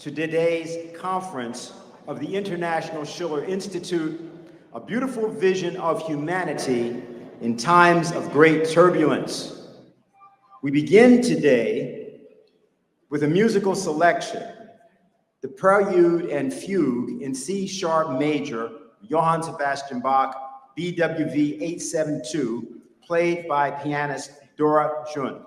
to today's conference of the International Schiller Institute, a beautiful vision of humanity in times of great turbulence. We begin today with a musical selection, the Prelude and Fugue in C-sharp major, Johann Sebastian Bach, BWV 872, played by pianist Dora Jun.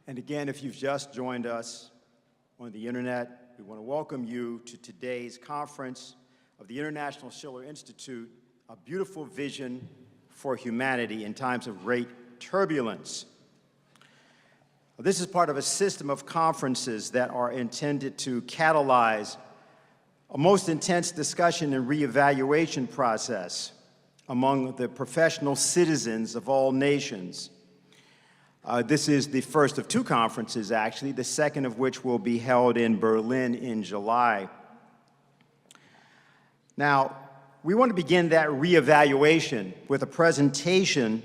And again, if you've just joined us on the internet, we want to welcome you to today's conference of the International Schiller Institute, A Beautiful Vision for Humanity in Times of Great Turbulence. This is part of a system of conferences that are intended to catalyze a most intense discussion and reevaluation process among the professional citizens of all nations. This is the first of two conferences, actually, the second of which will be held in Berlin in July. Now, we want to begin that reevaluation with a presentation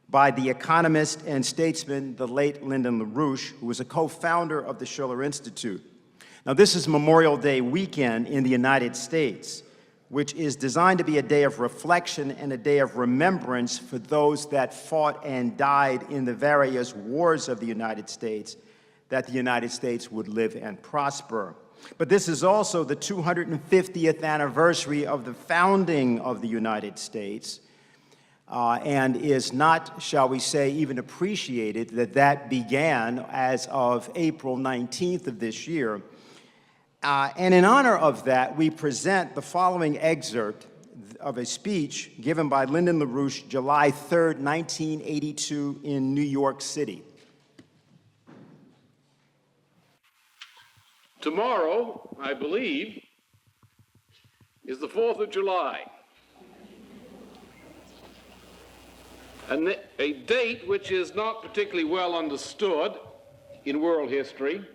by the economist and statesman, the late Lyndon LaRouche, who was a co-founder of the Schiller Institute. Now, this is Memorial Day weekend in the United States, which is designed to be a day of reflection and a day of remembrance for those that fought and died in the various wars of the United States, that the United States would live and prosper. But this is also the 250th anniversary of the founding of the United States, and is not, shall we say, even appreciated that began as of April 19th of this year. And in honor of that, we present the following excerpt of a speech given by Lyndon LaRouche, July 3rd, 1982, in New York City. Tomorrow, I believe, is the 4th of July, a date which is not particularly well understood in world history,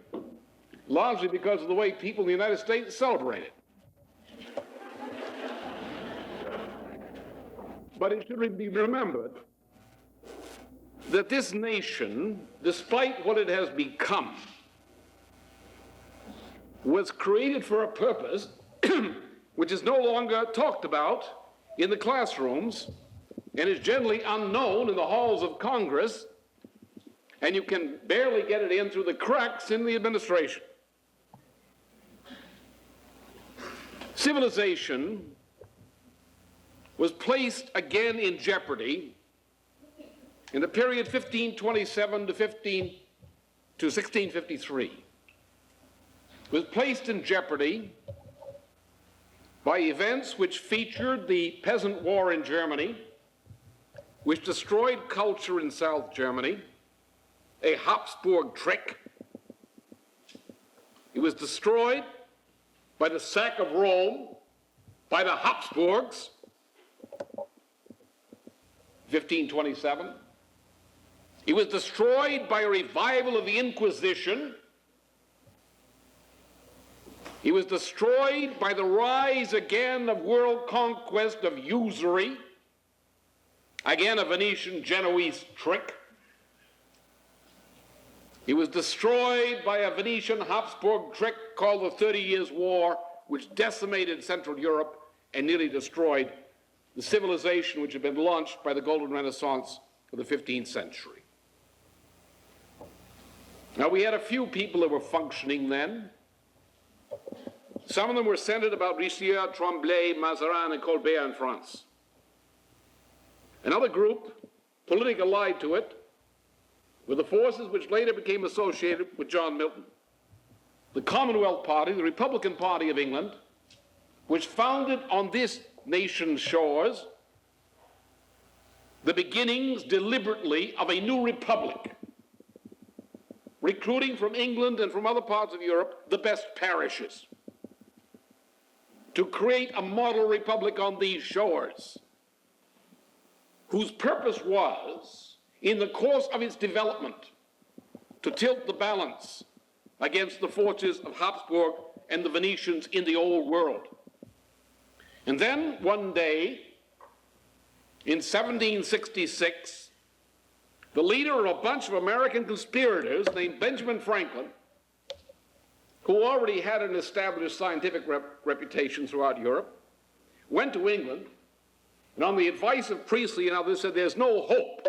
largely because of the way people in the United States celebrate it. But it should be remembered that this nation, despite what it has become, was created for a purpose which is no longer talked about in the classrooms and is generally unknown in the halls of Congress, and you can barely get it in through the cracks in the administration. Civilization was placed again in jeopardy in the period 1527 to 1653. It was placed in jeopardy by events which featured the Peasant War in Germany, which destroyed culture in South Germany, a Habsburg trick. It was destroyed by the sack of Rome by the Habsburgs, 1527. It was destroyed by a revival of the Inquisition. It was destroyed by the rise again of world conquest of usury, again a Venetian Genoese trick. It was destroyed by a Venetian Habsburg trick called the 30 Years' War, which decimated Central Europe and nearly destroyed the civilization which had been launched by the Golden Renaissance of the 15th century. Now, we had a few people that were functioning then. Some of them were centered about Richelieu, Tremblay, Mazarin, and Colbert in France. Another group, politically allied to it, were the forces which later became associated with John Milton. The Commonwealth Party, the Republican Party of England, which founded on this nation's shores the beginnings deliberately of a new republic, recruiting from England and from other parts of Europe the best parishes to create a model republic on these shores, whose purpose was, in the course of its development, to tilt the balance against the forces of Habsburg and the Venetians in the old world. And then one day, in 1766, the leader of a bunch of American conspirators named Benjamin Franklin, who already had an established scientific reputation throughout Europe, went to England, and on the advice of Priestley and others said there's no hope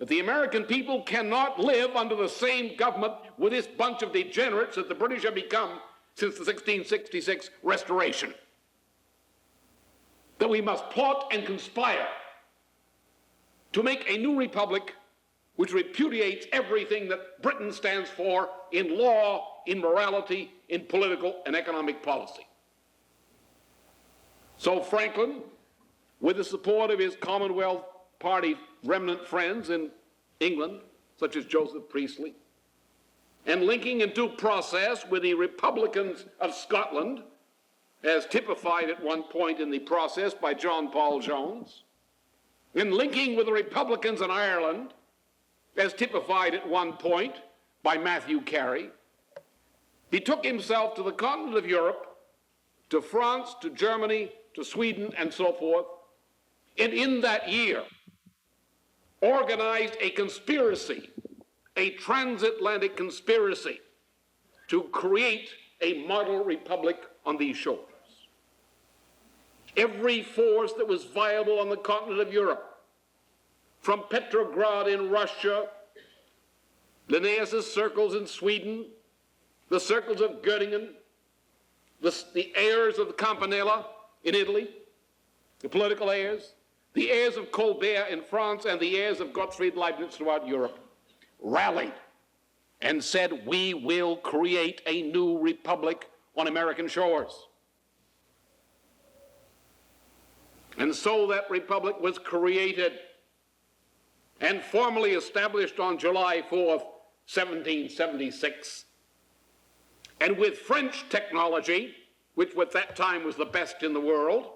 that the American people cannot live under the same government with this bunch of degenerates that the British have become since the 1666 Restoration. That we must plot and conspire to make a new republic which repudiates everything that Britain stands for in law, in morality, in political and economic policy. So Franklin, with the support of his Commonwealth Party remnant friends in England, such as Joseph Priestley, and linking in due process with the Republicans of Scotland, as typified at one point in the process by John Paul Jones, and linking with the Republicans in Ireland, as typified at one point by Matthew Carey, he took himself to the continent of Europe, to France, to Germany, to Sweden, and so forth, and in that year organized a conspiracy, a transatlantic conspiracy, to create a model republic on these shores. Every force that was viable on the continent of Europe, from Petrograd in Russia, Linnaeus's circles in Sweden, the circles of Göttingen, the heirs of the Campanella in Italy, the political heirs, the heirs of Colbert in France, and the heirs of Gottfried Leibniz throughout Europe, rallied and said, we will create a new republic on American shores. And so that republic was created and formally established on July 4th, 1776. And with French technology, which at that time was the best in the world,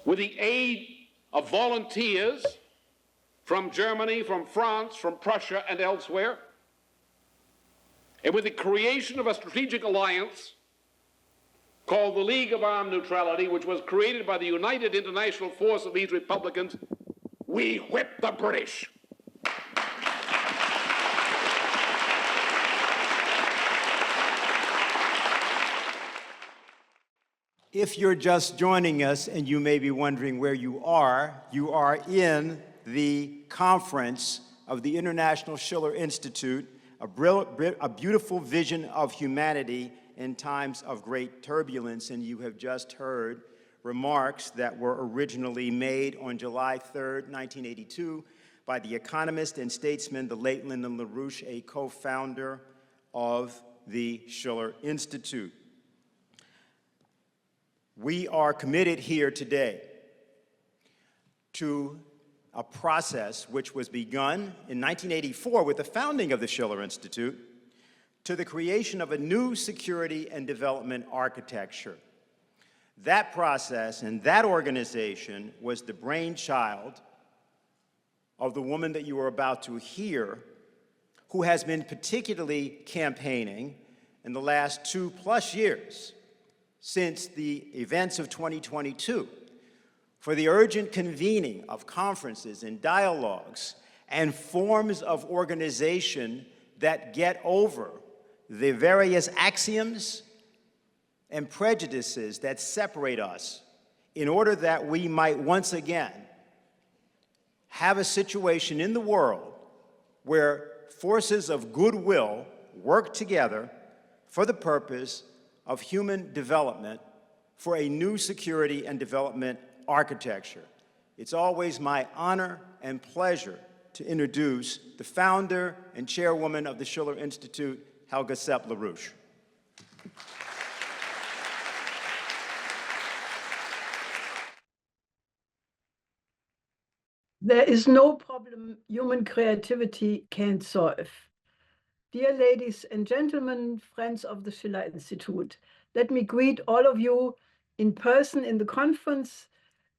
with the aid of volunteers from Germany, from France, from Prussia, and elsewhere, and with the creation of a strategic alliance called the League of Armed Neutrality, which was created by the united international force of these republicans, we whipped the British. If you're just joining us and you may be wondering where you are in the conference of the International Schiller Institute, a beautiful vision of humanity in times of great turbulence, and you have just heard remarks that were originally made on July 3rd, 1982, by the economist and statesman, the late Lyndon LaRouche, a co-founder of the Schiller Institute. We are committed here today to a process which was begun in 1984 with the founding of the Schiller Institute, to the creation of a new security and development architecture. That process and that organization was the brainchild of the woman that you are about to hear, who has been particularly campaigning in the last 2+ years since the events of 2022 for the urgent convening of conferences and dialogues and forms of organization that get over the various axioms and prejudices that separate us, in order that we might once again have a situation in the world where forces of goodwill work together for the purpose of human development, for a new security and development architecture. It's always my honor and pleasure to introduce the founder and chairwoman of the Schiller Institute, Helga Zepp-LaRouche. There is no problem human creativity can't solve. Dear ladies and gentlemen, friends of the Schiller Institute, let me greet all of you in person in the conference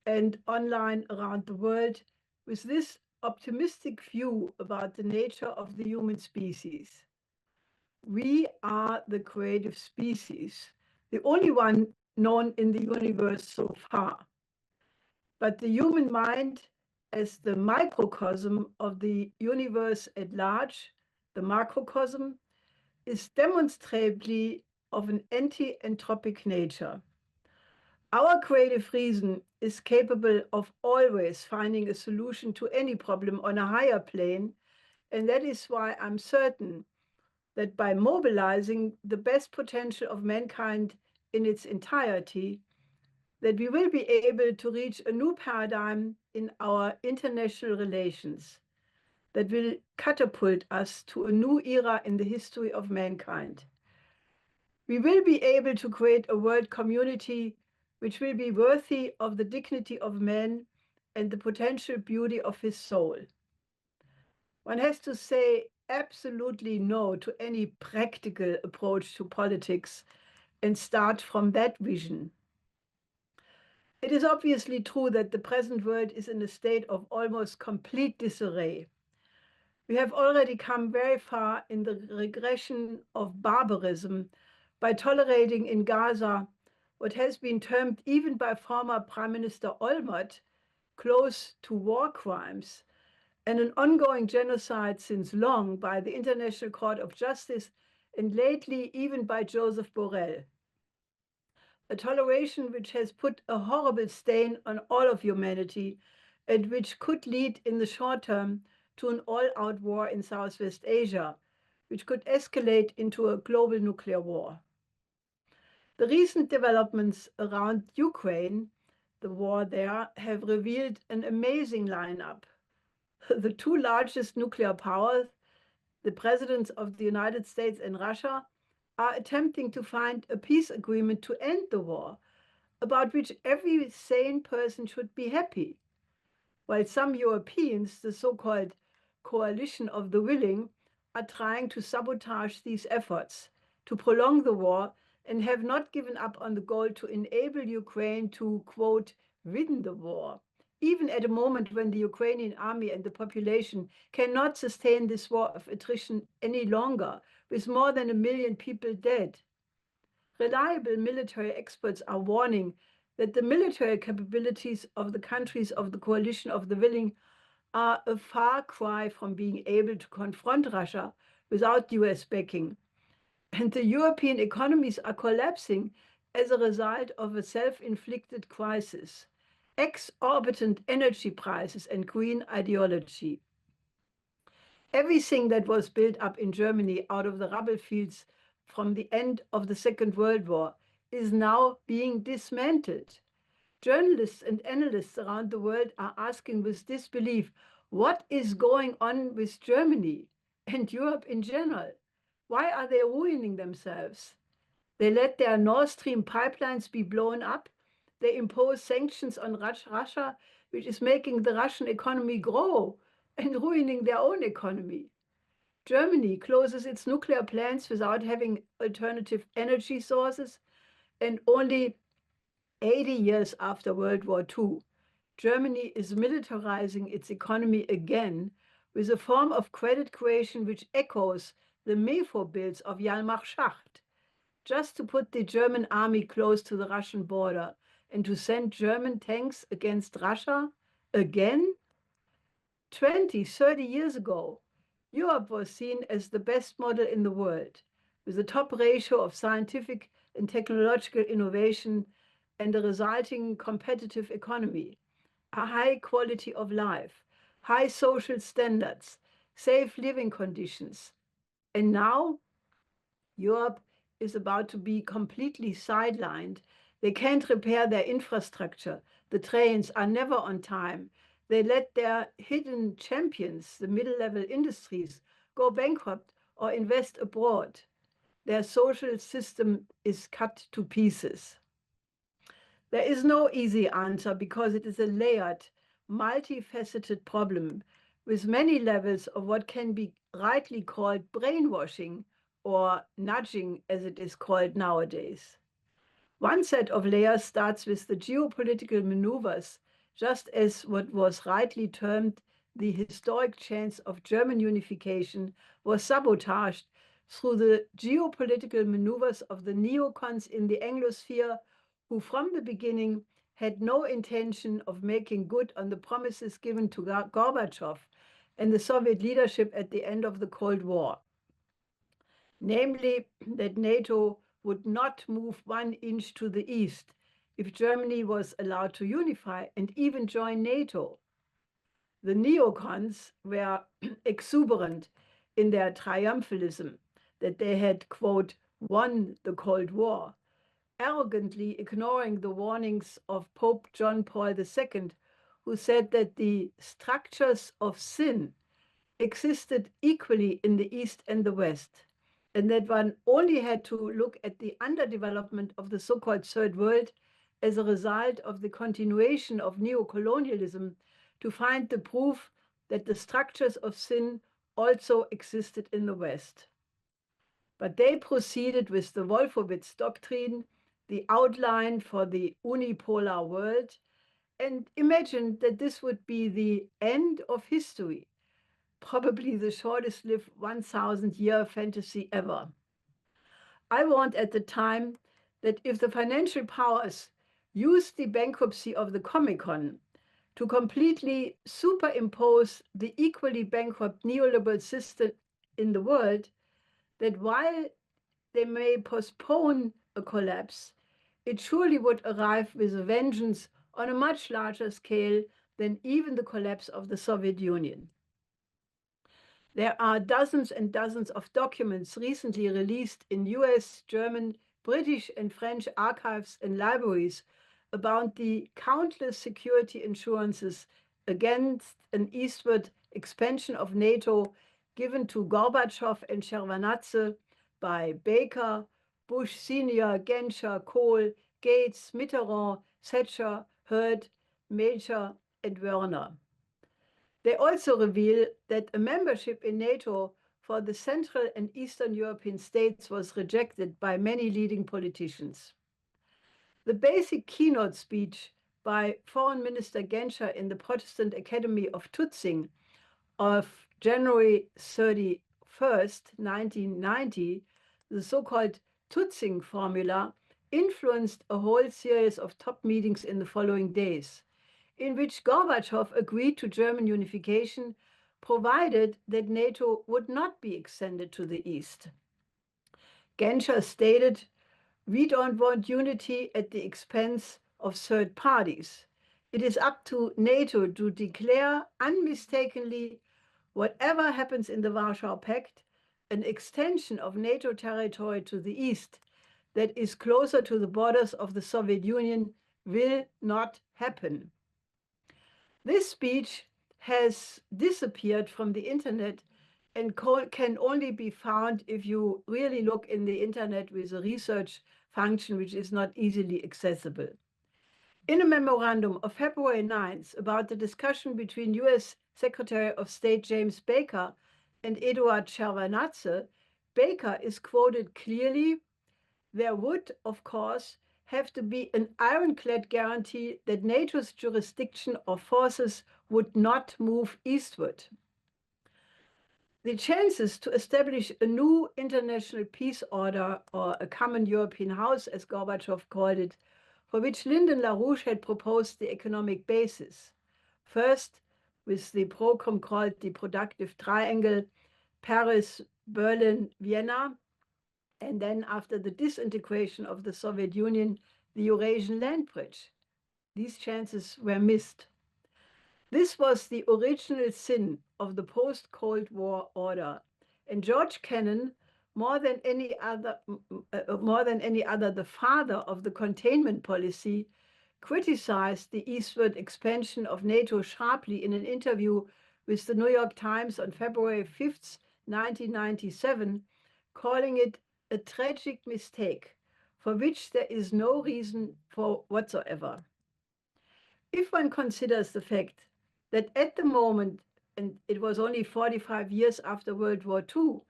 and online around the world with this optimistic view about the nature of the human species. We are the creative species, the only one known in the universe so far. But the human mind, as the microcosm of the universe at large, the macrocosm, is demonstrably of an anti-entropic nature. Our creative reason is capable of always finding a solution to any problem on a higher plane, and that is why I'm certain that by mobilizing the best potential of mankind in its entirety, that we will be able to reach a new paradigm in our international relations, that will catapult us to a new era in the history of mankind. We will be able to create a world community which will be worthy of the dignity of man and the potential beauty of his soul. One has to say absolutely no to any practical approach to politics and start from that vision. It is obviously true that the present world is in a state of almost complete disarray. We have already come very far in the regression of barbarism by tolerating in Gaza what has been termed even by former Prime Minister Olmert close to war crimes, and an ongoing genocide since long by the International Court of Justice and lately even by Joseph Borrell. A toleration which has put a horrible stain on all of humanity and which could lead in the short term to an all-out war in Southwest Asia, which could escalate into a global nuclear war. The recent developments around Ukraine, the war there, have revealed an amazing lineup. The two largest nuclear powers, the presidents of the United States and Russia, are attempting to find a peace agreement to end the war, about which every sane person should be happy. While some Europeans, the so-called coalition of the willing, are trying to sabotage these efforts to prolong the war and have not given up on the goal to enable Ukraine to, quote, win the war, even at a moment when the Ukrainian army and the population cannot sustain this war of attrition any longer, with more than 1 million people dead. Reliable military experts are warning that the military capabilities of the countries of the coalition of the willing are a far cry from being able to confront Russia without US backing. And the European economies are collapsing as a result of a self-inflicted crisis, exorbitant energy prices and green ideology. Everything that was built up in Germany out of the rubble fields from the end of the Second World War is now being dismantled. Journalists and analysts around the world are asking with disbelief, what is going on with Germany and Europe in general? Why are they ruining themselves? They let their Nord Stream pipelines be blown up. They impose sanctions on Russia, which is making the Russian economy grow and ruining their own economy. Germany closes its nuclear plants without having alternative energy sources, and only 80 years after World War II, Germany is militarizing its economy again with a form of credit creation which echoes the MEFO bills of Hjalmar Schacht, just to put the German army close to the Russian border and to send German tanks against Russia again? 20, 30 years ago, Europe was seen as the best model in the world, with a top ratio of scientific and technological innovation and a resulting competitive economy, a high quality of life, high social standards, safe living conditions. And now, Europe is about to be completely sidelined. They can't repair their infrastructure. The trains are never on time. They let their hidden champions, the middle-level industries, go bankrupt or invest abroad. Their social system is cut to pieces. There is no easy answer because it is a layered, multifaceted problem with many levels of what can be rightly called brainwashing or nudging, as it is called nowadays. One set of layers starts with the geopolitical maneuvers, just as what was rightly termed the historic chance of German unification was sabotaged through the geopolitical maneuvers of the neocons in the Anglosphere, who from the beginning had no intention of making good on the promises given to Gorbachev and the Soviet leadership at the end of the Cold War. Namely, that NATO would not move 1 inch to the east if Germany was allowed to unify and even join NATO. The neocons were exuberant in their triumphalism that they had, quote, won the Cold War, arrogantly ignoring the warnings of Pope John Paul II, who said that the structures of sin existed equally in the East and the West, and that one only had to look at the underdevelopment of the so-called Third World as a result of the continuation of neocolonialism to find the proof that the structures of sin also existed in the West. But they proceeded with the Wolfowitz doctrine, the outline for the unipolar world, and imagined that this would be the end of history, probably the shortest lived 1,000-year fantasy ever. I warned at the time that if the financial powers used the bankruptcy of the Comic-Con to completely superimpose the equally bankrupt neoliberal system in the world, that while they may postpone a collapse, it surely would arrive with a vengeance on a much larger scale than even the collapse of the Soviet Union. There are dozens and dozens of documents recently released in US, German, British, and French archives and libraries about the countless security insurances against an eastward expansion of NATO given to Gorbachev and Shevardnadze by Baker, Bush Sr., Genscher, Kohl, Gates, Mitterrand, Thatcher, Hurd, Major, and Werner. They also reveal that a membership in NATO for the Central and Eastern European states was rejected by many leading politicians. The basic keynote speech by Foreign Minister Genscher in the Protestant Academy of Tutzing of January 31st, 1990, the so-called Tutzing formula, influenced a whole series of top meetings in the following days, in which Gorbachev agreed to German unification, provided that NATO would not be extended to the east. Genscher stated, "We don't want unity at the expense of third parties. It is up to NATO to declare unmistakably, whatever happens in the Warsaw Pact, an extension of NATO territory to the east that is closer to the borders of the Soviet Union will not happen." This speech has disappeared from the internet and can only be found if you really look in the internet with a research function which is not easily accessible. In a memorandum of February 9th about the discussion between US Secretary of State James Baker and Eduard Shevardnadze, Baker is quoted clearly, "There would, of course, have to be an ironclad guarantee that NATO's jurisdiction or forces would not move eastward." The chances to establish a new international peace order, or a common European house, as Gorbachev called it, for which LaRouche had proposed the economic basis, first with the program called the Productive Triangle, Paris, Berlin, Vienna, and then after the disintegration of the Soviet Union, the Eurasian land bridge. These chances were missed. This was the original sin of the post-Cold War order, and George Kennan, more than any other, the father of the containment policy, criticized the eastward expansion of NATO sharply in an interview with the New York Times on February 5th, 1997, calling it a tragic mistake for which there is no reason for whatsoever. If one considers the fact that at the moment, and it was only 45 years after World War II,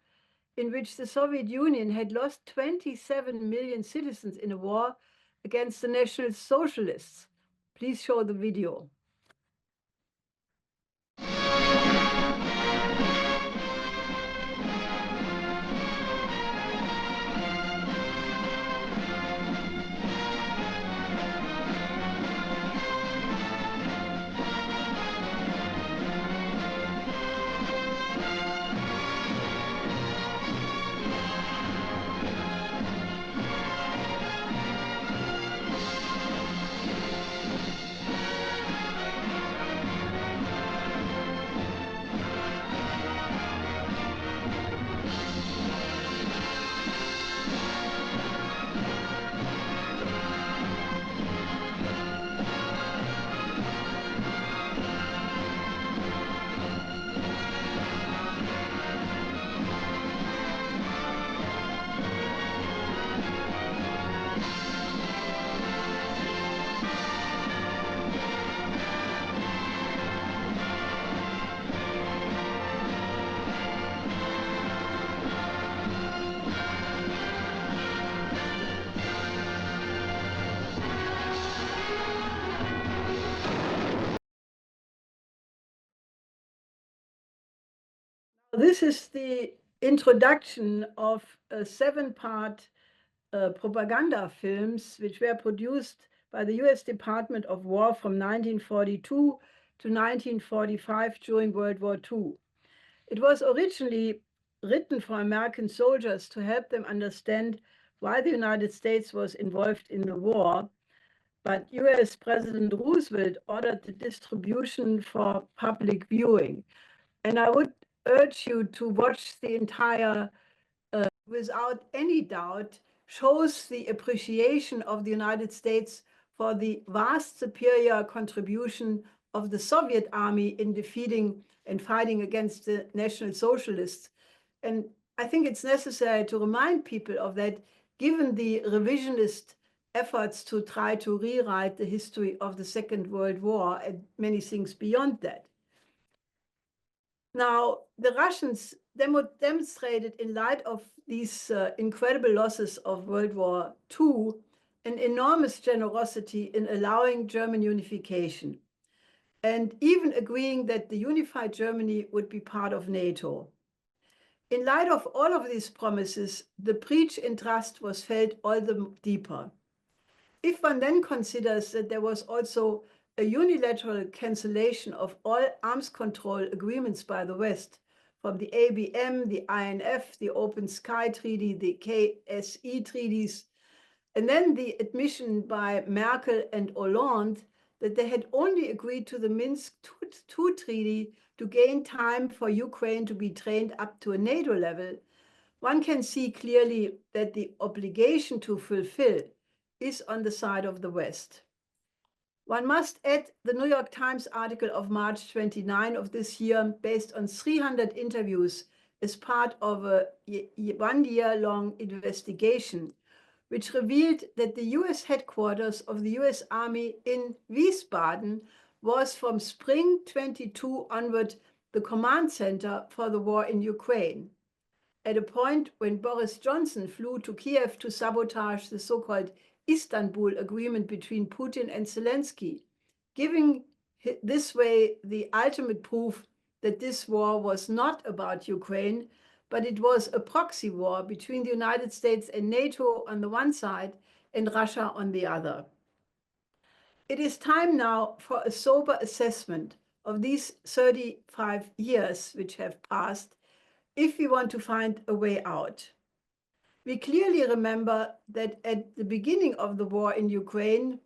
in which the Soviet Union had lost 27 million citizens in a war against the National Socialists. Please show the video. This is the introduction of 7-part propaganda films, which were produced by the US Department of War from 1942 to 1945 during World War II. It was originally written for American soldiers to help them understand why the United States was involved in the war, but US President Roosevelt ordered the distribution for public viewing. And I would urge you to watch the entire, without any doubt, shows the appreciation of the United States for the vast superior contribution of the Soviet army in defeating and fighting against the National Socialists. And I think it's necessary to remind people of that, given the revisionist efforts to try to rewrite the history of the Second World War and many things beyond that. Now, the Russians demonstrated, in light of these incredible losses of World War II, an enormous generosity in allowing German unification, and even agreeing that the unified Germany would be part of NATO. In light of all of these promises, the breach in trust was felt all the deeper. If one then considers that there was also a unilateral cancellation of all arms control agreements by the West, from the ABM, the INF, the Open Sky Treaty, the KSE treaties, and then the admission by Merkel and Hollande that they had only agreed to the Minsk II treaty to gain time for Ukraine to be trained up to a NATO level, one can see clearly that the obligation to fulfill is on the side of the West. One must add the New York Times article of March 29 of this year, based on 300 interviews as part of a one-year-long investigation, which revealed that the US headquarters of the US Army in Wiesbaden was from spring 22 onward the command center for the war in Ukraine, at a point when Boris Johnson flew to Kiev to sabotage the so-called Istanbul agreement between Putin and Zelensky, giving this way the ultimate proof that this war was not about Ukraine, but it was a proxy war between the United States and NATO on the one side and Russia on the other. It is time now for a sober assessment of these 35 years which have passed, if we want to find a way out. We clearly remember that at the beginning of the war in Ukraine,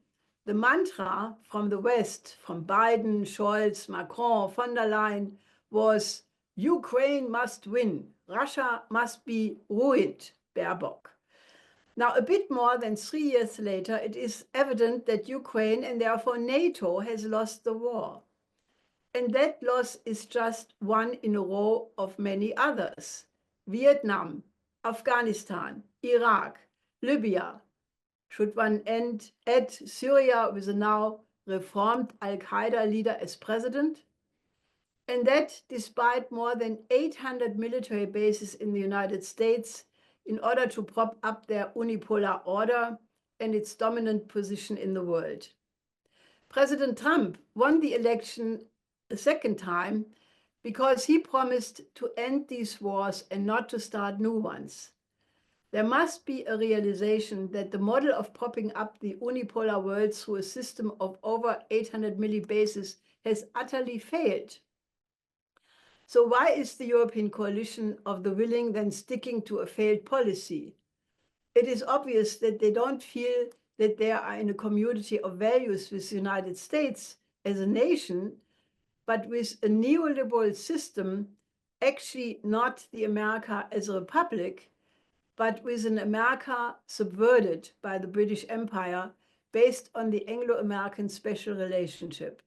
the mantra from the West, from Biden, Scholz, Macron, von der Leyen, was Ukraine must win, Russia must be ruined, Baerbock. Now, a bit more than 3 years later, it is evident that Ukraine, and therefore NATO, has lost the war. And that loss is just one in a row of many others. Vietnam, Afghanistan, Iraq, Libya. Should one add Syria with a now reformed Al-Qaeda leader as president? And that despite more than 800 military bases in the United States in order to prop up their unipolar order and its dominant position in the world. President Trump won the election a second time because he promised to end these wars and not to start new ones. There must be a realization that the model of propping up the unipolar world through a system of over 800 military bases has utterly failed. So why is the European coalition of the willing then sticking to a failed policy? It is obvious that they don't feel that they are in a community of values with the United States as a nation, but with a neoliberal system, actually not the America as a republic, but with an America subverted by the British Empire based on the Anglo-American special relationship.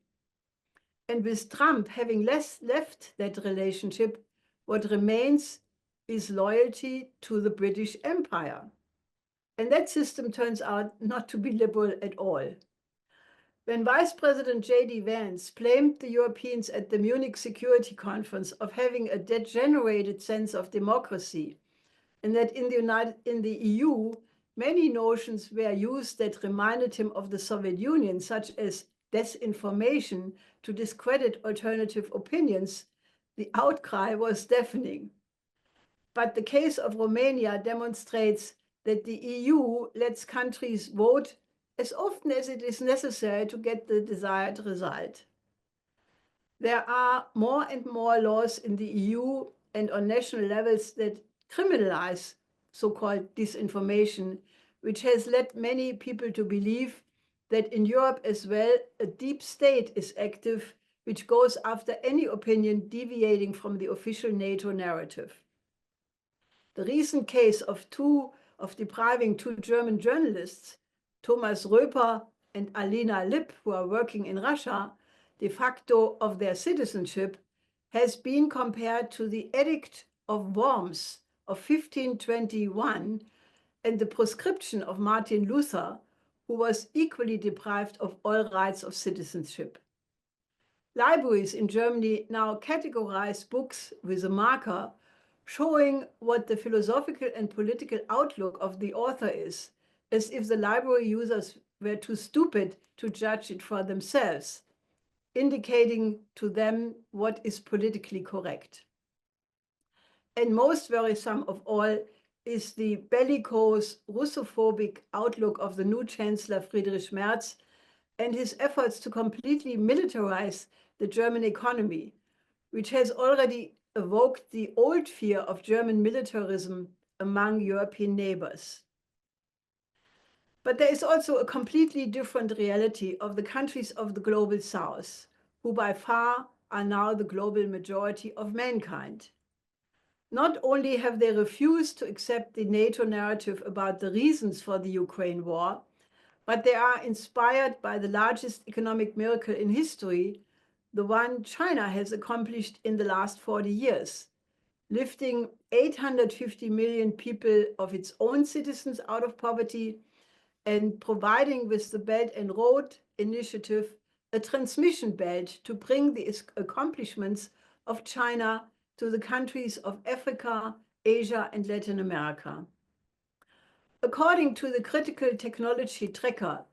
And with Trump having left that relationship, what remains is loyalty to the British Empire. And that system turns out not to be liberal at all. When Vice President J.D. Vance blamed the Europeans at the Munich Security Conference of having a degenerated sense of democracy, and that in the EU, many notions were used that reminded him of the Soviet Union, such as disinformation to discredit alternative opinions, the outcry was deafening. But the case of Romania demonstrates that the EU lets countries vote as often as it is necessary to get the desired result. There are more and more laws in the EU and on national levels that criminalize so-called disinformation, which has led many people to believe that in Europe as well, a deep state is active, which goes after any opinion deviating from the official NATO narrative. The recent case of depriving two German journalists, Thomas Röper and Alina Lipp, who are working in Russia, de facto of their citizenship, has been compared to the Edict of Worms of 1521 and the proscription of Martin Luther, who was equally deprived of all rights of citizenship. Libraries in Germany now categorize books with a marker showing what the philosophical and political outlook of the author is, as if the library users were too stupid to judge it for themselves, indicating to them what is politically correct. And most worrisome of all is the bellicose, Russophobic outlook of the new Chancellor Friedrich Merz and his efforts to completely militarize the German economy, which has already evoked the old fear of German militarism among European neighbors. But there is also a completely different reality of the countries of the global south, who by far are now the global majority of mankind. Not only have they refused to accept the NATO narrative about the reasons for the Ukraine war, but they are inspired by the largest economic miracle in history, the one China has accomplished in the last 40 years, lifting 850 million people of its own citizens out of poverty and providing with the Belt and Road Initiative a transmission belt to bring the accomplishments of China to the countries of Africa, Asia, and Latin America. According to the Critical Technology Tracker,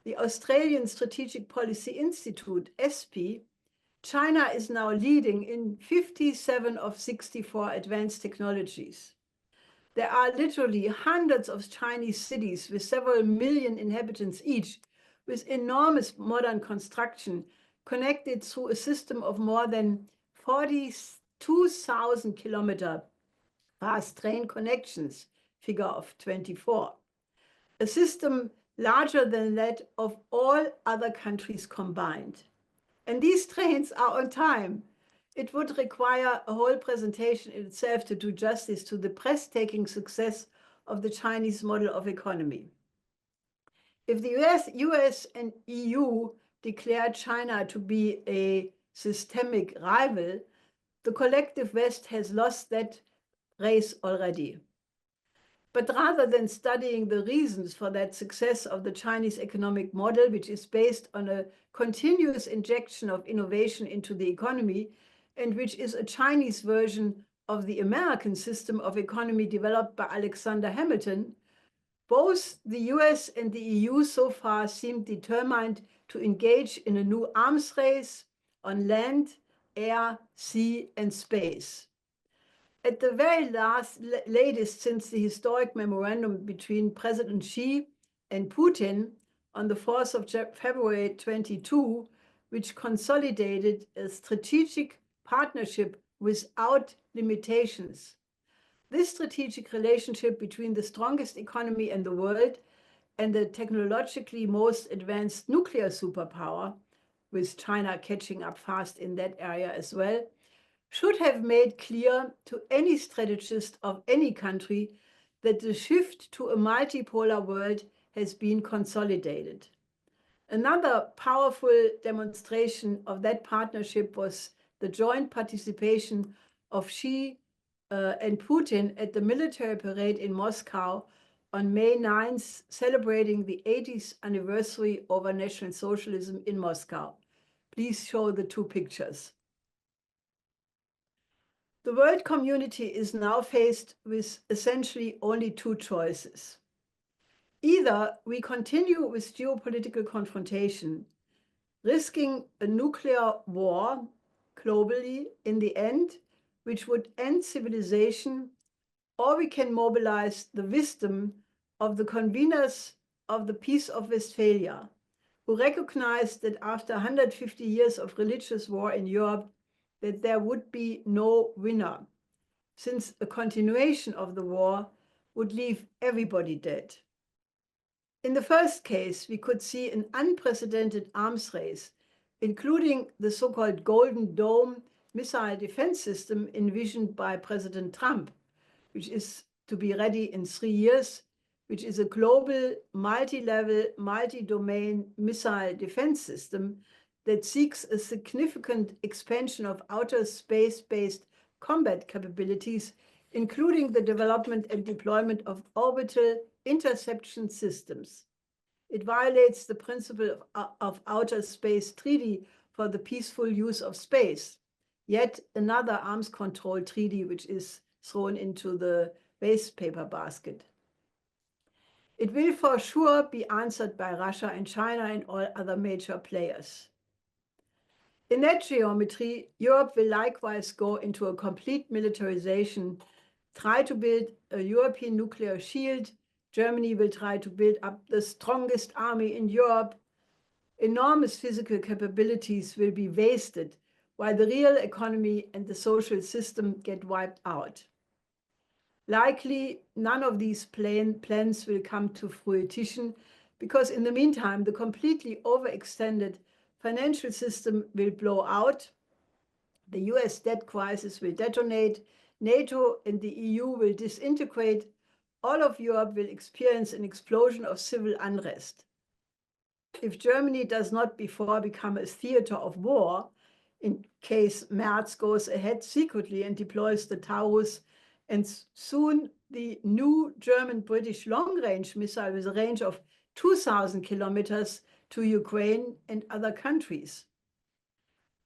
the Australian Strategic Policy Institute, ESPI, China is now leading in 57 of 64 advanced technologies. There are literally hundreds of Chinese cities with several million inhabitants each, with enormous modern construction connected through a system of more than 42,000 kilometer fast train connections, figure of 24. A system larger than that of all other countries combined. And these trains are on time. It would require a whole presentation in itself to do justice to the breathtaking success of the Chinese model of economy. If the US and EU declare China to be a systemic rival, the collective West has lost that race already. But rather than studying the reasons for that success of the Chinese economic model, which is based on a continuous injection of innovation into the economy, and which is a Chinese version of the American system of economy developed by Alexander Hamilton, both the US and the EU so far seem determined to engage in a new arms race on land, air, sea, and space. At the very latest, since the historic memorandum between President Xi and Putin on the 4th of February 22, which consolidated a strategic partnership without limitations. This strategic relationship between the strongest economy in the world and the technologically most advanced nuclear superpower, with China catching up fast in that area as well, should have made clear to any strategist of any country that the shift to a multipolar world has been consolidated. Another powerful demonstration of that partnership was the joint participation of Xi and Putin at the military parade in Moscow on May 9th, celebrating the 80th anniversary of National Socialism in Moscow. Please show the two pictures. The world community is now faced with essentially only two choices. Either we continue with geopolitical confrontation, risking a nuclear war globally in the end, which would end civilization, or we can mobilize the wisdom of the conveners of the Peace of Westphalia, who recognized that after 150 years of religious war in Europe, that there would be no winner, since a continuation of the war would leave everybody dead. In the first case, we could see an unprecedented arms race, including the so-called Golden Dome missile defense system envisioned by President Trump, which is to be ready in 3 years, which is a global, multi-level, multi-domain missile defense system that seeks a significant expansion of outer space-based combat capabilities, including the development and deployment of orbital interception systems. It violates the principle of outer space treaty for the peaceful use of space, yet another arms control treaty which is thrown into the waste paper basket. It will for sure be answered by Russia and China and all other major players. In that geometry, Europe will likewise go into a complete militarization, try to build a European nuclear shield. Germany will try to build up the strongest army in Europe. Enormous physical capabilities will be wasted, while the real economy and the social system get wiped out. Likely, none of these plans will come to fruition, because in the meantime, the completely overextended financial system will blow out, the US debt crisis will detonate, NATO and the EU will disintegrate, all of Europe will experience an explosion of civil unrest. If Germany does not before become a theater of war, in case Merz goes ahead secretly and deploys the Taurus, and soon the new German-British long-range missile with a range of 2,000 kilometers to Ukraine and other countries.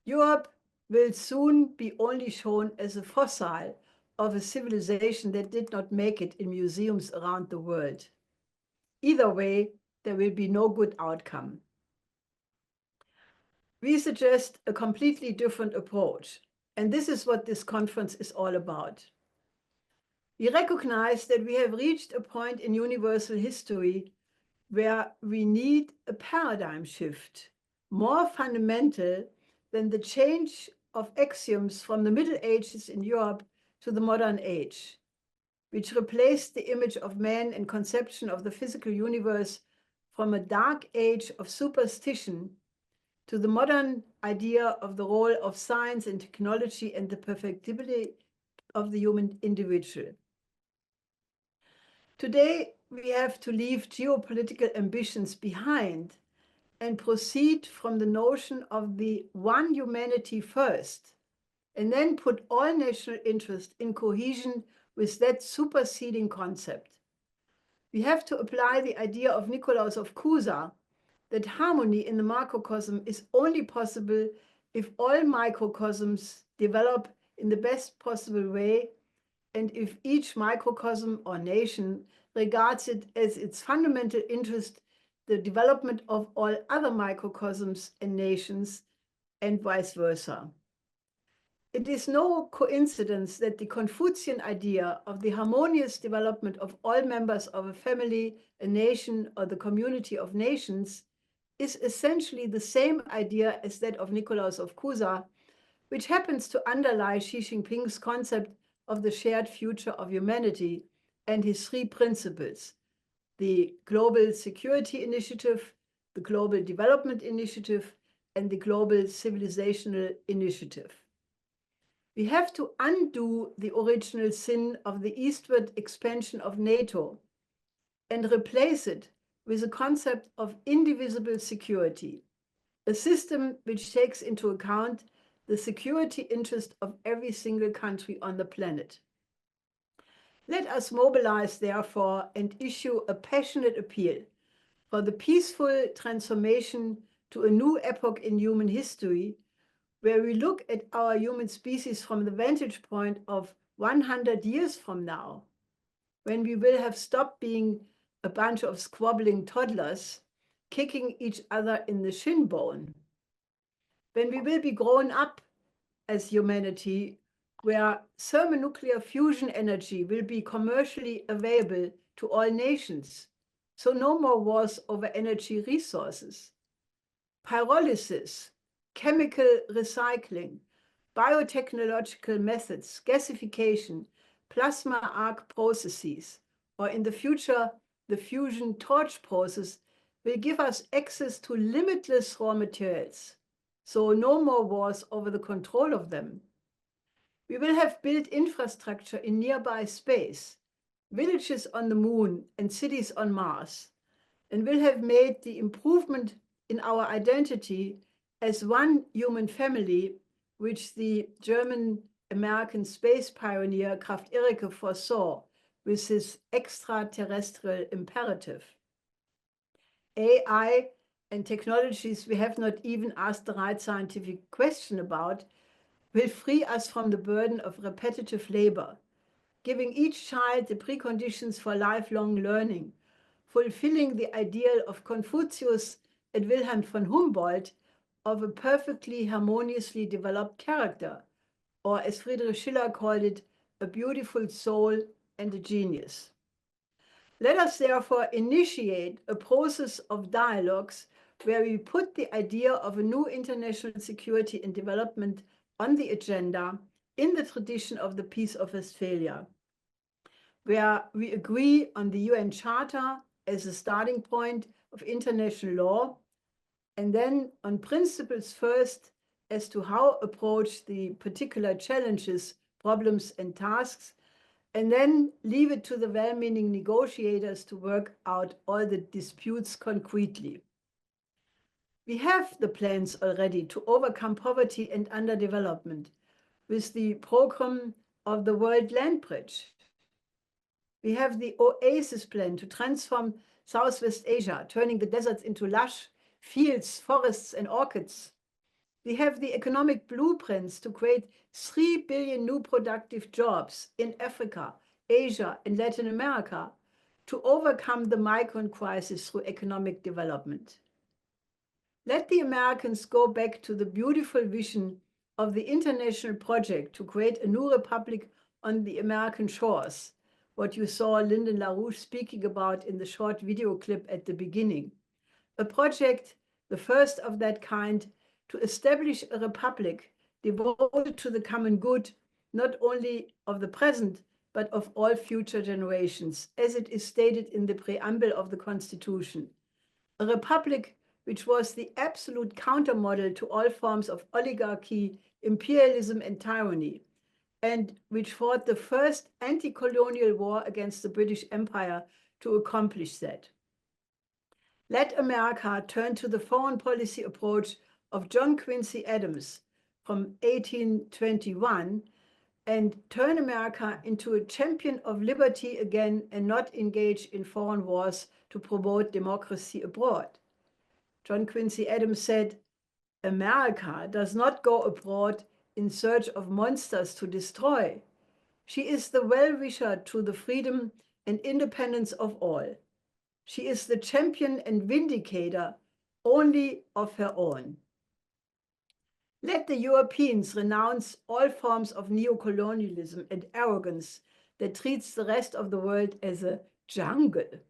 Europe will soon be only shown as a fossil of a civilization that did not make it in museums around the world. Either way, there will be no good outcome. We suggest a completely different approach, and this is what this conference is all about. We recognize that we have reached a point in universal history where we need a paradigm shift, more fundamental than the change of axioms from the Middle Ages in Europe to the modern age, which replaced the image of man and conception of the physical universe from a dark age of superstition to the modern idea of the role of science and technology and the perfectibility of the human individual. Today, we have to leave geopolitical ambitions behind and proceed from the notion of the one humanity first, and then put all national interest in cohesion with that superseding concept. We have to apply the idea of Nicolaus of Cusa, that harmony in the macrocosm is only possible if all microcosms develop in the best possible way, and if each microcosm or nation regards it as its fundamental interest, the development of all other microcosms and nations, and vice versa. It is no coincidence that the Confucian idea of the harmonious development of all members of a family, a nation, or the community of nations is essentially the same idea as that of Nicolaus of Cusa, which happens to underlie Xi Jinping's concept of the shared future of humanity and his 3 principles: the Global Security Initiative, the Global Development Initiative, and the Global Civilizational Initiative. We have to undo the original sin of the eastward expansion of NATO and replace it with a concept of indivisible security, a system which takes into account the security interest of every single country on the planet. Let us mobilize, therefore, and issue a passionate appeal for the peaceful transformation to a new epoch in human history, where we look at our human species from the vantage point of 100 years from now, when we will have stopped being a bunch of squabbling toddlers kicking each other in the shin bone, when we will be grown up as humanity where thermonuclear fusion energy will be commercially available to all nations, so no more wars over energy resources. Pyrolysis, chemical recycling, biotechnological methods, gasification, plasma arc processes, or in the future, the fusion torch process will give us access to limitless raw materials, so no more wars over the control of them. We will have built infrastructure in nearby space, villages on the moon and cities on Mars, and will have made the improvement in our identity as one human family, which the German-American space pioneer Kraft Ericke foresaw with his extraterrestrial imperative. AI and technologies we have not even asked the right scientific question about will free us from the burden of repetitive labor, giving each child the preconditions for lifelong learning, fulfilling the ideal of Confucius and Wilhelm von Humboldt of a perfectly harmoniously developed character, or as Friedrich Schiller called it, a beautiful soul and a genius. Let us therefore initiate a process of dialogues where we put the idea of a new international security and development on the agenda in the tradition of the Peace of Westphalia, where we agree on the UN Charter as a starting point of international law, and then on principles first as to how approach the particular challenges, problems, and tasks, and then leave it to the well-meaning negotiators to work out all the disputes concretely. We have the plans already to overcome poverty and underdevelopment with the program of the World Land Bridge. We have the OASIS plan to transform Southwest Asia, turning the deserts into lush fields, forests, and orchids. We have the economic blueprints to create 3 billion new productive jobs in Africa, Asia, and Latin America to overcome the migrant crisis through economic development. Let the Americans go back to the beautiful vision of the international project to create a new republic on the American shores, what you saw Lyndon LaRouche speaking about in the short video clip at the beginning. A project, the first of that kind, to establish a republic devoted to the common good, not only of the present, but of all future generations, as it is stated in the preamble of the Constitution. A republic which was the absolute countermodel to all forms of oligarchy, imperialism, and tyranny, and which fought the first anti-colonial war against the British Empire to accomplish that. Let America turn to the foreign policy approach of John Quincy Adams from 1821 and turn America into a champion of liberty again and not engage in foreign wars to promote democracy abroad. John Quincy Adams said, "America does not go abroad in search of monsters to destroy. She is the well-wisher to the freedom and independence of all. She is the champion and vindicator only of her own." Let the Europeans renounce all forms of neocolonialism and arrogance that treats the rest of the world as a jungle.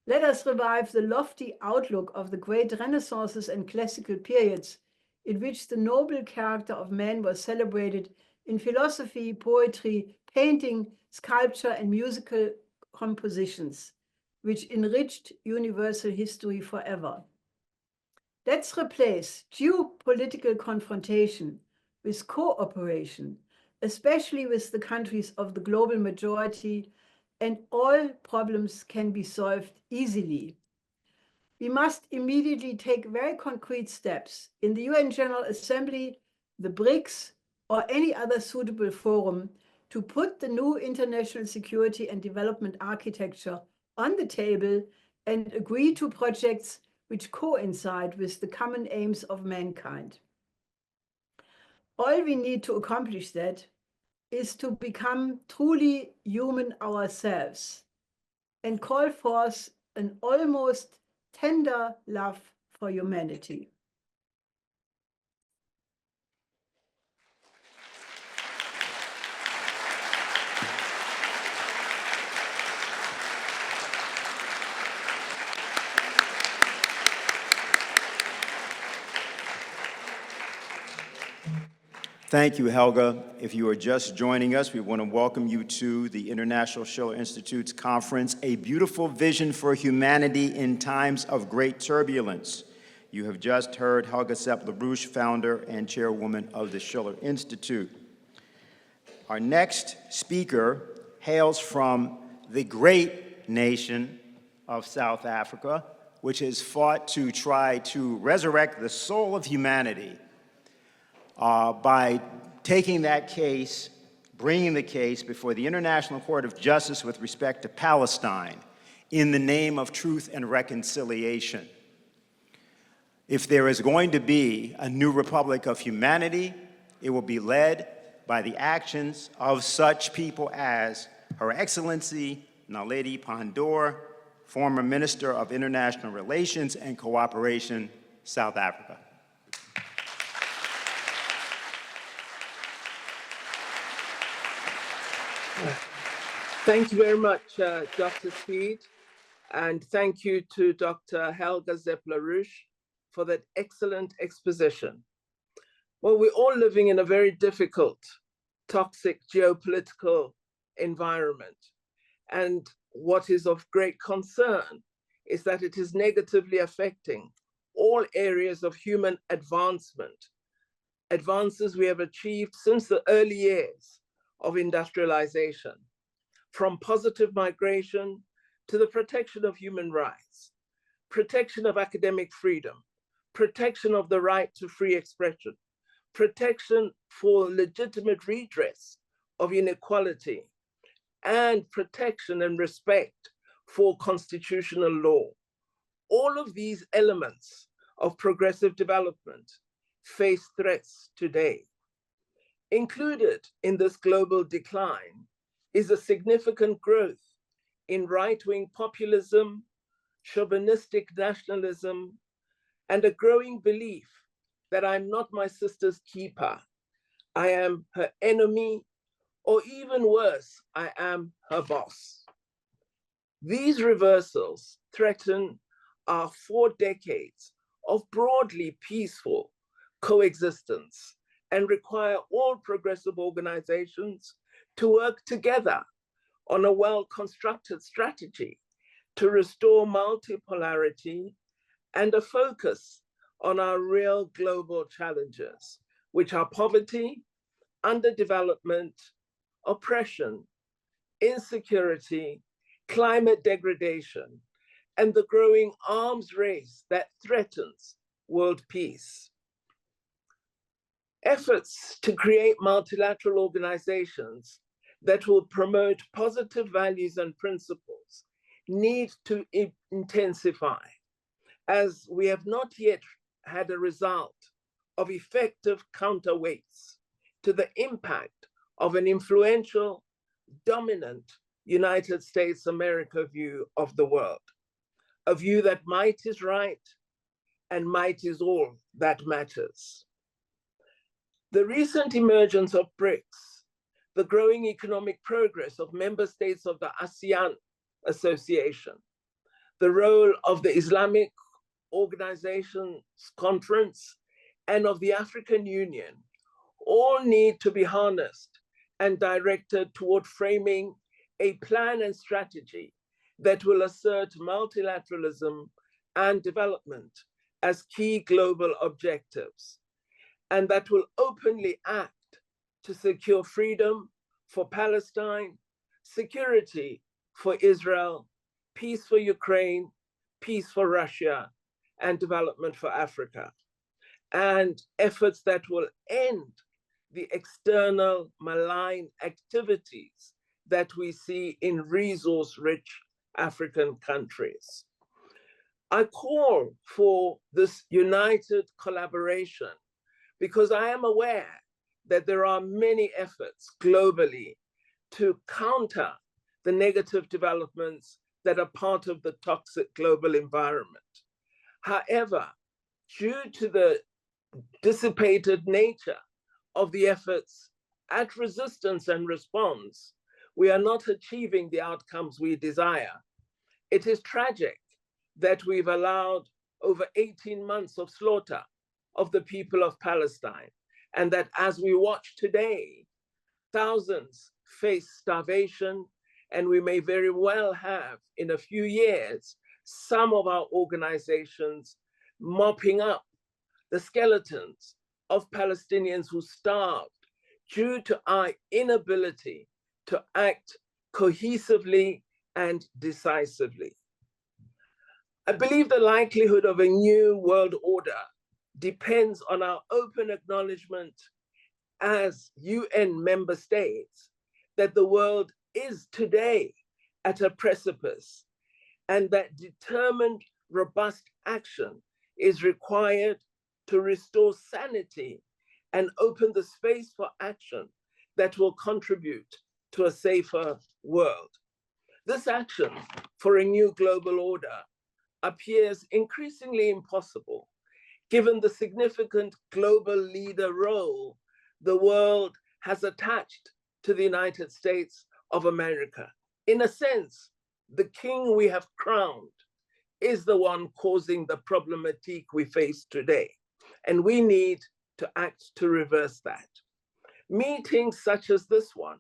Let us revive the lofty outlook of the great Renaissances and classical periods in which the noble character of man was celebrated in philosophy, poetry, painting, sculpture, and musical compositions, which enriched universal history forever. Let's replace geopolitical confrontation with cooperation, especially with the countries of the global majority, and all problems can be solved easily. We must immediately take very concrete steps in the UN General Assembly, the BRICS, or any other suitable forum to put the new international security and development architecture on the table and agree to projects which coincide with the common aims of mankind. All we need to accomplish that is to become truly human ourselves and call forth an almost tender love for humanity. Thank you, Helga. If you are just joining us, we want to welcome you to the International Schiller Institute's conference, A Beautiful Vision for Humanity in Times of Great Turbulence. You have just heard Helga Zepp-LaRouche, founder and chairwoman of the Schiller Institute. Our next speaker hails from the great nation of South Africa, which has fought to try to resurrect the soul of humanity by taking that case, bringing the case before the International Court of Justice with respect to Palestine in the name of truth and reconciliation. If there is going to be a new republic of humanity, it will be led by the actions of such people as Her Excellency Naledi Pandor, former Minister of International Relations and Cooperation, South Africa. Thank you very much, Dr. Speed, and thank you to Dr. Helga Zepp-LaRouche for that excellent exposition. Well, we're all living in a very difficult, toxic geopolitical environment, and what is of great concern is that it is negatively affecting all areas of human advancement, advances we have achieved since the early years of industrialization, from positive migration to the protection of human rights, protection of academic freedom, protection of the right to free expression, protection for legitimate redress of inequality, and protection and respect for constitutional law. All of these elements of progressive development face threats today. Included in this global decline is a significant growth in right-wing populism, chauvinistic nationalism, and a growing belief that I'm not my sister's keeper. I am her enemy, or even worse, I am her boss. These reversals threaten our 4 decades of broadly peaceful coexistence and require all progressive organizations to work together on a well-constructed strategy to restore multipolarity and a focus on our real global challenges, which are poverty, underdevelopment, oppression, insecurity, climate degradation, and the growing arms race that threatens world peace. Efforts to create multilateral organizations that will promote positive values and principles need to intensify, as we have not yet had a result of effective counterweights to the impact of an influential, dominant United States America view of the world, a view that might is right and might is all that matters. The recent emergence of BRICS, the growing economic progress of member states of the ASEAN Association, the role of the Islamic Organizations Conference and of the African Union, all need to be harnessed and directed toward framing a plan and strategy that will assert multilateralism and development as key global objectives, and that will openly act to secure freedom for Palestine, security for Israel, peace for Ukraine, peace for Russia, and development for Africa, and efforts that will end the external malign activities that we see in resource-rich African countries. I call for this united collaboration because I am aware that there are many efforts globally to counter the negative developments that are part of the toxic global environment. However, due to the dissipated nature of the efforts at resistance and response, we are not achieving the outcomes we desire. It is tragic that we've allowed over 18 months of slaughter of the people of Palestine and that as we watch today, thousands face starvation, and we may very well have, in a few years, some of our organizations mopping up the skeletons of Palestinians who starved due to our inability to act cohesively and decisively. I believe the likelihood of a new world order depends on our open acknowledgement as UN member states that the world is today at a precipice, and that determined, robust action is required to restore sanity and open the space for action that will contribute to a safer world. This action for a new global order appears increasingly impossible, given the significant global leader role the world has attached to the United States of America. In a sense, the king we have crowned is the one causing the problematique we face today, and we need to act to reverse that. Meetings such as this one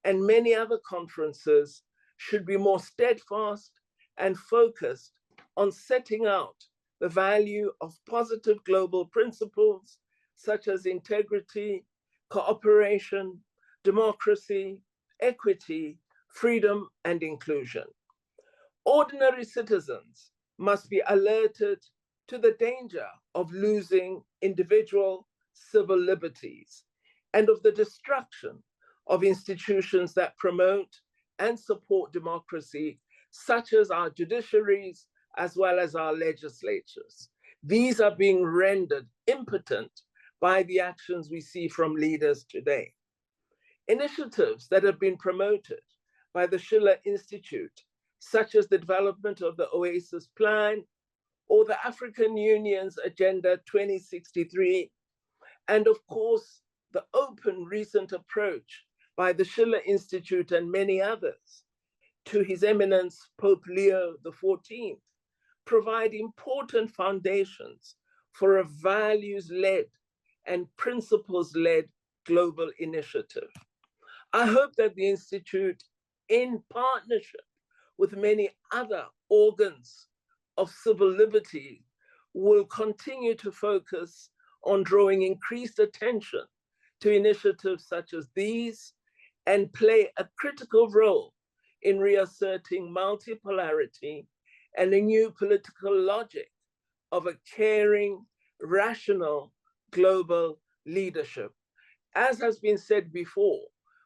and many other conferences should be more steadfast and focused on setting out the value of positive global principles such as integrity, cooperation, democracy, equity, freedom, and inclusion. Ordinary citizens must be alerted to the danger of losing individual civil liberties and of the destruction of institutions that promote and support democracy, such as our judiciaries, as well as our legislatures. These are being rendered impotent by the actions we see from leaders today. Initiatives that have been promoted by the Schiller Institute, such as the development of the Oasis Plan or the African Union's Agenda 2063, and of course, the open recent approach by the Schiller Institute and many others to His Eminence Pope Leo XIV, provide important foundations for a values-led and principles-led global initiative. I hope that the Institute, in partnership with many other organs of civil liberty, will continue to focus on drawing increased attention to initiatives such as these and play a critical role in reasserting multipolarity and a new political logic of a caring, rational, global leadership. As has been said before,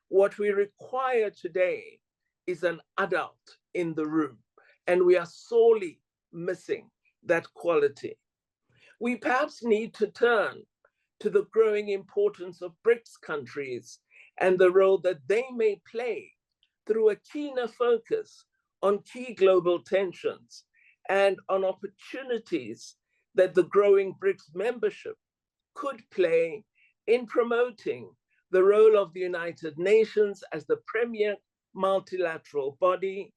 what we require today is an adult in the room, and we are sorely missing that quality. We perhaps need to turn to the growing importance of BRICS countries and the role that they may play through a keener focus on key global tensions and on opportunities that the growing BRICS membership could play in promoting the role of the United Nations as the premier multilateral body,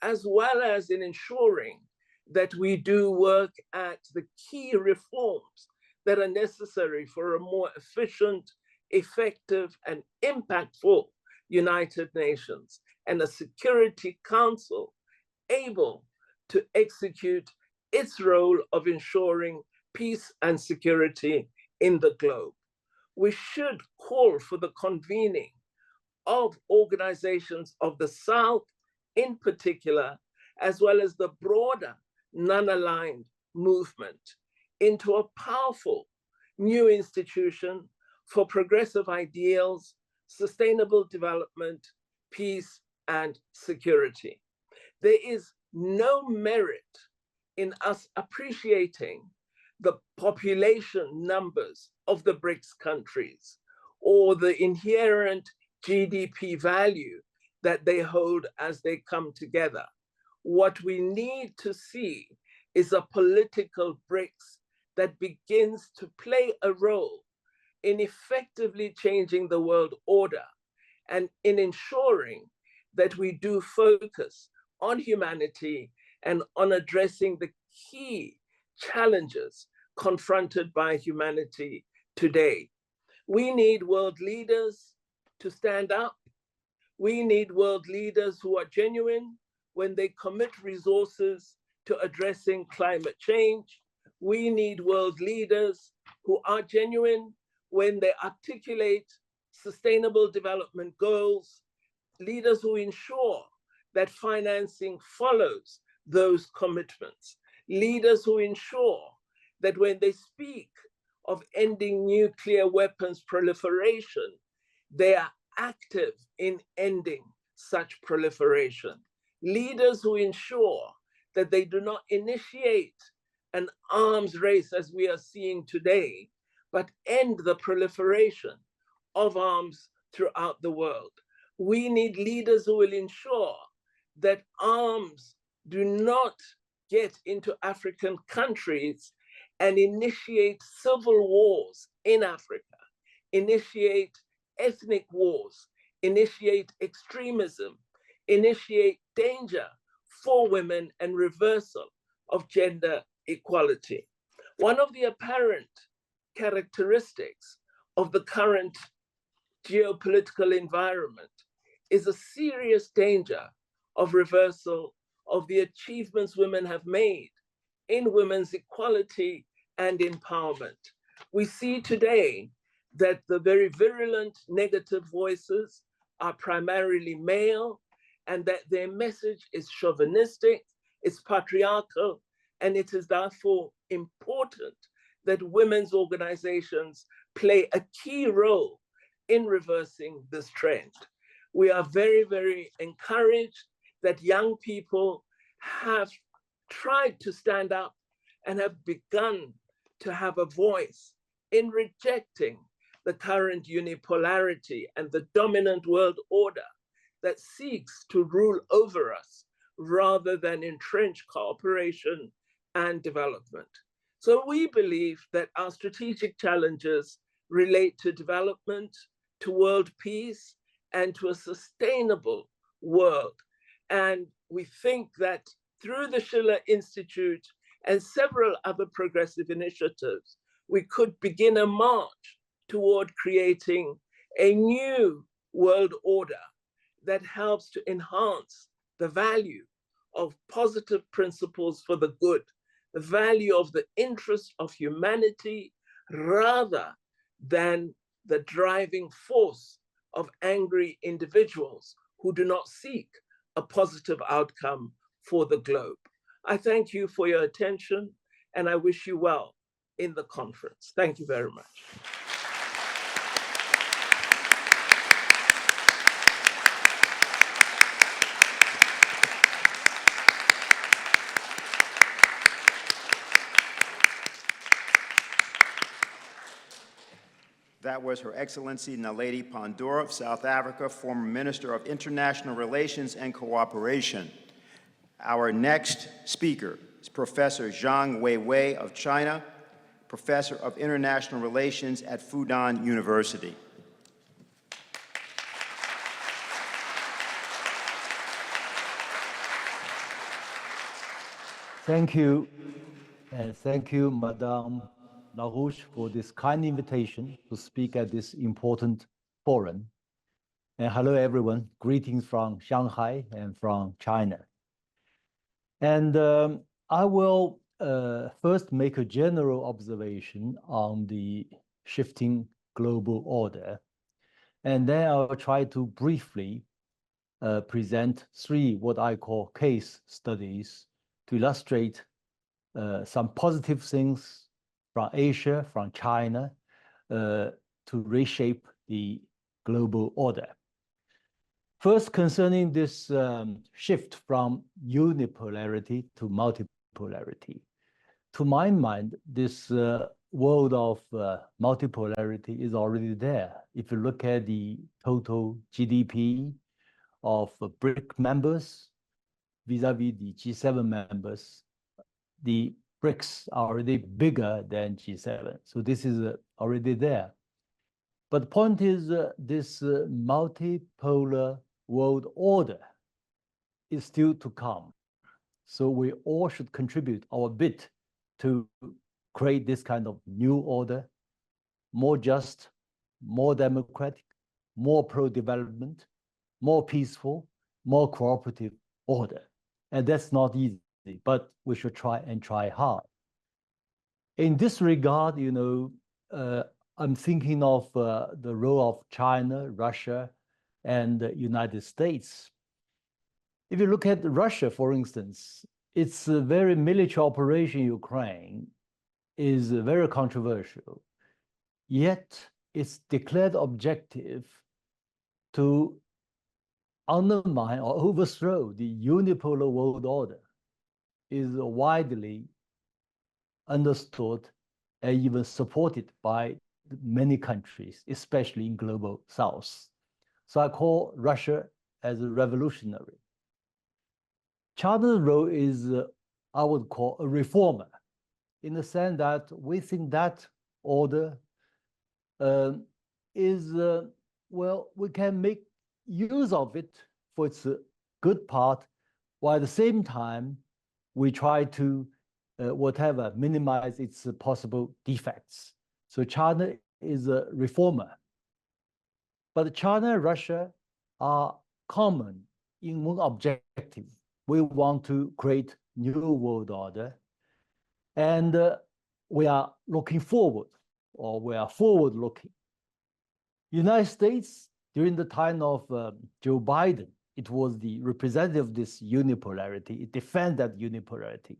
as well as in ensuring that we do work at the key reforms that are necessary for a more efficient, effective, and impactful United Nations and a Security Council able to execute its role of ensuring peace and security in the globe. We should call for the convening of organizations of the South in particular, as well as the broader non-aligned movement, into a powerful new institution for progressive ideals, sustainable development, peace, and security. There is no merit in us appreciating the population numbers of the BRICS countries or the inherent GDP value that they hold as they come together. What we need to see is a political BRICS that begins to play a role in effectively changing the world order and in ensuring that we do focus on humanity and on addressing the key challenges confronted by humanity today. We need world leaders to stand up. We need world leaders who are genuine when they commit resources to addressing climate change. We need world leaders who are genuine when they articulate sustainable development goals, leaders who ensure that financing follows those commitments, leaders who ensure that when they speak of ending nuclear weapons proliferation, they are active in ending such proliferation, leaders who ensure that they do not initiate an arms race as we are seeing today, but end the proliferation of arms throughout the world. We need leaders who will ensure that arms do not get into African countries and initiate civil wars in Africa, initiate ethnic wars, initiate extremism, initiate danger for women and reversal of gender equality. One of the apparent characteristics of the current geopolitical environment is a serious danger of reversal of the achievements women have made in women's equality and empowerment. We see today that the very virulent negative voices are primarily male, and that their message is chauvinistic, it's patriarchal, and it is therefore important that women's organizations play a key role in reversing this trend. We are very, very encouraged that young people have tried to stand up and have begun to have a voice in rejecting the current unipolarity and the dominant world order that seeks to rule over us rather than entrench cooperation and development. So we believe that our strategic challenges relate to development, to world peace, and to a sustainable world. And we think that through the Schiller Institute and several other progressive initiatives, we could begin a march toward creating a new world order that helps to enhance the value of positive principles for the good, the value of the interest of humanity, rather than the driving force of angry individuals who do not seek a positive outcome for the globe. I thank you for your attention, and I wish you well in the conference. Thank you very much. That was Her Excellency Naledi Pandor of South Africa, former Minister of International Relations and Cooperation. Our next speaker is Professor Zhang Weiwei of China, Professor of International Relations at Fudan University. Thank you, and thank you, Madame LaRouche, for this kind invitation to speak at this important forum. And hello, everyone. Greetings from Shanghai and from China. And I will first make a general observation on the shifting global order. And then I will try to briefly present three what I call case studies to illustrate some positive things from Asia, from China, to reshape the global order. First, concerning this shift from unipolarity to multipolarity. To my mind, this world of multipolarity is already there. If you look at the total GDP of BRIC members vis-a-vis the G7 members, the BRICS are already bigger than G7. So this is already there. But the point is this multipolar world order is still to come. So we all should contribute our bit to create this kind of new order, more just, more democratic, more pro-development, more peaceful, more cooperative order. And that's not easy, but we should try hard. In this regard, I'm thinking of the role of China, Russia, and the United States. If you look at Russia, for instance, its very military operation in Ukraine is very controversial. Yet its declared objective to undermine or overthrow the unipolar world order is widely understood and even supported by many countries, especially in global south. So I call Russia as a revolutionary. China's role is, I would call, a reformer, in the sense that we think that order well, we can make use of it for its good part, while at the same time, we try to, minimize its possible defects. So China is a reformer. But China and Russia are common in one objective. We want to create new world order. And we are looking forward, or we are forward-looking. United States, during the time of Joe Biden, it was the representative of this unipolarity. It defended that unipolarity.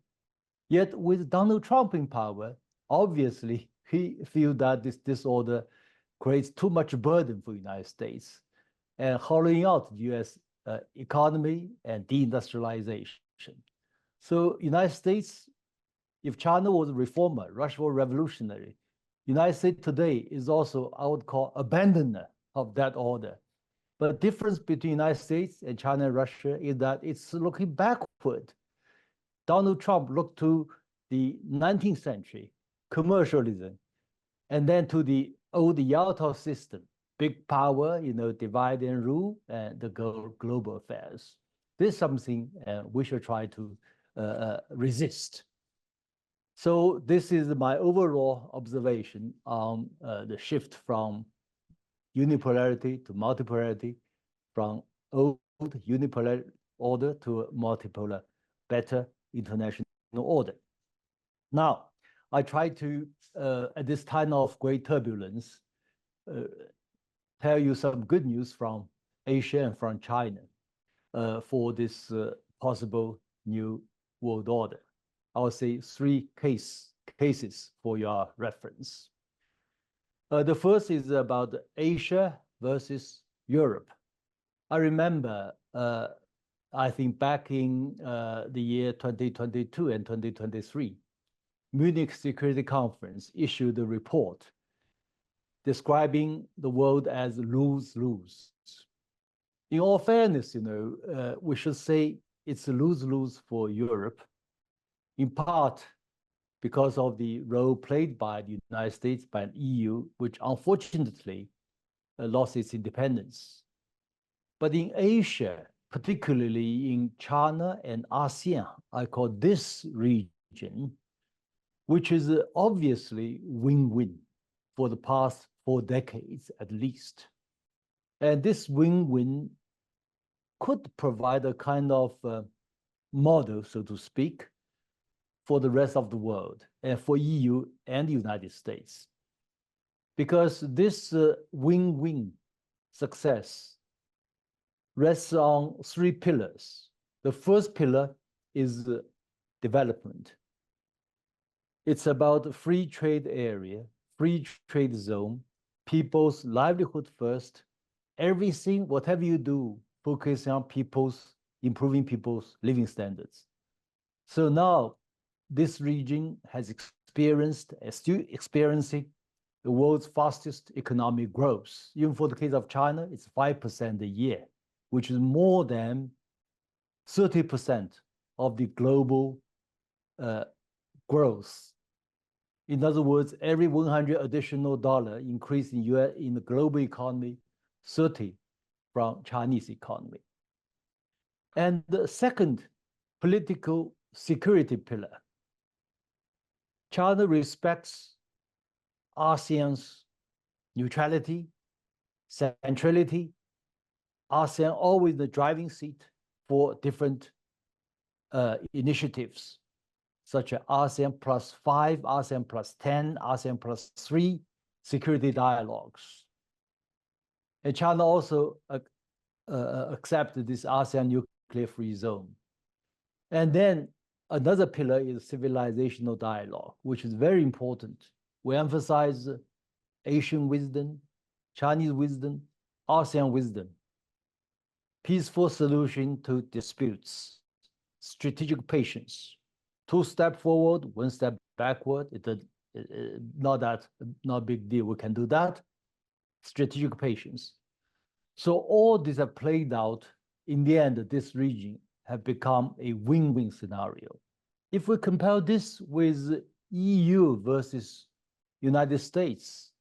Yet with Donald Trump in power, obviously, he feels that this disorder creates too much burden for the United States and hollowing out the US economy and deindustrialization. So United States, if China was a reformer, Russia was revolutionary, United States today is also, I would call, abandoner of that order. But the difference between United States and China and Russia is that it's looking backward. Donald Trump looked to the 19th century, commercialism, and then to the old Yalta system, big power, divide and rule, and the global affairs. This is something we should try to resist. So this is my overall observation on the shift from unipolarity to multipolarity, from old unipolar order to a multipolar, better international order. Now, I try to, at this time of great turbulence, tell you some good news from Asia and from China for this possible new world order. I will say three cases for your reference. The first is about Asia versus Europe. I remember, I think back in the year 2022 and 2023, Munich Security Conference issued a report describing the world as lose-lose. In all fairness, we should say it's a lose-lose for Europe, in part because of the role played by the United States, by the EU, which unfortunately lost its independence. But in Asia, particularly in China and ASEAN, I call this region, which is obviously win-win for the past 4 decades at least. And this win-win could provide a kind of model, so to speak, for the rest of the world and for EU and the United States. Because this win-win success rests on 3 pillars. The first pillar is development. It's about free trade area, free trade zone, people's livelihood first, everything, whatever you do, focus on improving people's living standards. So now, this region has experienced, is still experiencing, the world's fastest economic growth. Even for the case of China, it's 5% a year, which is more than 30% of the global growth. In other words, every $100 additional increase in the global economy, 30 from Chinese economy. And the second, political security pillar. China respects ASEAN's neutrality, centrality, ASEAN always the driving seat for different initiatives, such as ASEAN +5, ASEAN +10, ASEAN +3 security dialogues. And China also accepted this ASEAN nuclear-free zone. And then another pillar is civilizational dialogue, which is very important. We emphasize Asian wisdom, Chinese wisdom, ASEAN wisdom, peaceful solution to disputes, strategic patience, 2 steps forward, 1 step backward. Not big deal. We can do that. Strategic patience. So all these have played out. In the end, this region have become a win-win scenario. If we compare this with EU versus United States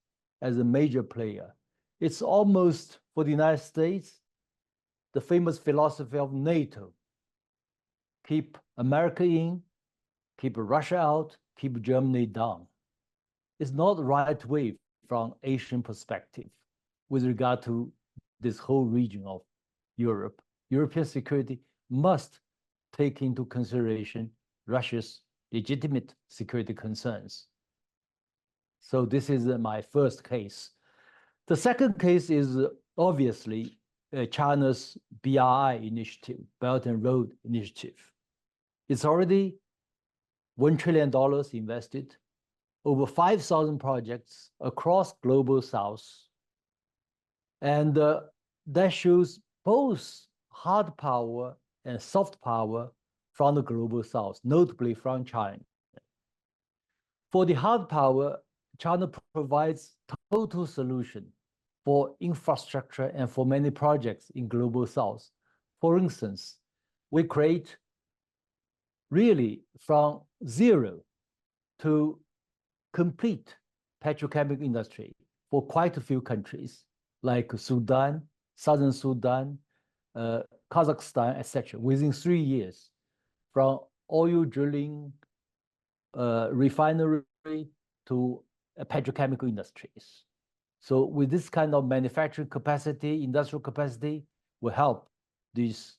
as a major player, it's almost, for the United States, the famous philosophy of NATO. Keep America in, keep Russia out, keep Germany down. It's not the right way from Asian perspective with regard to this whole region of Europe. European security must take into consideration Russia's legitimate security concerns. So this is my first case. The second case is obviously China's BRI initiative, Belt and Road Initiative. It's already $1 trillion invested, over 5,000 projects across Global South. And that shows both hard power and soft power from the Global South, notably from China. For the hard power, China provides total solution for infrastructure and for many projects in Global South. For instance, we create really from zero to complete petrochemical industry for quite a few countries like Sudan, Southern Sudan, Kazakhstan, etc. within 3 years, from oil drilling, refinery to petrochemical industries. So with this kind of manufacturing capacity, industrial capacity, will help these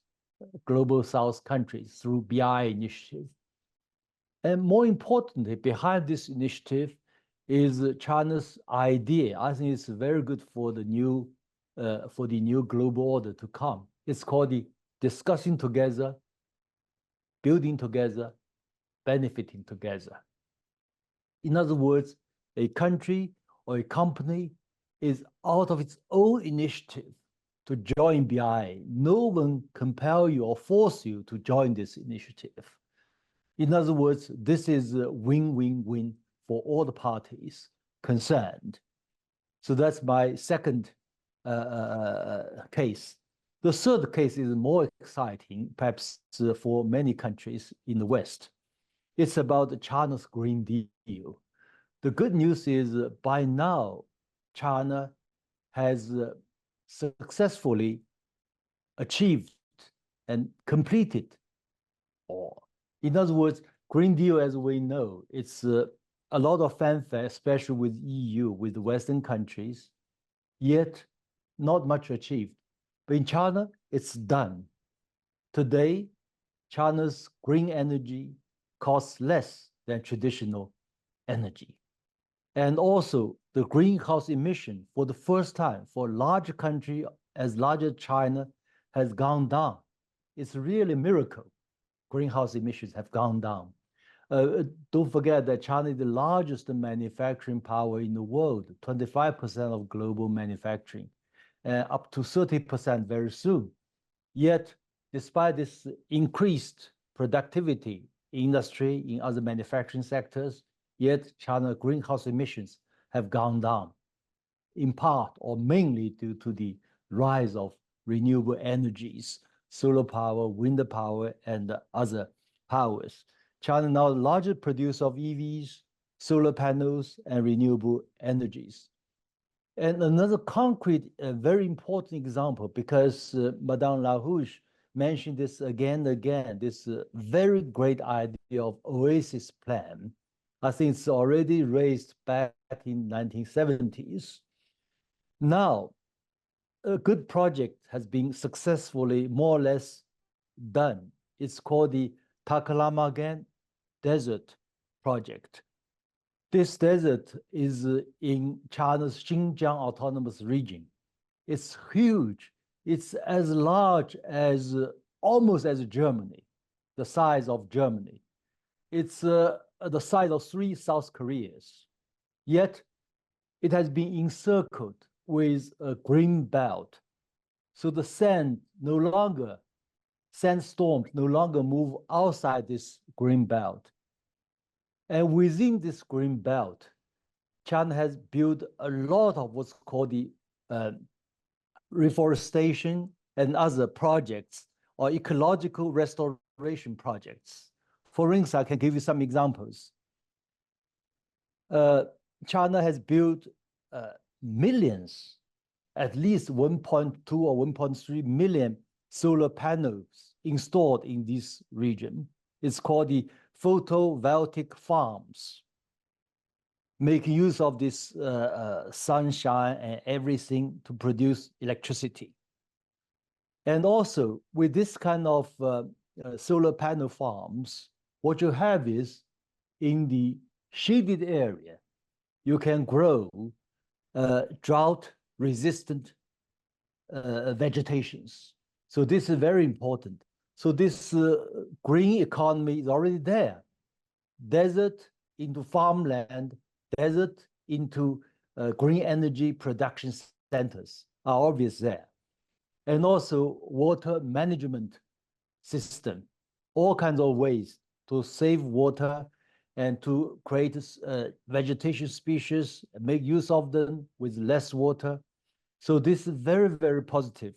Global South countries through BRI initiative. And more importantly, behind this initiative is China's idea. I think it's very good for the new global order to come. It's called the discussing together, building together, benefiting together. In other words, a country or a company is out of its own initiative to join BRI. No one compel you or force you to join this initiative. In other words, this is a win-win-win for all the parties concerned. So that's my second case. The third case is more exciting, perhaps for many countries in the West. It's about China's Green Deal. The good news is by now, China has successfully achieved and completed, or in other words, Green Deal, as we know, it's a lot of fanfare, especially with EU, with Western countries, yet not much achieved. But in China, it's done. Today, China's green energy costs less than traditional energy. And also, the greenhouse emission for the first time for a large country as large as China has gone down. It's really a miracle. Greenhouse emissions have gone down. Don't forget that China is the largest manufacturing power in the world, 25% of global manufacturing, up to 30% very soon. Yet, despite this increased productivity in industry, in other manufacturing sectors, yet China's greenhouse emissions have gone down, in part or mainly due to the rise of renewable energies, solar power, wind power, and other powers. China now the largest producer of EVs, solar panels, and renewable energies. And another concrete, very important example, because Madame LaRouche mentioned this again and again, this very great idea of Oasis Plan. I think it's already raised back in 1970s. Now, a good project has been successfully more or less done. It's called the Taklamakan Desert Project. This desert is in China's Xinjiang Autonomous Region. It's huge. It's as large as almost as Germany, the size of Germany. It's the size of 3 South Koreas. Yet it has been encircled with a green belt. So the sandstorms no longer move outside this green belt. And within this green belt, China has built a lot of what's called the reforestation and other projects or ecological restoration projects. For instance, I can give you some examples. China has built millions, at least 1.2 or 1.3 million solar panels installed in this region. It's called the photovoltaic farms, making use of this sunshine and everything to produce electricity. And also with this kind of solar panel farms, what you have is in the shaded area, you can grow drought-resistant vegetations. So this is very important. So this green economy is already there. Desert into farmland, desert into green energy production centers are obvious there. And also water management system, all kinds of ways to save water and to create vegetation species, make use of them with less water. So this is very, very positive.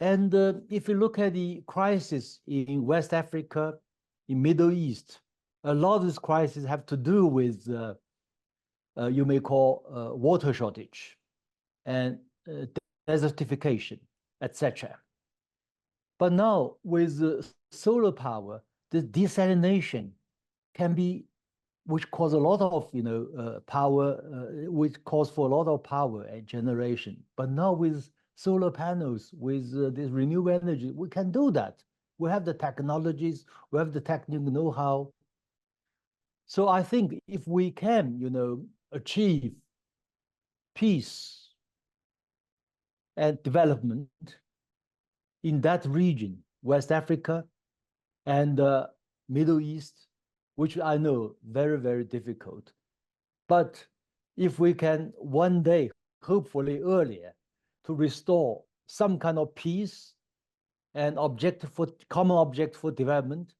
And if you look at the crisis in West Africa, in Middle East, a lot of these crises have to do with, you may call water shortage and desertification, etc. But now with solar power, the desalination can be, which cause a lot of power, which calls for a lot of power and generation. But now with solar panels, with this renewable energy, we can do that. We have the technologies, we have the technical know-how. So I think if we can, achieve peace and development in that region, West Africa and Middle East, which I know very, very difficult. But if we can one day, hopefully earlier, to restore some kind of peace and common object for development,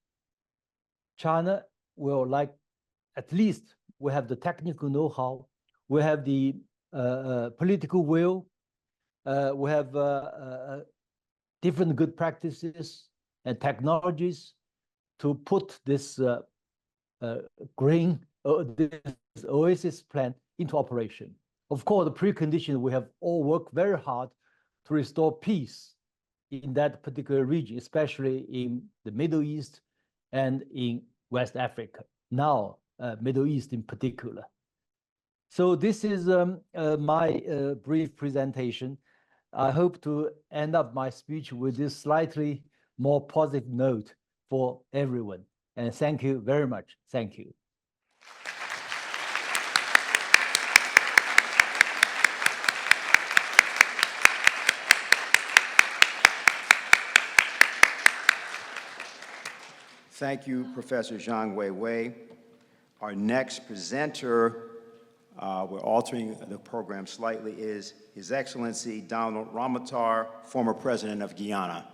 China will at least we have the technical know-how, we have the political will, we have different good practices and technologies to put this this Oasis plan into operation. Of course, the precondition, we have all worked very hard to restore peace in that particular region, especially in the Middle East and in West Africa, now Middle East in particular. So this is my brief presentation. I hope to end up my speech with this slightly more positive note for everyone. And thank you very much. Thank you. Thank you, Professor Zhang Weiwei. Our next presenter, we're altering the program slightly, is His Excellency Donald Ramotar, former President of Guyana.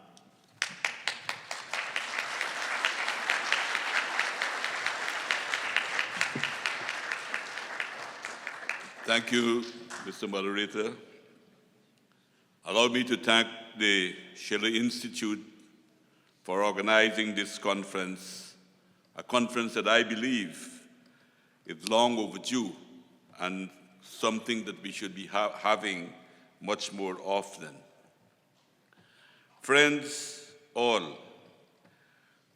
Thank you, Mr. Moderator. Allow me to thank the Schiller Institute for organizing this conference, a conference that I believe is long overdue and something that we should be having much more often. Friends all,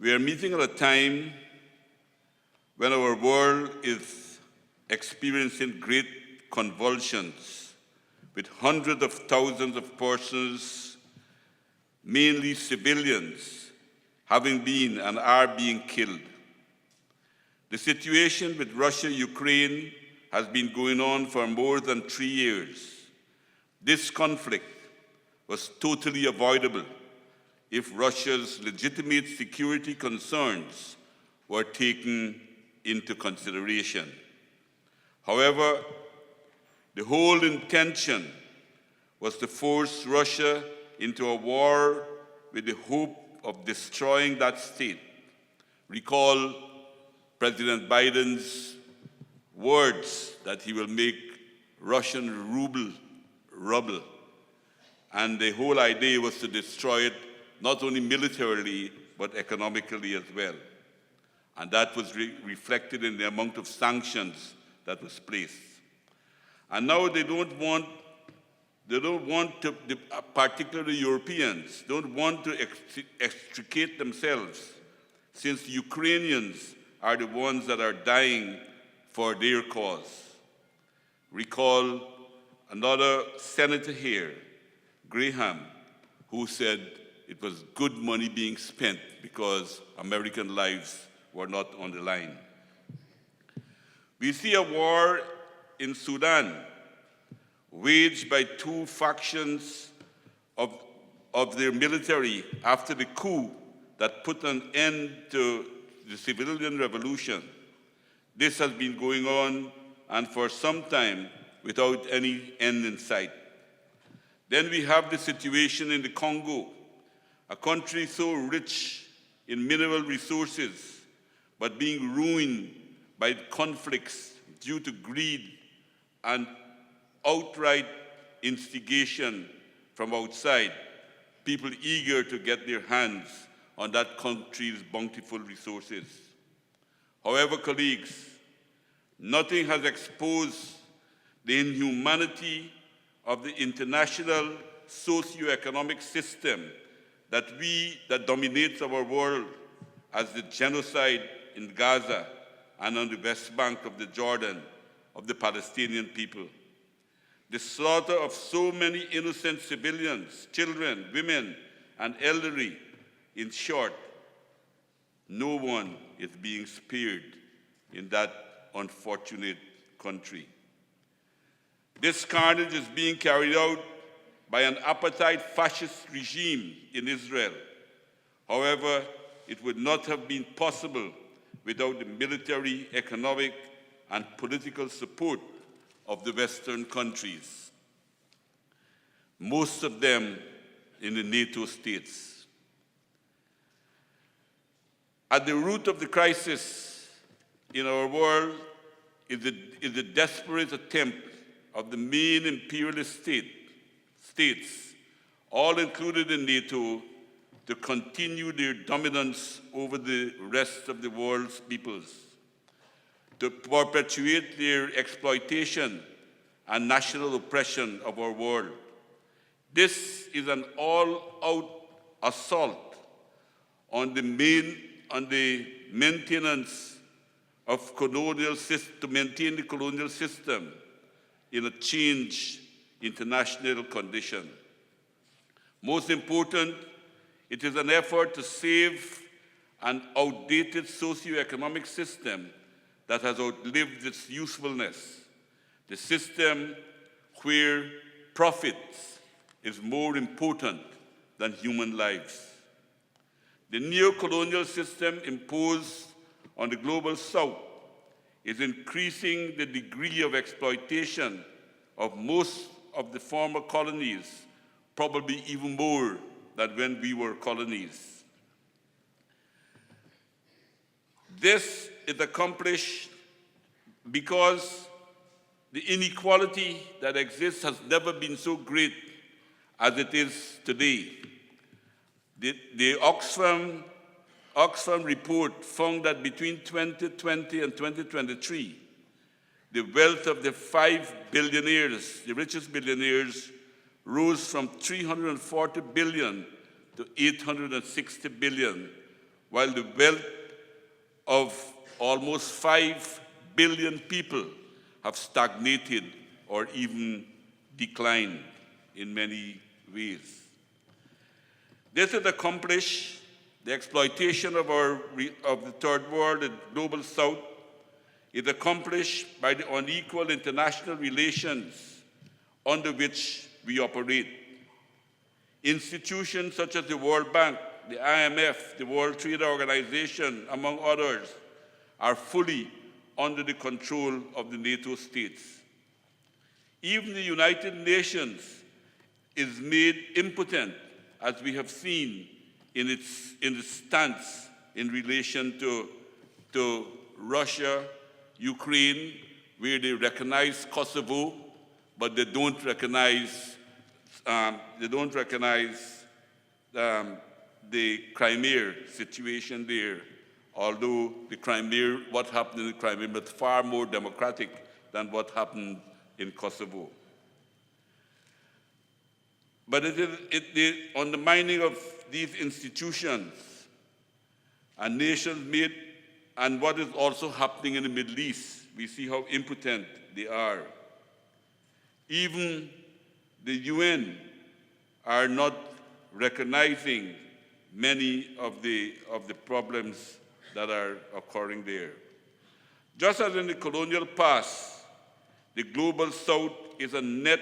we are meeting at a time when our world is experiencing great convulsions with hundreds of thousands of persons, mainly civilians, having been and are being killed. The situation with Russia-Ukraine has been going on for more than 3 years. This conflict was totally avoidable if Russia's legitimate security concerns were taken into consideration. However, the whole intention was to force Russia into a war with the hope of destroying that state. Recall President Biden's words that he will make Russian ruble rubble. And the whole idea was to destroy it not only militarily, but economically as well. And that was reflected in the amount of sanctions that was placed. And now they don't want to, particularly Europeans, don't want to extricate themselves, since the Ukrainians are the ones that are dying for their cause. Recall another senator here, Graham, who said it was good money being spent because American lives were not on the line. We see a war in Sudan waged by two factions of their military after the coup that put an end to the civilian revolution. This has been going on and for some time without any end in sight. Then we have the situation in the Congo, a country so rich in mineral resources, but being ruined by conflicts due to greed and outright instigation from outside, people eager to get their hands on that country's bountiful resources. However, colleagues, nothing has exposed the inhumanity of the international socio-economic system that dominates our world, as the genocide in Gaza and on the West Bank of the Jordan of the Palestinian people. The slaughter of so many innocent civilians, children, women, and elderly. In short, no one is being spared in that unfortunate country. This carnage is being carried out by an apartheid fascist regime in Israel. However, it would not have been possible without the military, economic, and political support of the Western countries, most of them in the NATO states. At the root of the crisis in our world is the desperate attempt of the main imperialist states, all included in NATO, to continue their dominance over the rest of the world's peoples, to perpetuate their exploitation and national oppression of our world. This is an all-out assault on the maintenance of to maintain the colonial system in a changed international condition. Most important, it is an effort to save an outdated socio-economic system that has outlived its usefulness, the system where profit is more important than human lives. The neo-colonial system imposed on the global South is increasing the degree of exploitation of most of the former colonies, probably even more than when we were colonies. This is accomplished because the inequality that exists has never been so great as it is today. The Oxfam report found that between 2020 and 2023, the wealth of the 5 billionaires, the richest billionaires, rose from 340 billion to 860 billion, while the wealth of almost 5 billion people have stagnated or even decline in many ways. This is accomplished, the exploitation of the third world and global south is accomplished by the unequal international relations under which we operate. Institutions such as the World Bank, the IMF, the World Trade Organization, among others, are fully under the control of the NATO states. Even the United Nations is made impotent, as we have seen in its stance in relation to Russia, Ukraine, where they recognize Kosovo, but they don't recognize the Crimea situation there. Although what happened in the Crimea was far more democratic than what happened in Kosovo. But it is the undermining of these institutions and nations made, and what is also happening in the Middle East. We see how impotent they are. Even the UN are not recognizing many of the problems that are occurring there. Just as in the colonial past, the global south is a net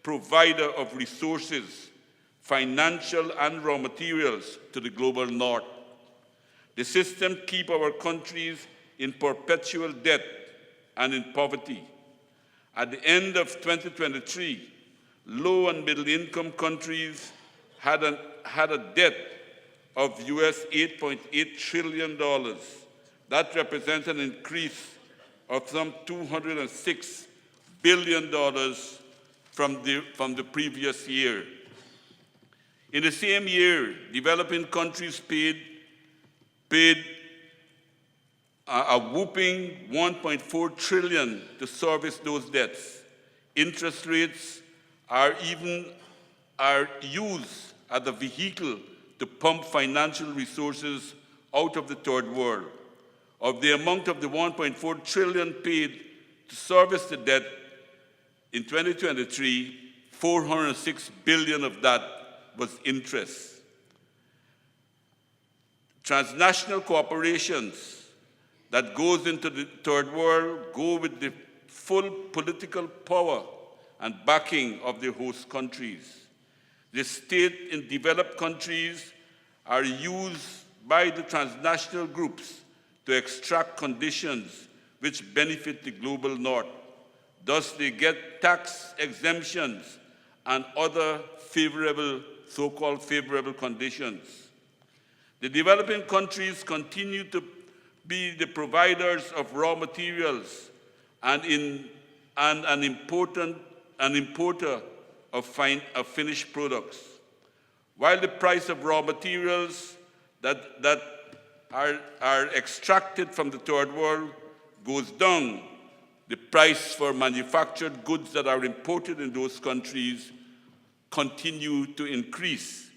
provider of resources, financial and raw materials to the global north. The system keeps our countries in perpetual debt and in poverty. At the end of 2023, low and middle income countries had a debt of US $8.8 trillion. That represents an increase of some $206 billion from the previous year. In the same year, developing countries paid a whooping $1.4 trillion to service those debts. Interest rates are used as a vehicle to pump financial resources out of the third world. Of the amount of the $1.4 trillion paid to service the debt in 2023, $406 billion of that was interest. Transnational corporations that goes into the third world go with the full political power and backing of the host countries. The state in developed countries are used by the transnational groups to extract conditions which benefit the global north. Thus, they get tax exemptions and other favorable, so-called favorable conditions. The developing countries continue to be the providers of raw materials and an importer of finished products. While the price of raw materials that are extracted from the third world goes down, the price for manufactured goods that are imported in those countries continue to increase.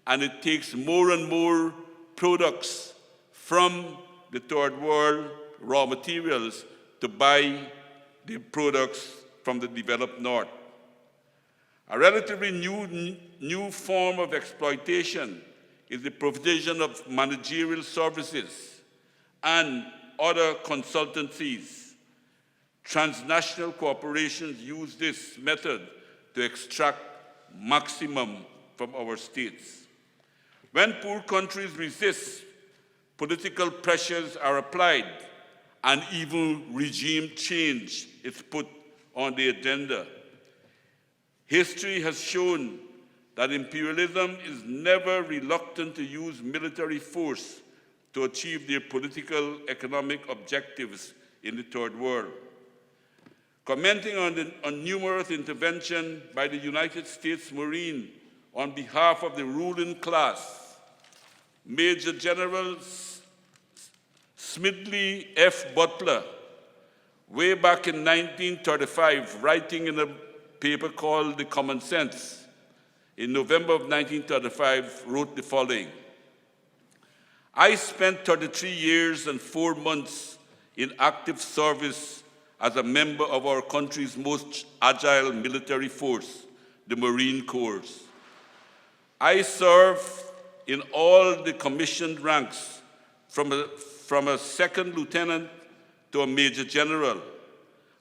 And it takes more and more products from the third world, raw materials, to buy the products from the developed north. A relatively new form of exploitation is the provision of managerial services and other consultancies. Transnational corporations use this method to extract maximum from our states. When poor countries resist, political pressures are applied and even regime change is put on the agenda. History has shown that imperialism is never reluctant to use military force to achieve their political, economic objectives in the third world. Commenting on numerous interventions by the United States Marine on behalf of the ruling class, Major General Smedley F. Butler, way back in 1935, writing in a paper called The Common Sense, in November of 1935, wrote the following: I spent 33 years and 4 months in active service as a member of our country's most agile military force, the Marine Corps. I served in all the commissioned ranks from a second lieutenant to a major general.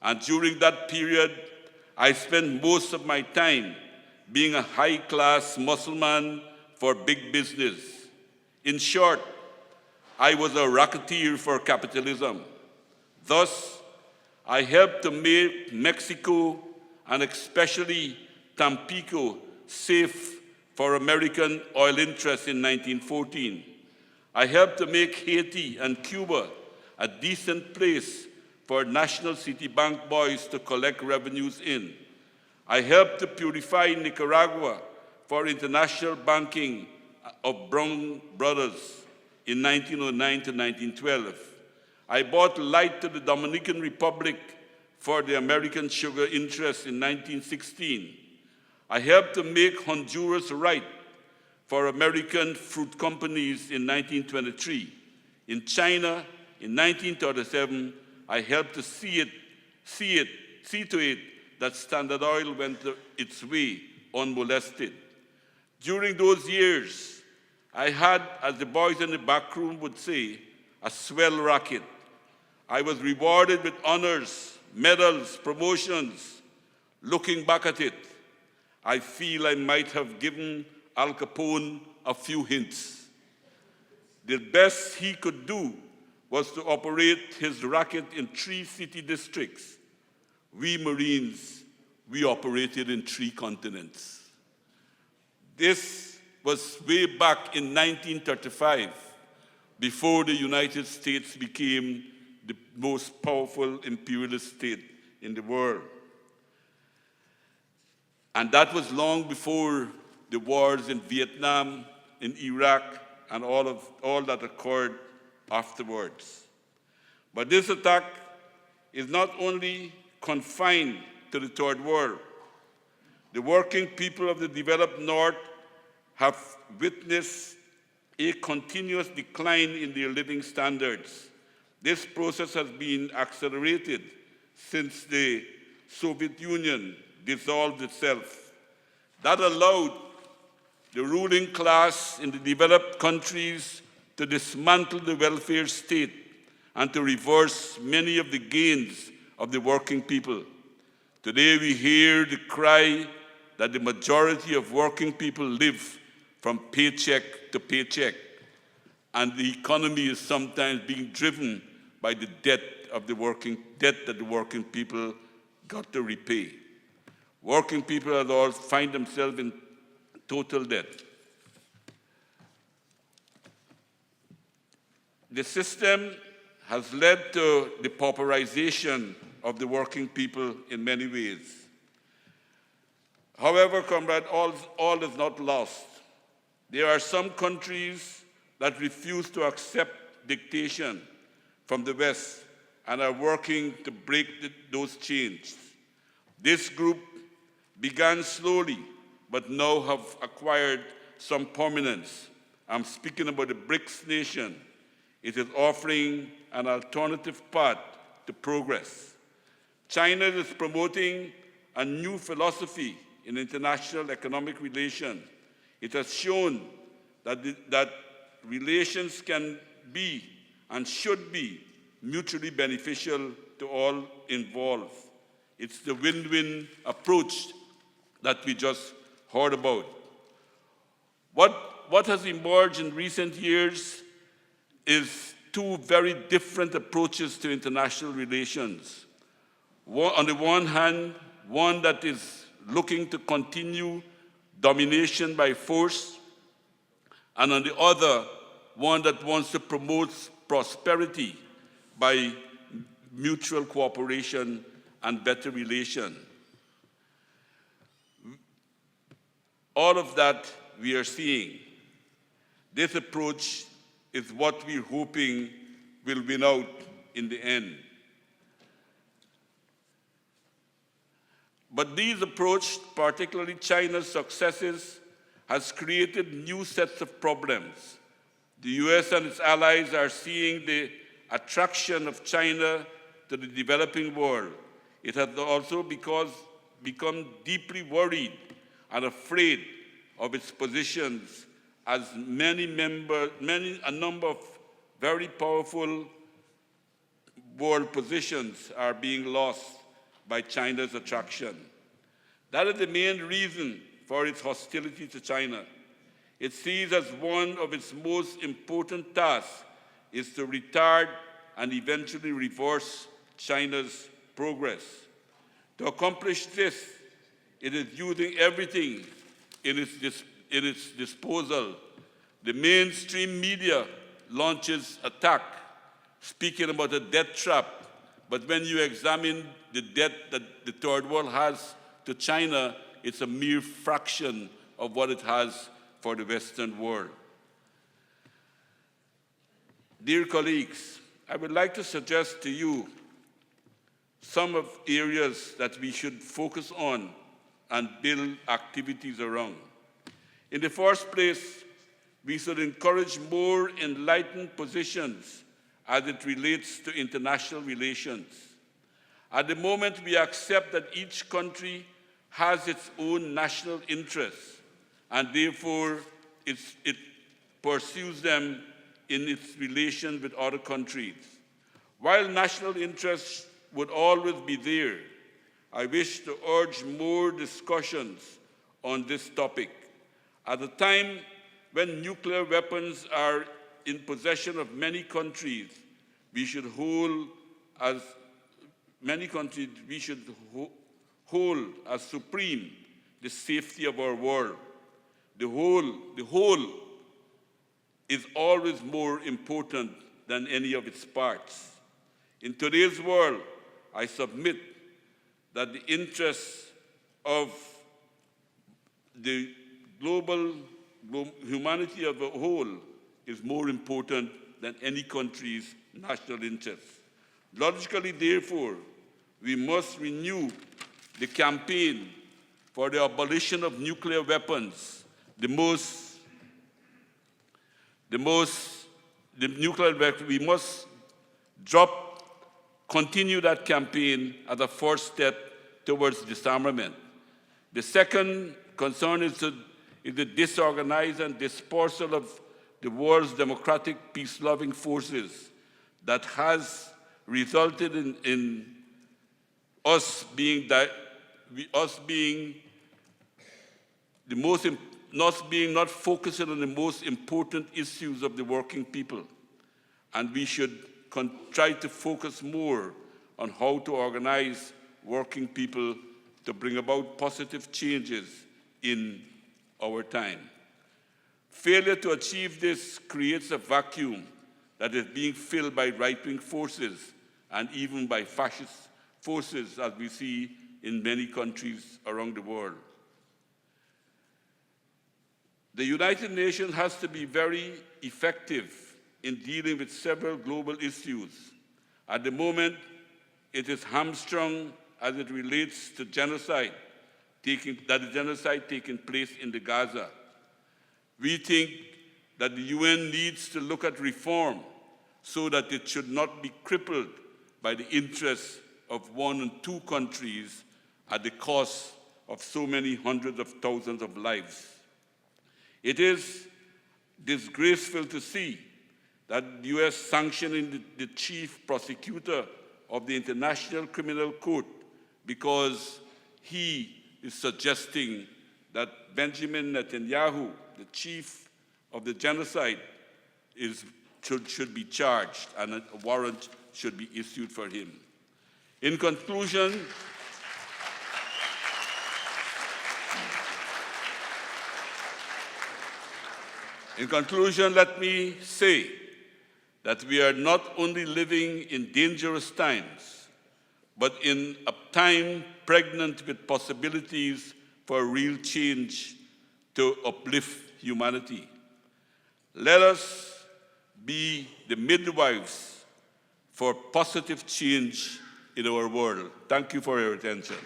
And during that period, I spent most of my time being a high-class muscleman for big business. In short, I was a racketeer for capitalism. Thus, I helped to make Mexico and especially Tampico safe for American oil interests in 1914. I helped to make Haiti and Cuba a decent place for national city bank boys to collect revenues in. I helped to purify Nicaragua for international banking of Brown Brothers in 1909 to 1912. I brought light to the Dominican Republic for the American sugar interests in 1916. I helped to make Honduras right for American fruit companies in 1923. In China, in 1937, I helped to see to it that Standard Oil went its way unmolested. During those years, I had, as the boys in the back room would say, a swell racket. I was rewarded with honors, medals, promotions. Looking back at it, I feel I might have given Al Capone a few hints. The best he could do was to operate his racket in 3 city districts. We Marines, we operated in 3 continents. This was way back in 1935, before the United States became the most powerful imperialist state in the world. And that was long before the wars in Vietnam, in Iraq, and all that occurred afterwards. But this attack is not only confined to the Third World. The working people of the developed North have witnessed a continuous decline in their living standards. This process has been accelerated since the Soviet Union dissolved itself. That allowed the ruling class in the developed countries to dismantle the welfare state and to reverse many of the gains of the working people. Today we hear the cry that the majority of working people live from paycheck to paycheck, and the economy is sometimes being driven by the debt that the working people got to repay. Working people at all find themselves in total debt. The system has led to the pauperization of the working people in many ways. However, comrade, all is not lost. There are some countries that refuse to accept dictation from the West and are working to break those chains. This group began slowly, but now have acquired some prominence. I'm speaking about the BRICS nation. It is offering an alternative path to progress. China is promoting a new philosophy in international economic relations. It has shown that relations can be and should be mutually beneficial to all involved. It's the win-win approach that we just heard about. What has emerged in recent years is 2 very different approaches to international relations. On the one hand, one that is looking to continue domination by force, and on the other, one that wants to promote prosperity by mutual cooperation and better relation. All of that we are seeing. This approach is what we're hoping will win out in the end. But these approaches, particularly China's successes, has created new sets of problems. The US and its allies are seeing the attraction of China to the developing world, it has also become deeply worried and afraid of its positions as a number of very powerful world positions are being lost by China's attraction. That is the main reason for its hostility to China. It sees as one of its most important tasks is to retard and eventually reverse China's progress. To accomplish this, it is using everything in its disposal. The mainstream media launches attack, speaking about a debt trap. But when you examine the debt that the Third World has to China, it's a mere fraction of what it has for the Western world. Dear colleagues, I would like to suggest to you some of the areas that we should focus on and build activities around. In the first place, we should encourage more enlightened positions as it relates to international relations. At the moment, we accept that each country has its own national interests, and therefore it pursues them in its relations with other countries. While national interests would always be there, I wish to urge more discussions on this topic. At a time when nuclear weapons are in possession of many countries, we should hold as supreme the safety of our world. The whole is always more important than any of its parts. In today's world, I submit that the interests of the global humanity of a whole is more important than any country's national interests. Logically, therefore, we must renew the campaign for the abolition of nuclear weapons. We must continue that campaign as a first step towards disarmament. The second concern is the disorganized and dispersal of the world's democratic, peace-loving forces that has resulted in us being not focusing on the most important issues of the working people. And we should try to focus more on how to organize working people to bring about positive changes in our time. Failure to achieve this creates a vacuum that is being filled by right-wing forces and even by fascist forces, as we see in many countries around the world. The United Nations has to be very effective in dealing with several global issues. At the moment, it is hamstrung as it relates to genocide taking place in the Gaza. We think that the UN needs to look at reform so that it should not be crippled by the interests of one and two countries at the cost of so many hundreds of thousands of lives. It is disgraceful to see that the US sanctioning the chief prosecutor of the International Criminal Court because he is suggesting that Benjamin Netanyahu, the chief of the genocide, should be charged and a warrant should be issued for him. In conclusion, let me say that we are not only living in dangerous times, but in a time pregnant with possibilities for real change to uplift humanity. Let us be the midwives for positive change in our world. Thank you for your attention.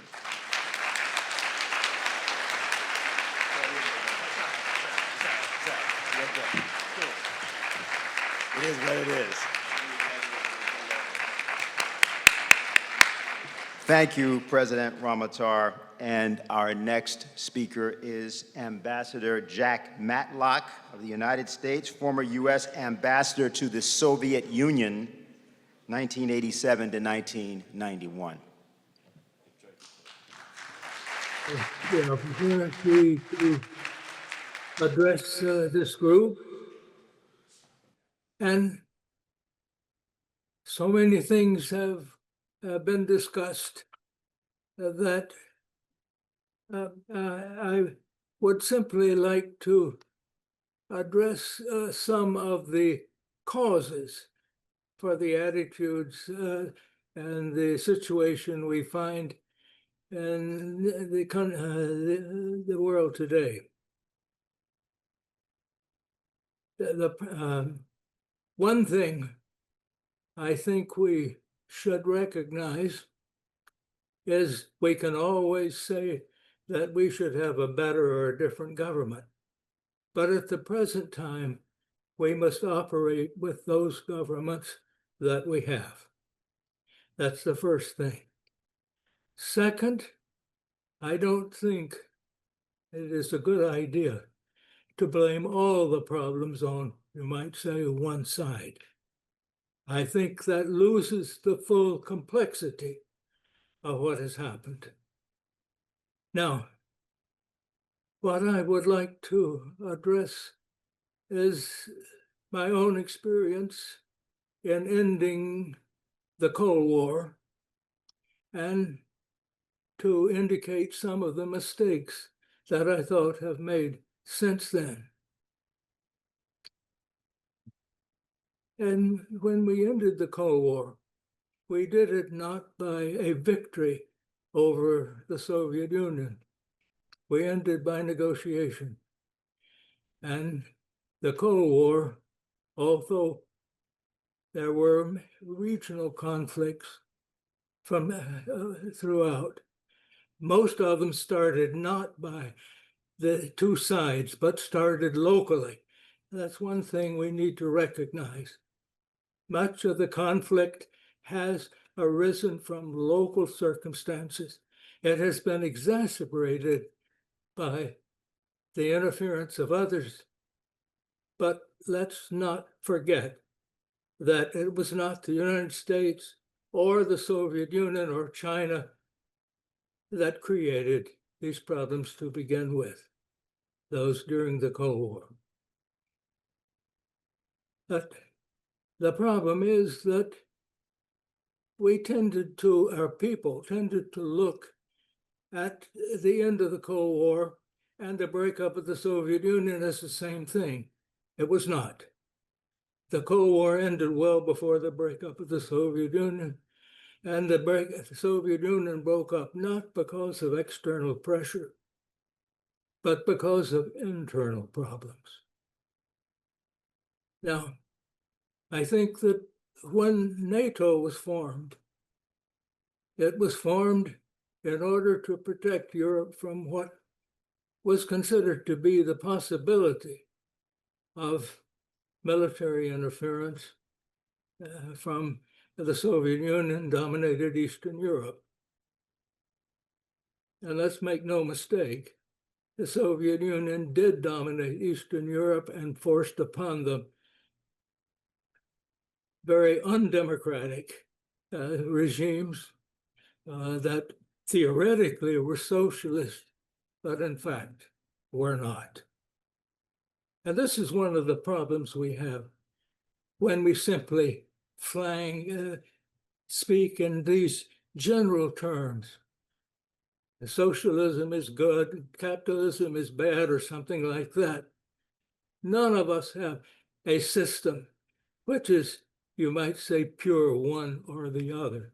It is what it is. Thank you, President Ramotar. And our next speaker is Ambassador Jack Matlock of the United States, former U.S. Ambassador to the Soviet Union, 1987 to 1991. The opportunity to address this group. And so many things have been discussed that I would simply like to address some of the causes for the attitudes and the situation we find in the world today. One thing I think we should recognize is we can always say that we should have a better or a different government. But at the present time, we must operate with those governments that we have. That's the first thing. Second, I don't think it is a good idea to blame all the problems on, you might say, one side. I think that loses the full complexity of what has happened. Now, what I would like to address is my own experience in ending the Cold War and to indicate some of the mistakes that I thought have made since then. And when we ended the Cold War, we did it not by a victory over the Soviet Union. We ended by negotiation. And the Cold War, although there were regional conflicts from throughout, most of them started not by the two sides, but started locally. That's one thing we need to recognize. Much of the conflict has arisen from local circumstances. It has been exacerbated by the interference of others. But let's not forget that it was not the United States or the Soviet Union or China that created these problems to begin with, those during the Cold War. But the problem is that our people tended to look at the end of the Cold War and the breakup of the Soviet Union as the same thing. It was not. The Cold War ended well before the breakup of the Soviet Union, and the Soviet Union broke up not because of external pressure, but because of internal problems. Now, I think that when NATO was formed, it was formed in order to protect Europe from what was considered to be the possibility of military interference from the Soviet Union dominated Eastern Europe. And let's make no mistake, the Soviet Union did dominate Eastern Europe and forced upon them very undemocratic regimes that theoretically were socialist, but in fact were not. And this is one of the problems we have when we simply speak in these general terms. Socialism is good, capitalism is bad, or something like that. None of us have a system which is, you might say, pure one or the other.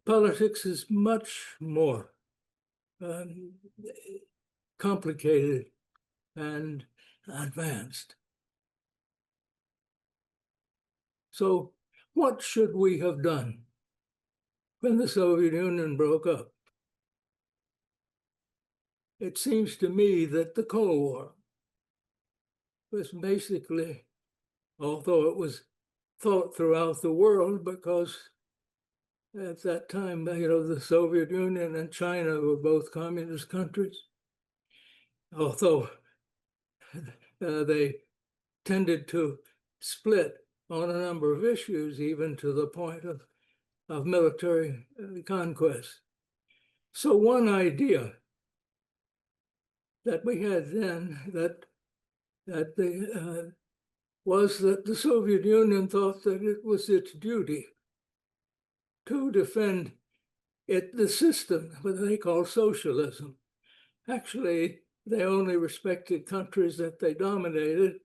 Politics is much more complicated and advanced. So what should we have done when the Soviet Union broke up? It seems to me that the Cold War was basically, although it was thought throughout the world because At that time, the Soviet Union and China were both communist countries, although they tended to split on a number of issues, even to the point of military conquest. So one idea that we had then was that the Soviet Union thought that it was its duty to defend the system, what they call socialism. Actually, they only respected countries that they dominated,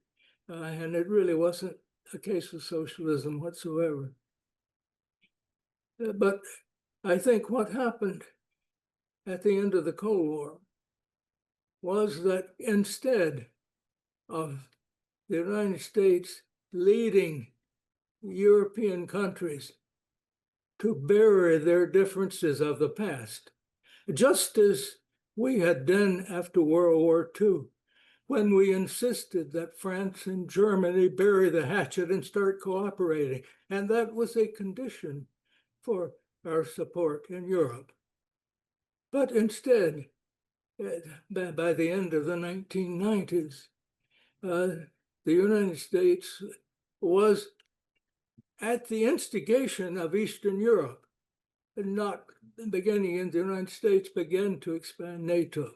and it really wasn't a case of socialism whatsoever. But I think what happened at the end of the Cold War was that instead of the United States leading European countries to bury their differences of the past, just as we had done after World War II, when we insisted that France and Germany bury the hatchet and start cooperating. And that was a condition for our support in Europe. But instead, by the end of the 1990s, the United States was at the instigation of Eastern Europe, and not beginning in the United States, began to expand NATO.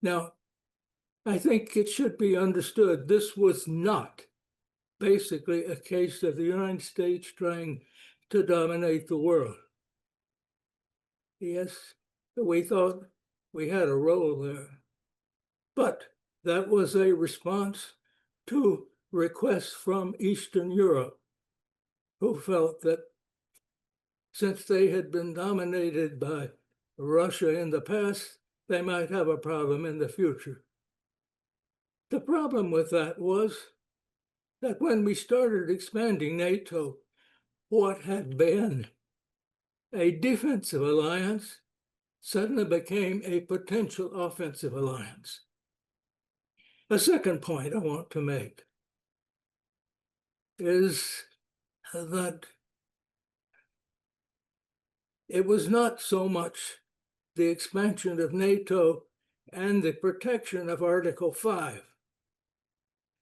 Now, I think it should be understood this was not basically a case of the United States trying to dominate the world. Yes, we thought we had a role there, but that was a response to requests from Eastern Europe, who felt that since they had been dominated by Russia in the past, they might have a problem in the future. The problem with that was that when we started expanding NATO, what had been a defensive alliance suddenly became a potential offensive alliance. A second point I want to make is that it was not so much the expansion of NATO and the protection of Article 5,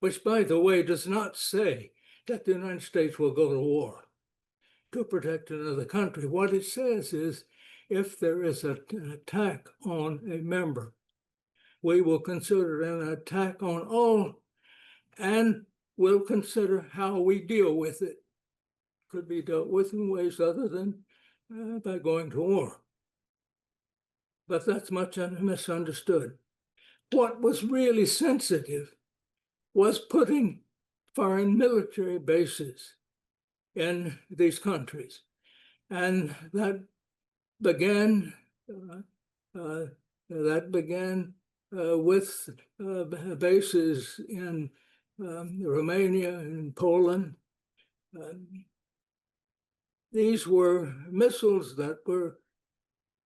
which, by the way, does not say that the United States will go to war to protect another country. What it says is, if there is an attack on a member, we will consider it an attack on all, and we'll consider how we deal with it. Could be dealt with in ways other than by going to war. But that's much misunderstood. What was really sensitive was putting foreign military bases in these countries. And that began with bases in Romania and Poland. These were missiles that were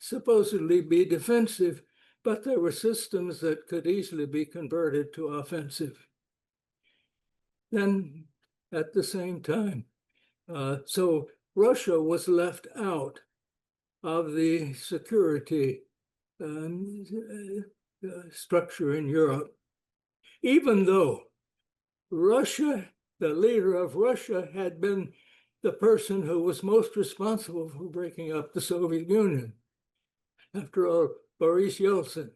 supposedly be defensive, but there were systems that could easily be converted to offensive. Then at the same time, so Russia was left out of the security structure in Europe, even though Russia, the leader of Russia, had been the person who was most responsible for breaking up the Soviet Union. After all, Boris Yeltsin.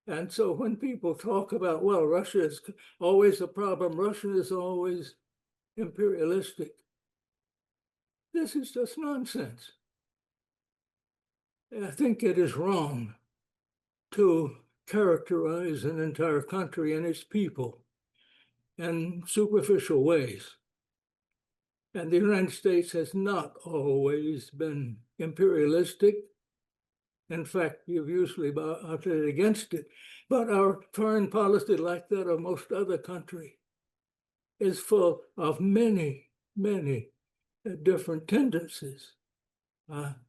And so when people talk about, well, Russia is always a problem, Russia is always imperialistic, this is just nonsense. I think it is wrong to characterize an entire country and its people in superficial ways. And the United States has not always been imperialistic. In fact, you've usually opted against it. But our foreign policy, like that of most other countries, is full of many, many different tendencies.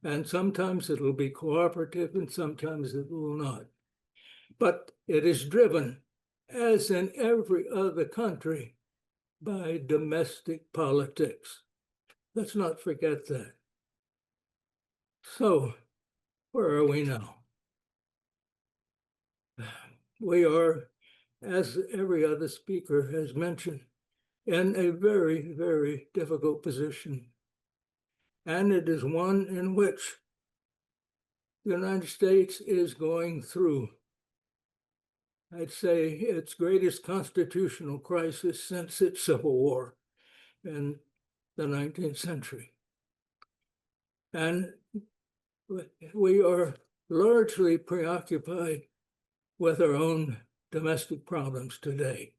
And sometimes it'll be cooperative and sometimes it will not. But it is driven, as in every other country, by domestic politics. Let's not forget that. So, where are we now? We are, as every other speaker has mentioned, in a very, very difficult position. And it is one in which the United States is going through, I'd say, its greatest constitutional crisis since its Civil War in the 19th century. And we are largely preoccupied with our own domestic problems today.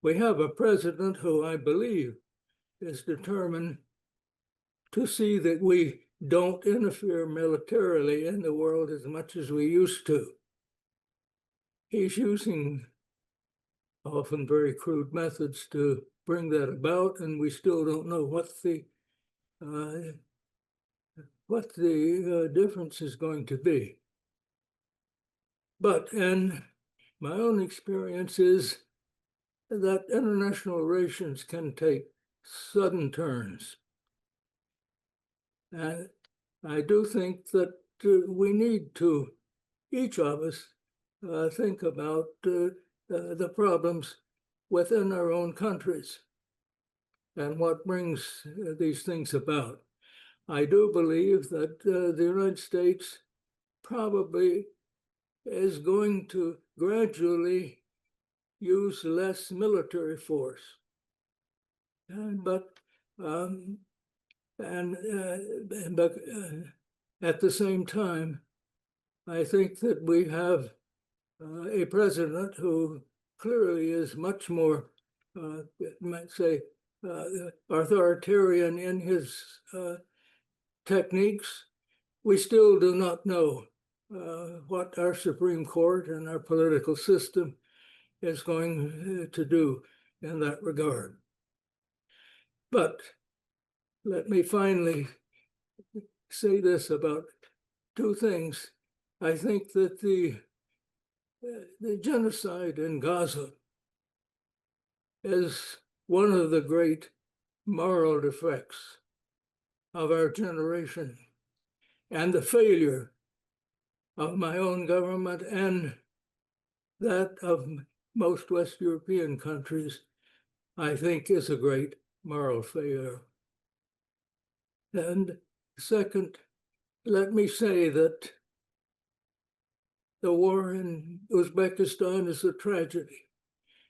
We have a president who I believe is determined to see that we don't interfere militarily in the world as much as we used to. He's using often very crude methods to bring that about, and we still don't know what the difference is going to be. But in my own experience is that international relations can take sudden turns. And I do think that we need to, each of us, think about the problems within our own countries and what brings these things about. I do believe that the United States probably is going to gradually use less military force. But at the same time, I think that we have a president who clearly is much more, might say, authoritarian in his techniques. We still do not know what our Supreme Court and our political system is going to do in that regard. But let me finally say this about two things. I think that the genocide in Gaza is one of the great moral defects of our generation, and the failure of my own government and that of most West European countries, I think, is a great moral failure. And second, let me say that the war in Uzbekistan is a tragedy.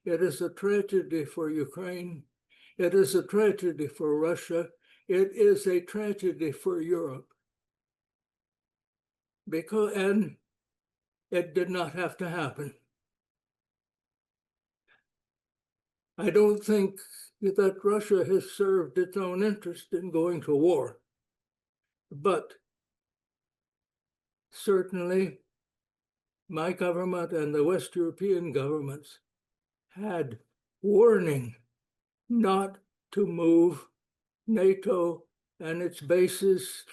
It is a tragedy for Ukraine. It is a tragedy for Russia. It is a tragedy for Europe. And it did not have to happen. I don't think that Russia has served its own interest in going to war. But certainly, my government and the West European governments had warning not to move NATO and its bases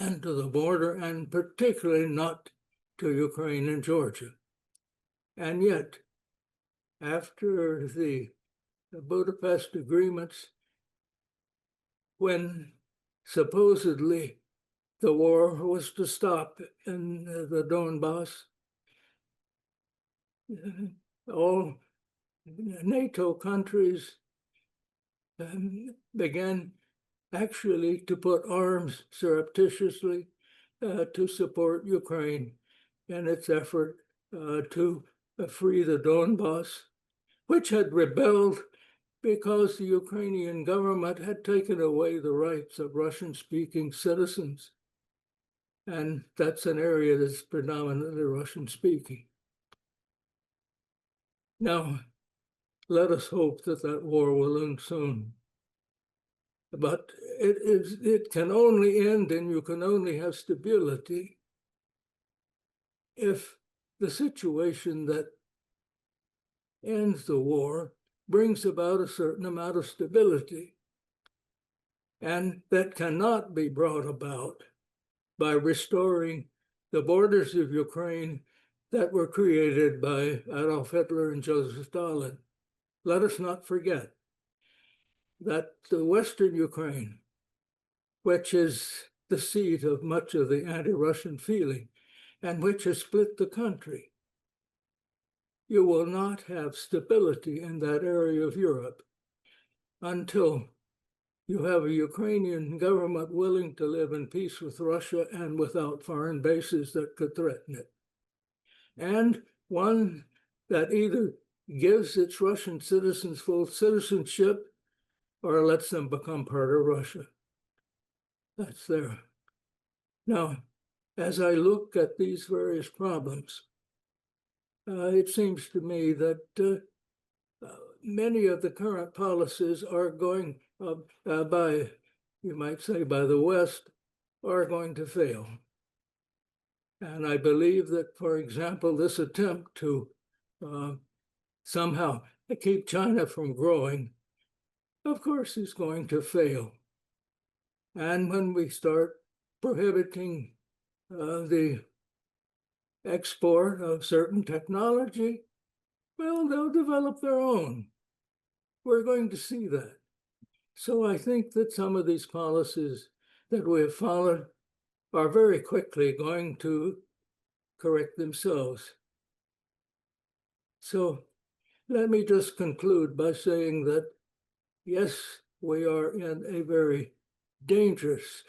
and to the border, and particularly not to Ukraine and Georgia. And yet, after the Budapest agreements, when supposedly the war was to stop in the Donbass, all NATO countries began actually to put arms surreptitiously to support Ukraine in its effort to free the Donbass, which had rebelled because the Ukrainian government had taken away the rights of Russian-speaking citizens. And that's an area that's predominantly Russian-speaking. Now, let us hope that that war will end soon. But it can only end, and you can only have stability if the situation that ends the war brings about a certain amount of stability. And that cannot be brought about by restoring the borders of Ukraine that were created by Adolf Hitler and Joseph Stalin. Let us not forget that the Western Ukraine which is the seat of much of the anti-Russian feeling, and which has split the country. You will not have stability in that area of Europe until you have a Ukrainian government willing to live in peace with Russia and without foreign bases that could threaten it. And one that either gives its Russian citizens full citizenship or lets them become part of Russia. That's there. Now, as I look at these various problems, it seems to me that many of the current policies are going by, you might say, by the West, are going to fail. And I believe that, for example, this attempt to somehow keep China from growing, of course, is going to fail. And when we start prohibiting the export of certain technology, well, they'll develop their own. We're going to see that. So I think that some of these policies that we have followed are very quickly going to correct themselves. So let me just conclude by saying that, yes, we are in a very dangerous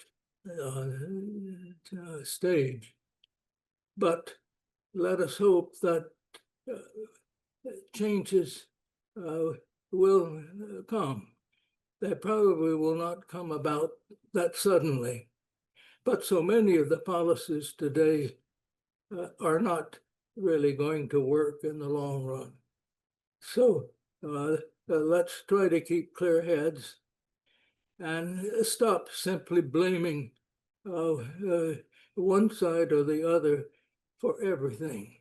stage, but let us hope that changes will come. They probably will not come about that suddenly, but so many of the policies today are not really going to work in the long run. So let's try to keep clear heads and stop simply blaming one side or the other for everything.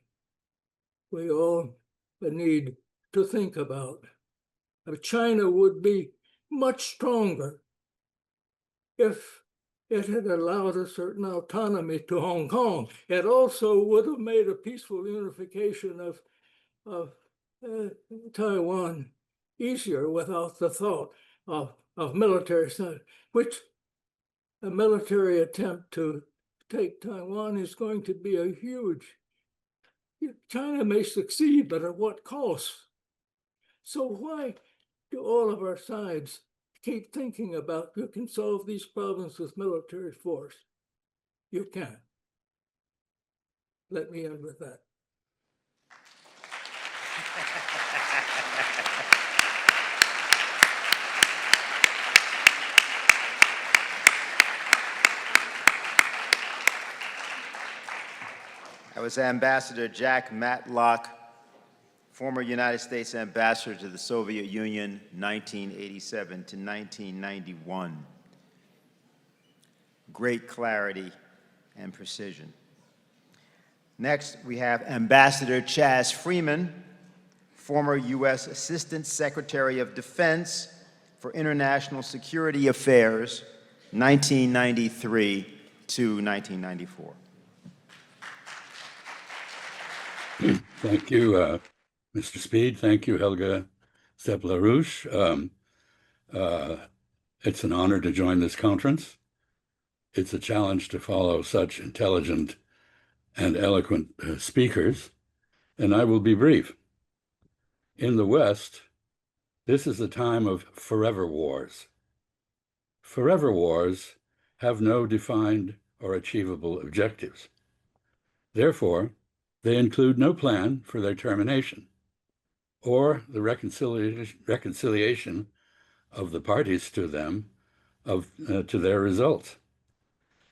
We all need to think about. China would be much stronger if it had allowed a certain autonomy to Hong Kong. It also would have made a peaceful unification of Taiwan easier without the thought of military, which a military attempt to take Taiwan is going to be a huge. China may succeed, but at what cost? So why do all of our sides keep thinking about you can solve these problems with military force? You can't. Let me end with that. That was Ambassador Jack Matlock, former United States ambassador to the Soviet Union, 1987 to 1991. Great clarity and precision. Next, we have Ambassador Chaz Freeman, former U.S. Assistant Secretary of Defense for International Security Affairs, 1993 to 1994. Thank you, Mr. Speed. Thank you, Helga Zepp-LaRouche. It's an honor to join this conference. It's a challenge to follow such intelligent and eloquent speakers, and I will be brief. In the West, this is a time of forever wars. Forever wars have no defined or achievable objectives. Therefore, they include no plan for their termination or the reconciliation of the parties to them to their results.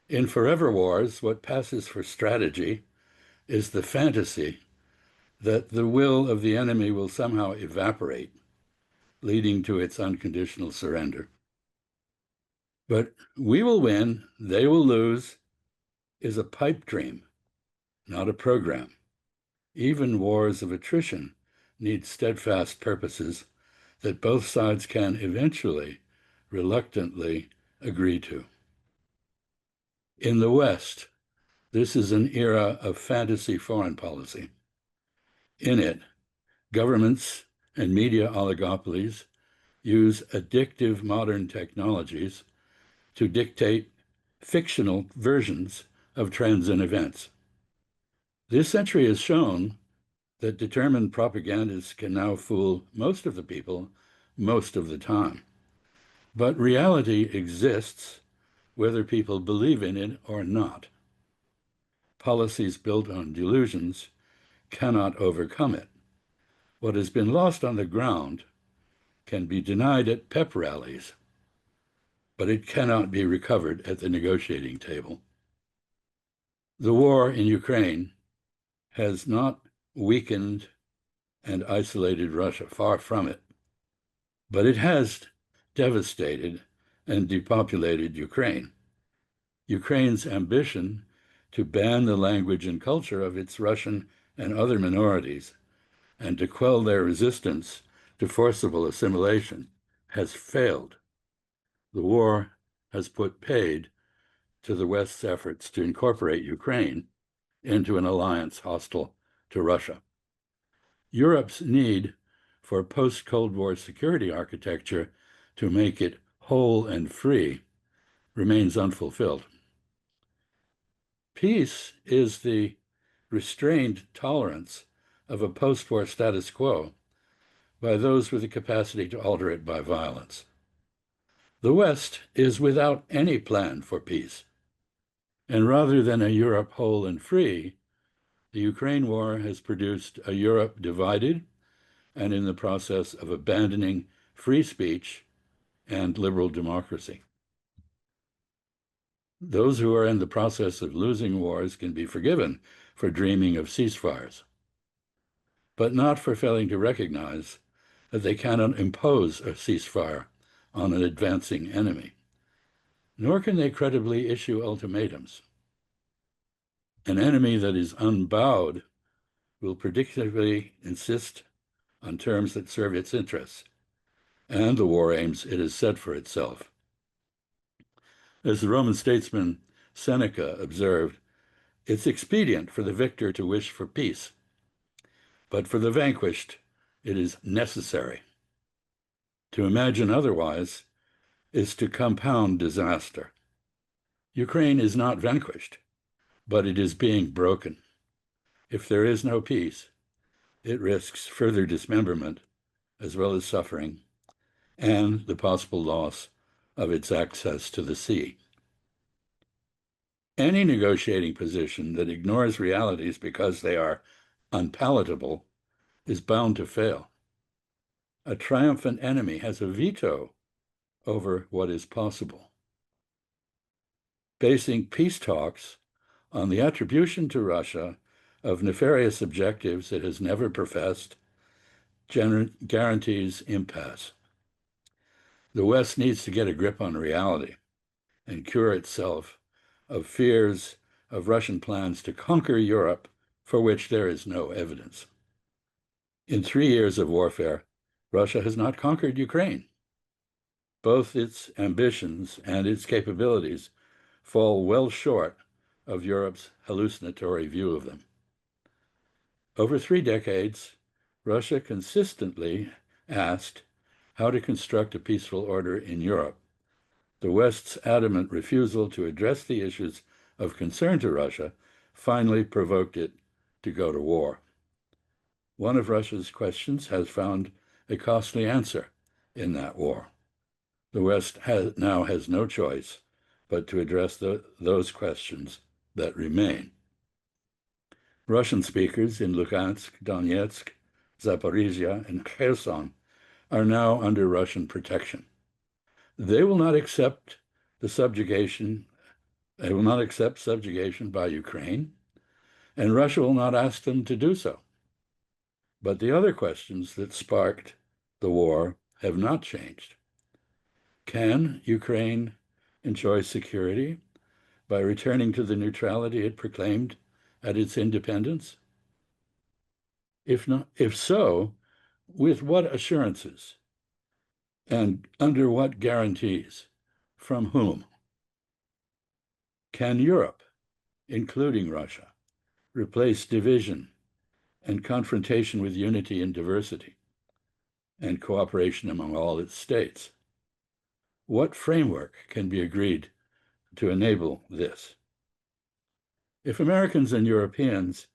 In forever wars, what passes for strategy is the fantasy that the will of the enemy will somehow evaporate, leading to its unconditional surrender. But we will win, they will lose is a pipe dream, not a program. Even wars of attrition need steadfast purposes that both sides can eventually, reluctantly agree to. In the West, this is an era of fantasy foreign policy. In it, governments and media oligopolies use addictive modern technologies to dictate fictional versions of trends and events. This century has shown that determined propagandists can now fool most of the people most of the time. But reality exists whether people believe in it or not. Policies built on delusions cannot overcome it. What has been lost on the ground can be denied at pep rallies, but it cannot be recovered at the negotiating table. The war in Ukraine has not weakened and isolated Russia, far from it, but it has devastated and depopulated Ukraine. Ukraine's ambition to ban the language and culture of its Russian and other minorities and to quell their resistance to forcible assimilation has failed. The war has put paid to the West's efforts to incorporate Ukraine into an alliance hostile to Russia. Europe's need for post-Cold War security architecture to make it whole and free remains unfulfilled. Peace is the restrained tolerance of a post-war status quo by those with the capacity to alter it by violence. The West is without any plan for peace. And rather than a Europe whole and free, the Ukraine war has produced a Europe divided and in the process of abandoning free speech and liberal democracy. Those who are in the process of losing wars can be forgiven for dreaming of ceasefires, but not for failing to recognize that they cannot impose a ceasefire on an advancing enemy, nor can they credibly issue ultimatums. An enemy that is unbowed will predictably insist on terms that serve its interests and the war aims it has set for itself. As the Roman statesman Seneca observed, it's expedient for the victor to wish for peace, but for the vanquished, it is necessary. To imagine otherwise is to compound disaster. Ukraine is not vanquished, but it is being broken. If there is no peace, it risks further dismemberment, as well as suffering, and the possible loss of its access to the sea. Any negotiating position that ignores realities because they are unpalatable is bound to fail. A triumphant enemy has a veto over what is possible. Basing peace talks on the attribution to Russia of nefarious objectives it has never professed guarantees impasse. The West needs to get a grip on reality and cure itself of fears of Russian plans to conquer Europe, for which there is no evidence. In 3 years of warfare, Russia has not conquered Ukraine. Both its ambitions and its capabilities fall well short of Europe's hallucinatory view of them. Over 3 decades, Russia consistently asked how to construct a peaceful order in Europe. The West's adamant refusal to address the issues of concern to Russia finally provoked it to go to war. One of Russia's questions has found a costly answer in that war. The West now has no choice but to address those questions that remain. Russian speakers in Luhansk, Donetsk, Zaporizhia, and Kherson are now under Russian protection. They will not accept subjugation by Ukraine, and Russia will not ask them to do so. But the other questions that sparked the war have not changed. Can Ukraine enjoy security by returning to the neutrality it proclaimed at its independence? If so, with what assurances and under what guarantees? From whom? Can Europe, including Russia, replace division and confrontation with unity and diversity and cooperation among all its states? What framework can be agreed to enable this? If Americans and Europeans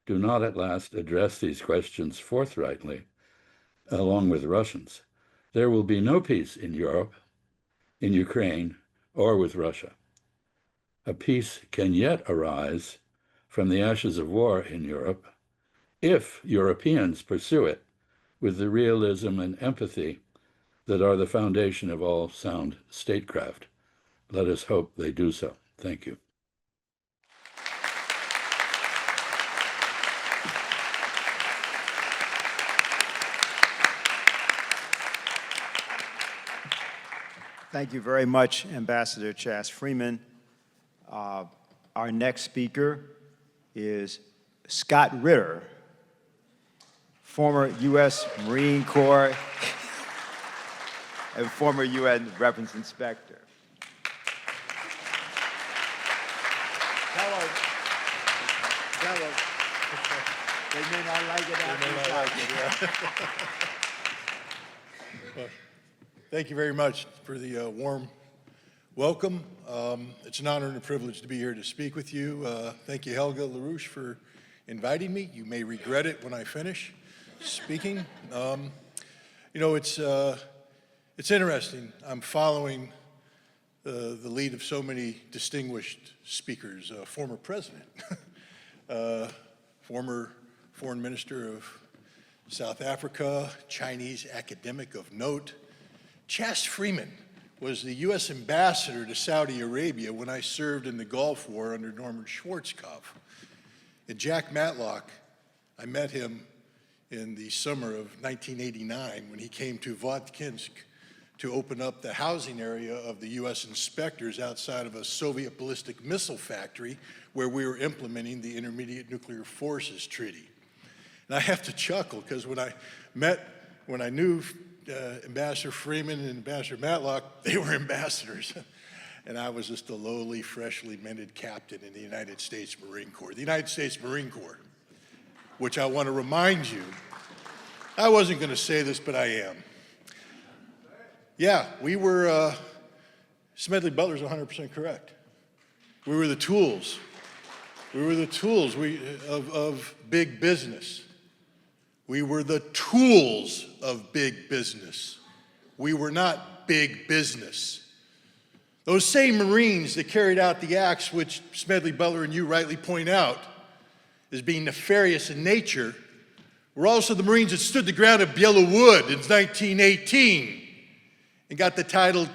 do not at last address these questions forthrightly, along with Russians, there will be no peace in Europe, in Ukraine, or with Russia. A peace can yet arise from the ashes of war in Europe if Europeans pursue it with the realism and empathy that are the foundation of all sound statecraft. Let us hope they do so. Thank you. Thank you very much, Ambassador Chaz Freeman. Our next speaker is Scott Ritter, former U.S. Marine Corps and former UN Weapons Inspector. They may not like it after Well, thank you very much for the warm welcome. It's an honor and a privilege to be here to speak with you. Thank you, Helga LaRouche, for inviting me. You may regret it when I finish speaking. You know, it's interesting. I'm following the lead of so many distinguished speakers. Former president, former foreign minister of South Africa, Chinese academic of note. Chaz Freeman was the U.S. ambassador to Saudi Arabia when I served in the Gulf War under Norman Schwarzkopf. And Jack Matlock, I met him in the summer of 1989 when he came to Vodkinsk to open up the housing area of the U.S. inspectors outside of a Soviet ballistic missile factory where we were implementing the Intermediate Nuclear Forces Treaty. And I have to chuckle because when I knew Ambassador Freeman and Ambassador Matlock, they were ambassadors. And I was just a lowly, freshly minted captain in the United States Marine Corps. The United States Marine Corps, which I want to remind you, I wasn't going to say this, but I am. Yeah, we were, Smedley Butler's 100% correct. We were the tools. We were the tools of big business. We were the tools of big business. We were not big business. Those same Marines that carried out the acts which Smedley Butler and you rightly point out as being nefarious in nature were also the Marines that stood the ground at Biela Wood in 1918 and got the title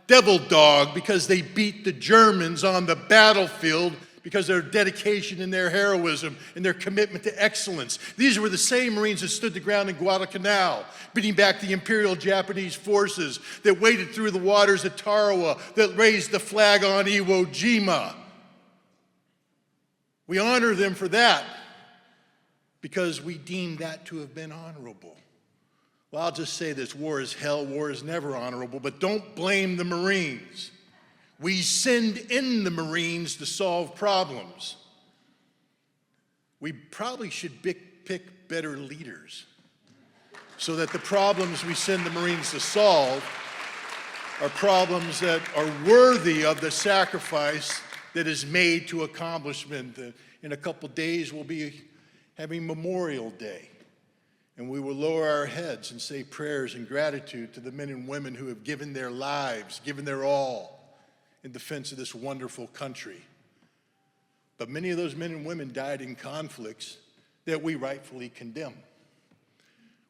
Devil Dog because they beat the Germans on the battlefield because of their dedication and their heroism and their commitment to excellence. These were the same Marines that stood the ground in Guadalcanal, beating back the Imperial Japanese forces, that waded through the waters at Tarawa, that raised the flag on Iwo Jima. We honor them for that because we deem that to have been honorable. Well, I'll just say this, war is hell, war is never honorable, but don't blame the Marines. We send in the Marines to solve problems. We probably should pick better leaders so that the problems we send the Marines to solve are problems that are worthy of the sacrifice that is made to accomplishment. In a couple days, we'll be having Memorial Day, and we will lower our heads and say prayers in gratitude to the men and women who have given their lives, given their all, in defense of this wonderful country. But many of those men and women died in conflicts that we rightfully condemn.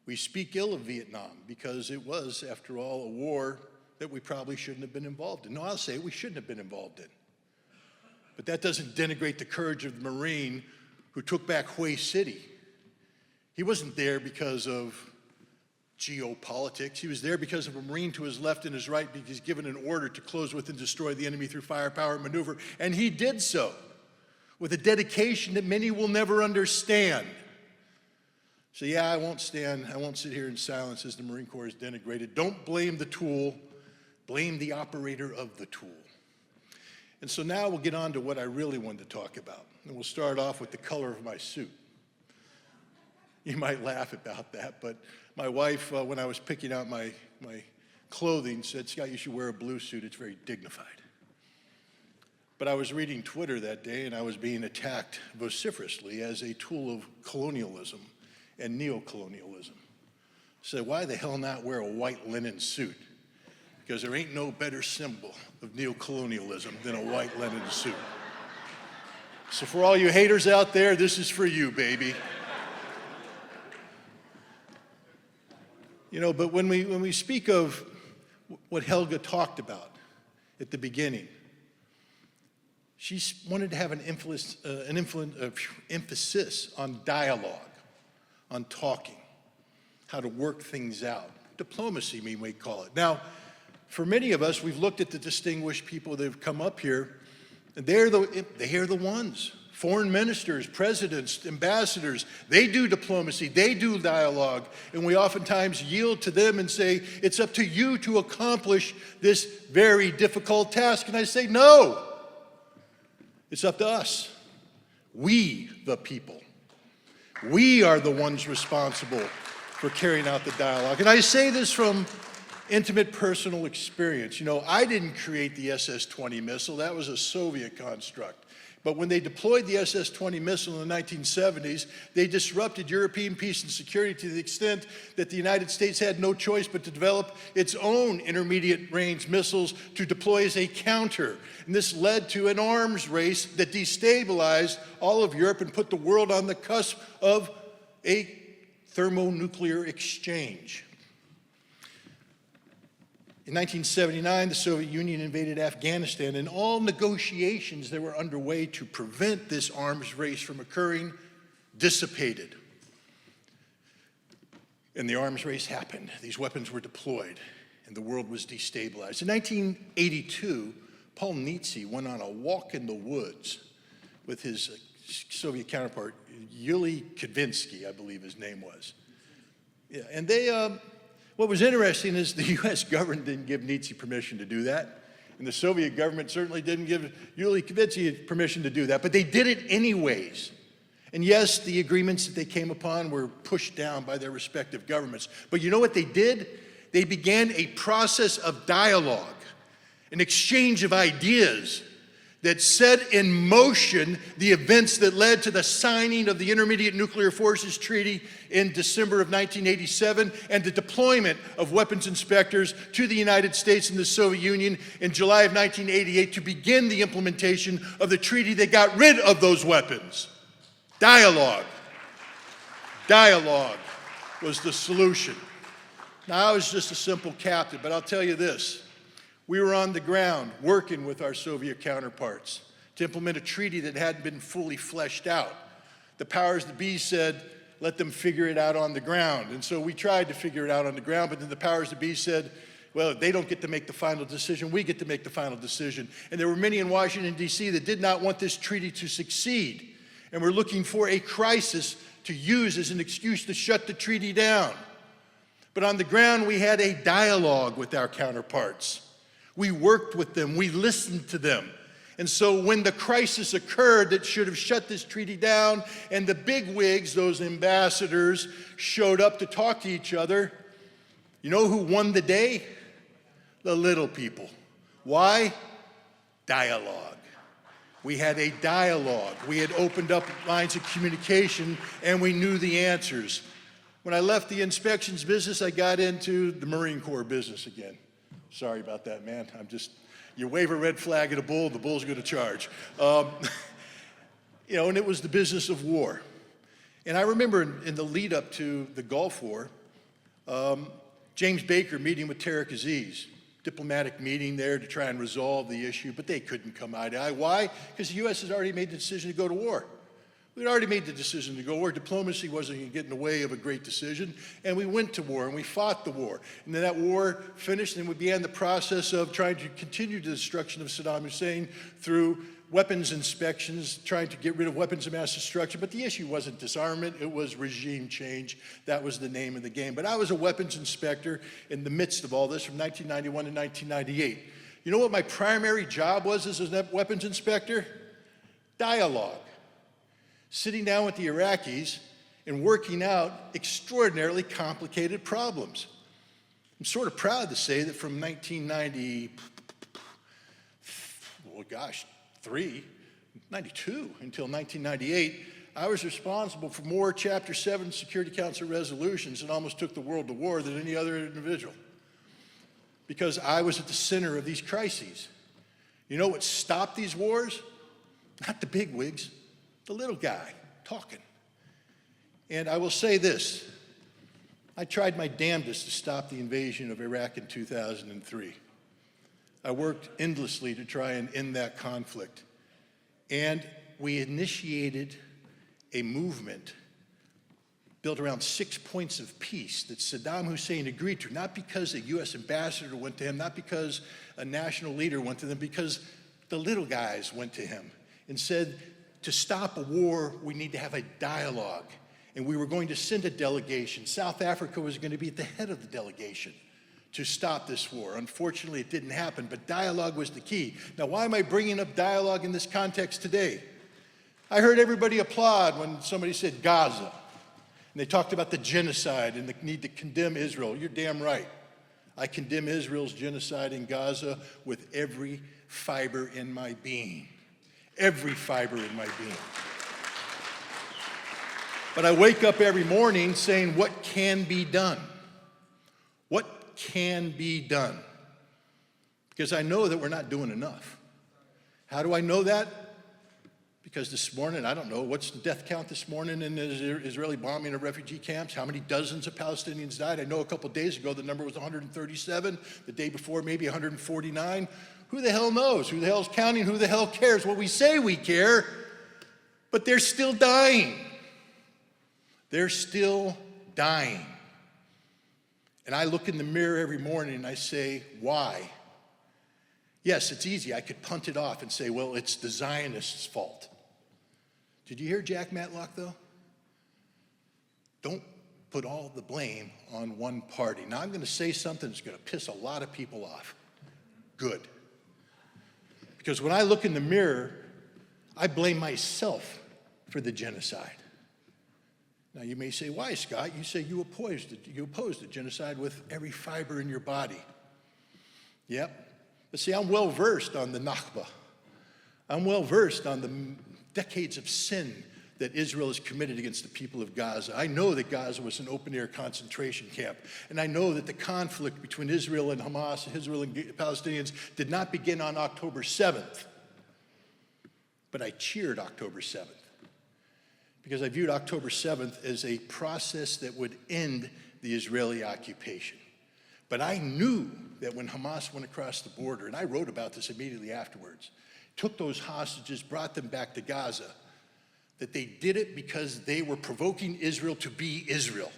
We speak ill of Vietnam because it was, after all, a war that we probably shouldn't have been involved in. No, I'll say we shouldn't have been involved in. But that doesn't denigrate the courage of the Marine who took back Hue City. He wasn't there because of geopolitics. He was there because of a Marine to his left and his right because he's given an order to close with and destroy the enemy through firepower and maneuver. And he did so with a dedication that many will never understand. So yeah, I won't sit here in silence as the Marine Corps is denigrated. Don't blame the tool, blame the operator of the tool. And so now we'll get on to what I really wanted to talk about. And we'll start off with the color of my suit. You might laugh about that, but my wife, when I was picking out my clothing said, Scott, you should wear a blue suit. It's very dignified. But I was reading Twitter that day, and I was being attacked vociferously as a tool of colonialism and neocolonialism. So why the hell not wear a white linen suit? Because there ain't no better symbol of neocolonialism than a white linen suit. So for all you haters out there, this is for you, baby. You know, but when we speak of what Helga talked about at the beginning, she wanted to have an emphasis on dialogue, on talking, how to work things out. Diplomacy, we may call it. Now, for many of us, we've looked at the distinguished people that have come up here, and they're the ones. Foreign ministers, presidents, ambassadors, they do diplomacy, they do dialogue, and we oftentimes yield to them and say, it's up to you to accomplish this very difficult task. And I say, no, it's up to us. We, the people. We are the ones responsible for carrying out the dialogue. And I say this from intimate personal experience. You know, I didn't create the SS-20 missile. That was a Soviet construct. But when they deployed the SS-20 missile in the 1970s, they disrupted European peace and security to the extent that the United States had no choice but to develop its own intermediate range missiles to deploy as a counter. And this led to an arms race that destabilized all of Europe and put the world on the cusp of a thermonuclear exchange. In 1979, the Soviet Union invaded Afghanistan, and all negotiations that were underway to prevent this arms race from occurring dissipated. And the arms race happened. These weapons were deployed, and the world was destabilized. In 1982, Paul Nitze went on a walk in the woods with his Soviet counterpart, Yuli Kudvinsky, I believe his name was. Yeah, and they, what was interesting is the US government didn't give Nitze permission to do that. And the Soviet government certainly didn't give Yuli Kudvinsky permission to do that, but they did it anyways. And yes, the agreements that they came upon were pushed down by their respective governments. But you know what they did? They began a process of dialogue, an exchange of ideas that set in motion the events that led to the signing of the Intermediate Nuclear Forces Treaty in December of 1987 and the deployment of weapons inspectors to the United States and the Soviet Union in July of 1988 to begin the implementation of the treaty that got rid of those weapons. Dialogue. Dialogue was the solution. Now, I was just a simple captain, but I'll tell you this. We were on the ground working with our Soviet counterparts to implement a treaty that hadn't been fully fleshed out. The powers that be said, let them figure it out on the ground. And so we tried to figure it out on the ground, but then the powers that be said, well, they don't get to make the final decision, we get to make the final decision. And there were many in Washington, D.C. that did not want this treaty to succeed. And were looking for a crisis to use as an excuse to shut the treaty down. But on the ground, we had a dialogue with our counterparts. We worked with them, we listened to them. And so when the crisis occurred that should have shut this treaty down and the bigwigs, those ambassadors, showed up to talk to each other, you know who won the day? The little people. Why? Dialogue. We had a dialogue. We had opened up lines of communication and we knew the answers. When I left the inspections business, I got into the Marine Corps business again. Sorry about that, man. You wave a red flag at a bull, the bull's gonna charge. You know, and it was the business of war. And I remember in the lead up to the Gulf War, James Baker meeting with Tariq Aziz, diplomatic meeting there to try and resolve the issue, but they couldn't come eye to eye. Why? Because the US has already made the decision to go to war. We'd already made the decision to go to war. Diplomacy wasn't going to get in the way of a great decision. And we went to war and we fought the war. And then that war finished and we began the process of trying to continue the destruction of Saddam Hussein through weapons inspections, trying to get rid of weapons of mass destruction. But the issue wasn't disarmament, it was regime change. That was the name of the game. But I was a weapons inspector in the midst of all this from 1991 to 1998. You know what my primary job was as a weapons inspector? Dialogue. Sitting down with the Iraqis and working out extraordinarily complicated problems. I'm sort of proud to say that from 1990, well, gosh, 92 until 1998, I was responsible for more Chapter 7 Security Council resolutions and almost took the world to war than any other individual, because I was at the center of these crises. You know what stopped these wars? Not the bigwigs, the little guy talking. And I will say this, I tried my damnedest to stop the invasion of Iraq in 2003. I worked endlessly to try and end that conflict. And we initiated a movement built around 6 points of peace that Saddam Hussein agreed to, not because a US ambassador went to him, not because a national leader went to them, because the little guys went to him and said, to stop a war, we need to have a dialogue. And we were going to send a delegation. South Africa was going to be at the head of the delegation to stop this war. Unfortunately, it didn't happen, but dialogue was the key. Now, why am I bringing up dialogue in this context today? I heard everybody applaud when somebody said Gaza, and they talked about the genocide and the need to condemn Israel. You're damn right. I condemn Israel's genocide in Gaza with every fiber in my being. Every fiber in my being. But I wake up every morning saying, what can be done? What can be done? Because I know that we're not doing enough. How do I know that? Because this morning, I don't know, what's the death count this morning in the Israeli bombing of refugee camps? How many dozens of Palestinians died? I know a couple days ago the number was 137, the day before maybe 149. Who the hell knows? Who the hell's counting? Who the hell cares? Well, we say we care, but they're still dying. They're still dying. And I look in the mirror every morning and I say, why? Yes, it's easy. I could punt it off and say, well, it's the Zionists' fault. Did you hear Jack Matlock, though? Don't put all the blame on one party. Now, I'm going to say something that's going to piss a lot of people off. Good. Because when I look in the mirror, I blame myself for the genocide. Now, you may say, why, Scott? You say you opposed the genocide with every fiber in your body. Yep. But see, I'm well-versed on the Nakba. I'm well-versed on the decades of sin that Israel has committed against the people of Gaza. I know that Gaza was an open-air concentration camp. And I know that the conflict between Israel and Hamas, Israel and Palestinians, did not begin on October 7th. But I cheered October 7th. Because I viewed October 7th as a process that would end the Israeli occupation. But I knew that when Hamas went across the border, and I wrote about this immediately afterwards, took those hostages, brought them back to Gaza, that they did it because they were provoking Israel to be Israel.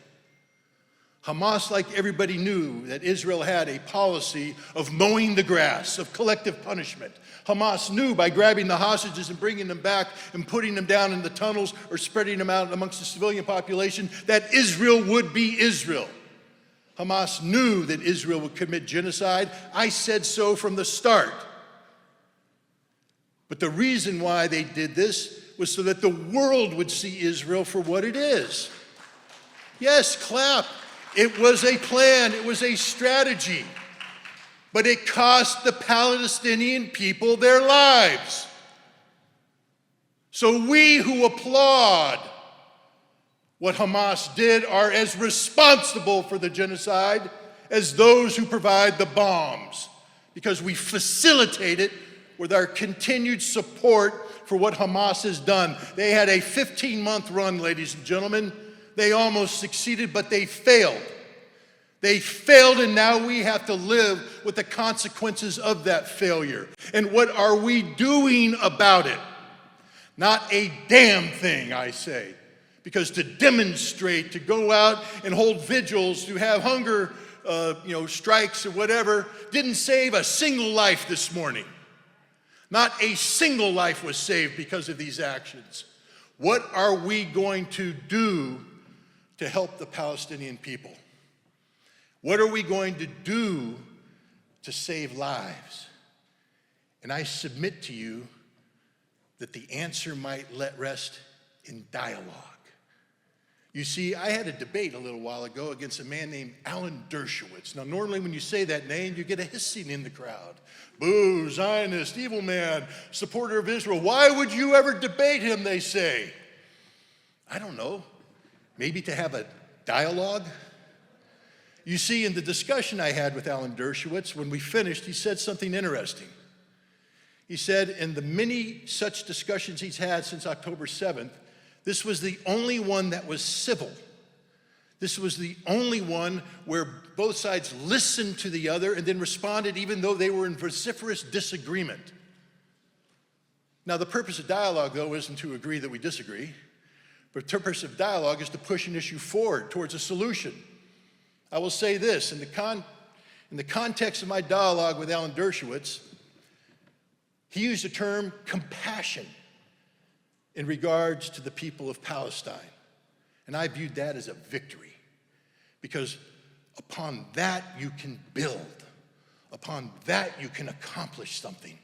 Hamas, like everybody, knew that Israel had a policy of mowing the grass, of collective punishment. Hamas knew by grabbing the hostages and bringing them back and putting them down in the tunnels or spreading them out amongst the civilian population that Israel would be Israel. Hamas knew that Israel would commit genocide. I said so from the start. But the reason why they did this was so that the world would see Israel for what it is. Yes, clap. It was a plan. It was a strategy. But it cost the Palestinian people their lives. So we who applaud what Hamas did are as responsible for the genocide as those who provide the bombs, because we facilitate it with our continued support for what Hamas has done. They had a 15-month run, ladies and gentlemen. They almost succeeded, but they failed. They failed, and now we have to live with the consequences of that failure. And what are we doing about it? Not a damn thing, I say. Because to demonstrate, to go out and hold vigils, to have hunger strikes or whatever, didn't save a single life this morning. Not a single life was saved because of these actions. What are we going to do to help the Palestinian people? What are we going to do to save lives? And I submit to you that the answer might let rest in dialogue. You see, I had a debate a little while ago against a man named Alan Dershowitz. Now, normally when you say that name, you get a hissing in the crowd. Boo, Zionist, evil man, supporter of Israel. Why would you ever debate him, they say? I don't know. Maybe to have a dialogue? You see, in the discussion I had with Alan Dershowitz, when we finished, he said something interesting. He said in the many such discussions he's had since October 7th, this was the only one that was civil. This was the only one where both sides listened to the other and then responded even though they were in vociferous disagreement. Now, the purpose of dialogue, though, isn't to agree that we disagree, but the purpose of dialogue is to push an issue forward towards a solution. I will say this, in the context of my dialogue with Alan Dershowitz, he used the term compassion in regards to the people of Palestine. And I viewed that as a victory, because upon that you can build. Upon that you can accomplish something.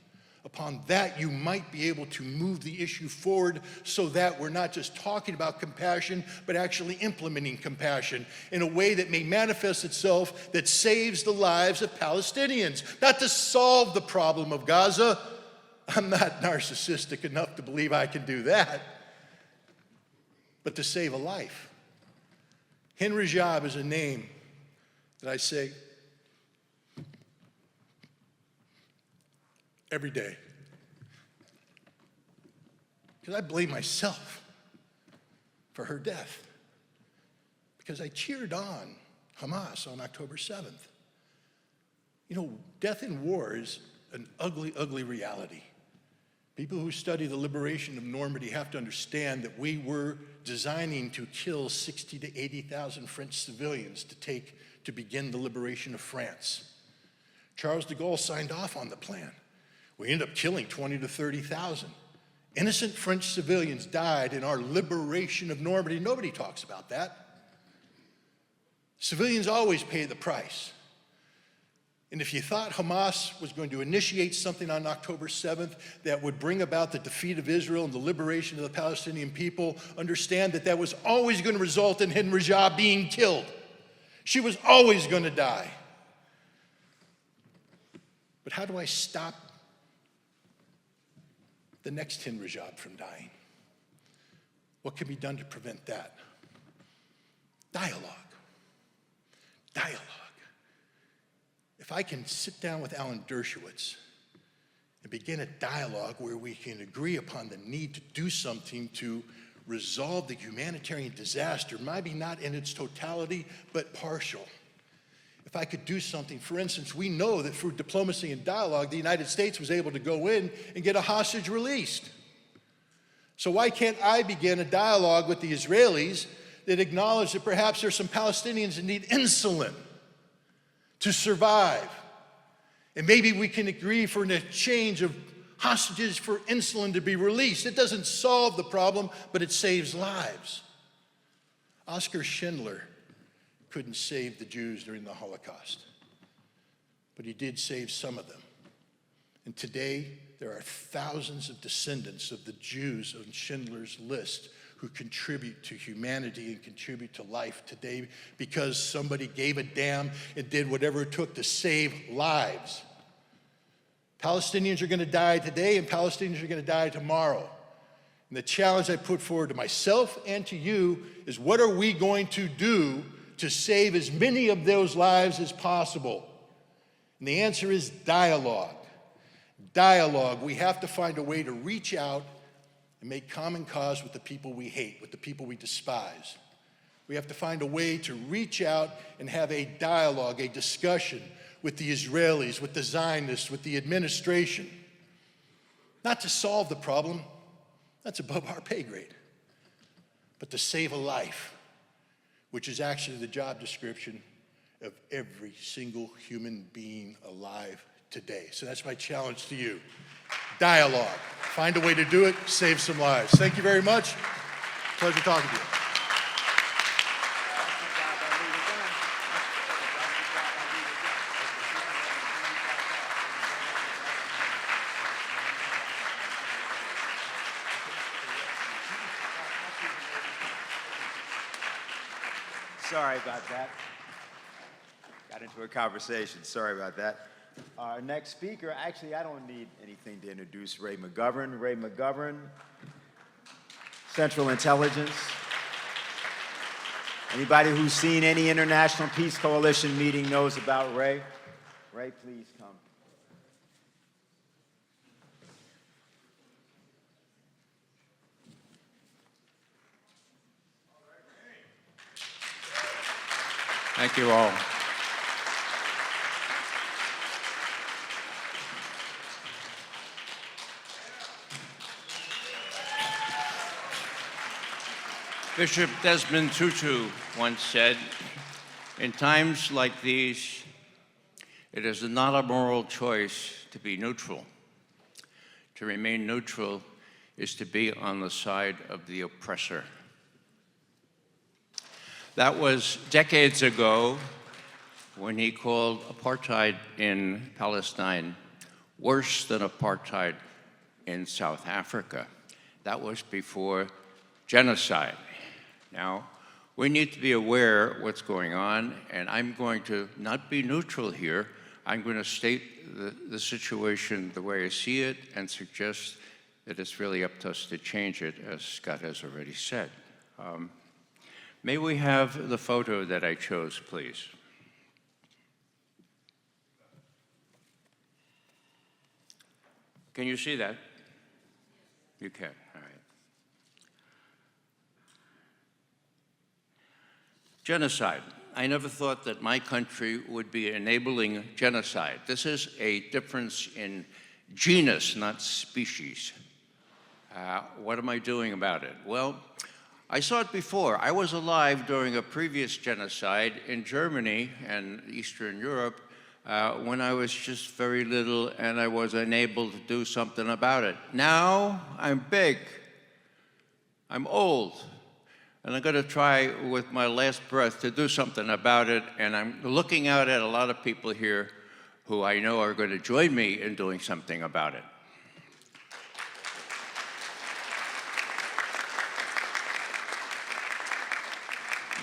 Upon that you might be able to move the issue forward so that we're not just talking about compassion, but actually implementing compassion in a way that may manifest itself that saves the lives of Palestinians. Not to solve the problem of Gaza. I'm not narcissistic enough to believe I can do that, but to save a life. Hin Rajab is a name that I say every day, because I blame myself for her death, because I cheered on Hamas on October 7th. You know, death in war is an ugly, ugly reality. People who study the liberation of Normandy have to understand that we were designing to kill 60 to 80,000 French civilians to begin the liberation of France. Charles de Gaulle signed off on the plan. We ended up killing 20 to 30,000. Innocent French civilians died in our liberation of Normandy. Nobody talks about that. Civilians always pay the price. And if you thought Hamas was going to initiate something on October 7th that would bring about the defeat of Israel and the liberation of the Palestinian people, understand that that was always going to result in Hin Rajab being killed. She was always going to die. But how do I stop the next Hin Rajab from dying? What can be done to prevent that? Dialogue. Dialogue. If I can sit down with Alan Dershowitz and begin a dialogue where we can agree upon the need to do something to resolve the humanitarian disaster, maybe not in its totality, but partial. If I could do something, for instance, we know that through diplomacy and dialogue, the United States was able to go in and get a hostage released. So why can't I begin a dialogue with the Israelis that acknowledge that perhaps there's some Palestinians that need insulin to survive? And maybe we can agree for an exchange of hostages for insulin to be released. It doesn't solve the problem, but it saves lives. Oskar Schindler couldn't save the Jews during the Holocaust, but he did save some of them. And today, there are thousands of descendants of the Jews on Schindler's List who contribute to humanity and contribute to life today because somebody gave a damn and did whatever it took to save lives. Palestinians are going to die today, and Palestinians are going to die tomorrow. And the challenge I put forward to myself and to you is, what are we going to do to save as many of those lives as possible? And the answer is dialogue. Dialogue. We have to find a way to reach out and make common cause with the people we hate, with the people we despise. We have to find a way to reach out and have a dialogue, a discussion with the Israelis, with the Zionists, with the administration. Not to solve the problem, that's above our pay grade, but to save a life, which is actually the job description of every single human being alive today. So that's my challenge to you. Dialogue. Find a way to do it, save some lives. Thank you very much. Pleasure talking to you. Sorry about that. Got into a conversation. Sorry about that. Our next speaker, actually, I don't need anything to introduce Ray McGovern. Ray McGovern, Central Intelligence. Anybody who's seen any International Peace Coalition meeting knows about Ray. Ray, please come. Thank you all. Bishop Desmond Tutu once said, in times like these, it is not a moral choice to be neutral. To remain neutral is to be on the side of the oppressor. That was decades ago when he called apartheid in Palestine worse than apartheid in South Africa. That was before genocide. Now, we need to be aware what's going on, and I'm going to not be neutral here. I'm going to state the situation the way I see it and suggest that it's really up to us to change it, as Scott has already said. May we have the photo that I chose, please? Can you see that? You can, all right. Genocide. I never thought that my country would be enabling genocide. This is a difference in genus, not species. What am I doing about it? Well, I saw it before. I was alive during a previous genocide in Germany and Eastern Europe when I was just very little and I was unable to do something about it. Now I'm big, I'm old, and I'm going to try with my last breath to do something about it, and I'm looking out at a lot of people here who I know are going to join me in doing something about it.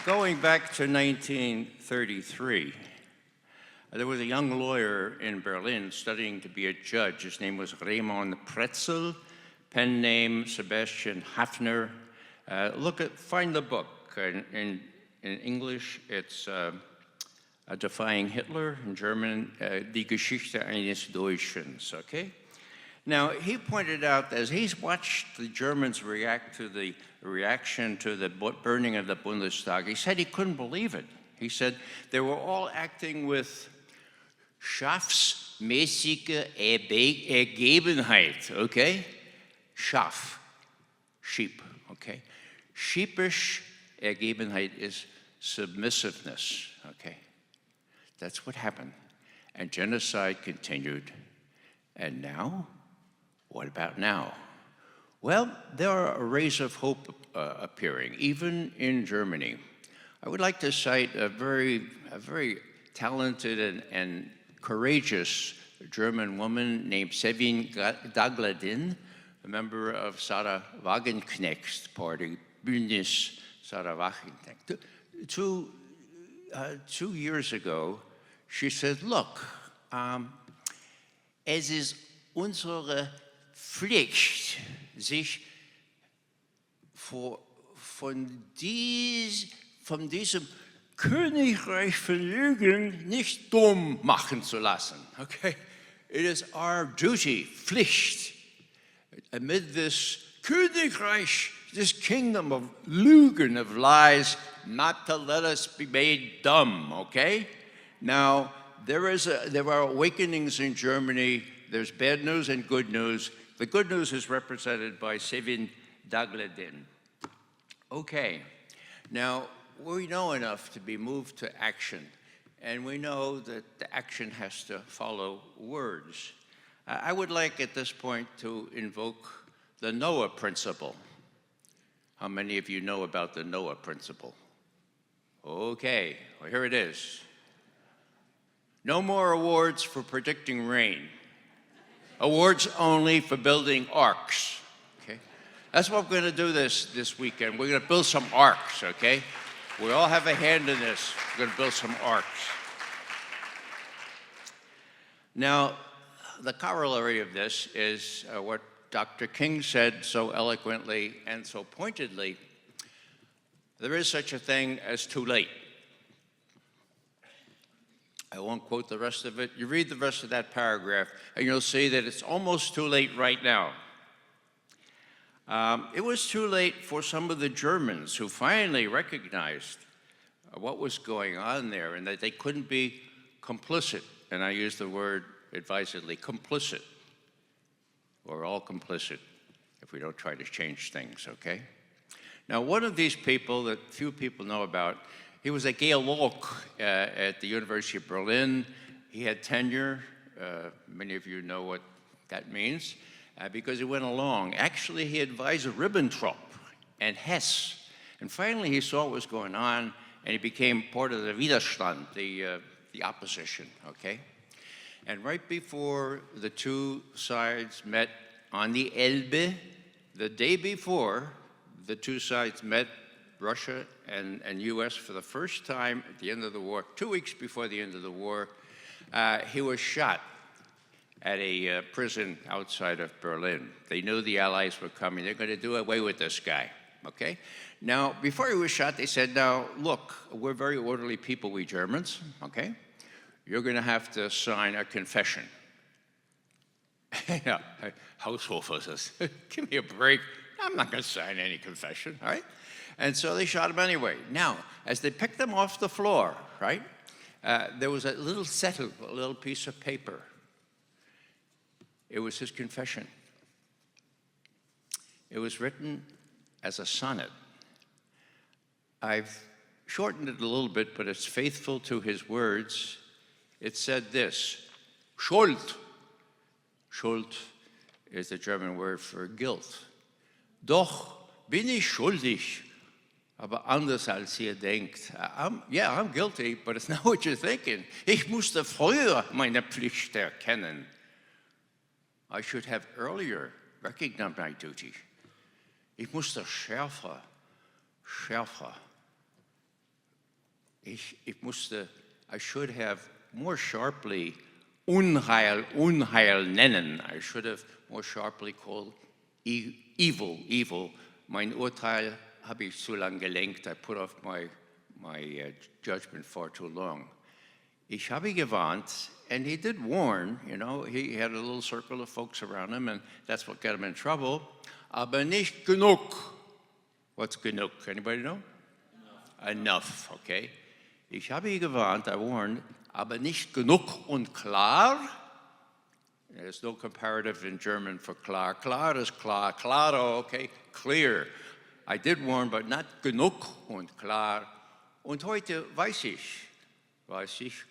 Going back to 1933, there was a young lawyer in Berlin studying to be a judge. His name was Raymond Pretzel, pen name Sebastian Hafner. Find the book. In English, it's Defying Hitler. In German, Die Geschichte eines Deutschen, okay? Now, he pointed out that as he's watched the Germans react to the reaction to the burning of the Bundestag, he said he couldn't believe it. He said they were all acting with schafsmäßige Ergebenheit, okay? Schaf, sheep, okay? Sheepish Ergebenheit is submissiveness, okay? That's what happened. And genocide continued. And now? What about now? Well, there are rays of hope appearing, even in Germany. I would like to cite a very talented and courageous German woman named Sevin Dagladin, a member of Sarah Wagenknecht's party, Bündnis Sarah Wagenknecht. 2 years ago, she said, look, es ist unsere Pflicht, sich von diesem Königreich von Lügen nicht dumm machen zu lassen. Okay? It is our duty, Pflicht, amid this Königreich, this kingdom of Lügen, of lies, not to let us be made dumb, okay? Now, there are awakenings in Germany. There's bad news and good news. The good news is represented by Sevin Dagladin. Okay, now we know enough to be moved to action, and we know that the action has to follow words. I would like at this point to invoke the Noah principle. How many of you know about the Noah principle? Okay, well, here it is. No more awards for predicting rain. Awards only for building arks, okay? That's what we're going to do this weekend. We're going to build some arks, okay? We all have a hand in this. We're going to build some arcs. Now, the corollary of this is what Dr. King said so eloquently and so pointedly. There is such a thing as too late. I won't quote the rest of it. You read the rest of that paragraph, and you'll see that it's almost too late right now. It was too late for some of the Germans who finally recognized what was going on there and that they couldn't be complicit. And I use the word advisedly, complicit. We're all complicit if we don't try to change things, okay? Now, one of these people that few people know about, he was a geolog at the University of Berlin. He had tenure. Many of you know what that means because he went along. Actually, he advised Ribbentrop and Hess. And finally, he saw what was going on, and he became part of the Widerstand, the opposition, okay? And right before the two sides met on the Elbe, the day before, the two sides met, Russia and US, for the first time at the end of the war, 2 weeks before the end of the war. He was shot at a prison outside of Berlin. They knew the Allies were coming. They're going to do away with this guy, okay? Now, before he was shot, they said, now, look, we're very orderly people, we Germans, okay? You're going to have to sign a confession. Yeah, Haushofer says, give me a break. I'm not going to sign any confession, all right? And so they shot him anyway. Now, as they picked him off the floor, right, there was a little settle, a little piece of paper. It was his confession. It was written as a sonnet. I've shortened it a little bit, but it's faithful to his words. It said this, Schuld. Schuld is the German word for guilt. Doch bin ich schuldig, aber anders als ihr denkt. I'm guilty, but it's not what you're thinking. Ich musste früher meine Pflicht erkennen. I should have earlier recognized my duty. Ich musste schärfer. I should have more sharply Unheil nennen. I should have more sharply called evil. Mein Urteil habe ich zu lang gelenkt. I put off my judgment far too long. Ich habe gewarnt, and he did warn, you know, he had a little circle of folks around him, and that's what got him in trouble. Aber nicht genug. What's genug? Anybody know? Enough, okay? Ich habe gewarnt, I warned, aber nicht genug und klar. There's no comparative in German for klar. Klar is klar, claro, okay, clear. I did warn, but not genug und klar. Und heute weiß ich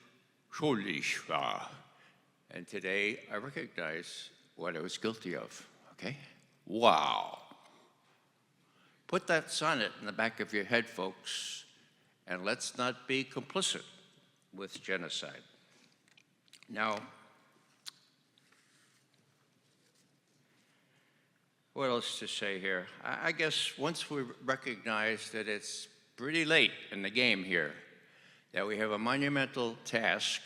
schuldig war. And today I recognize what I was guilty of, okay? Wow. Put that sonnet in the back of your head, folks, and let's not be complicit with genocide. Now, what else to say here? I guess once we recognize that it's pretty late in the game here, that we have a monumental task,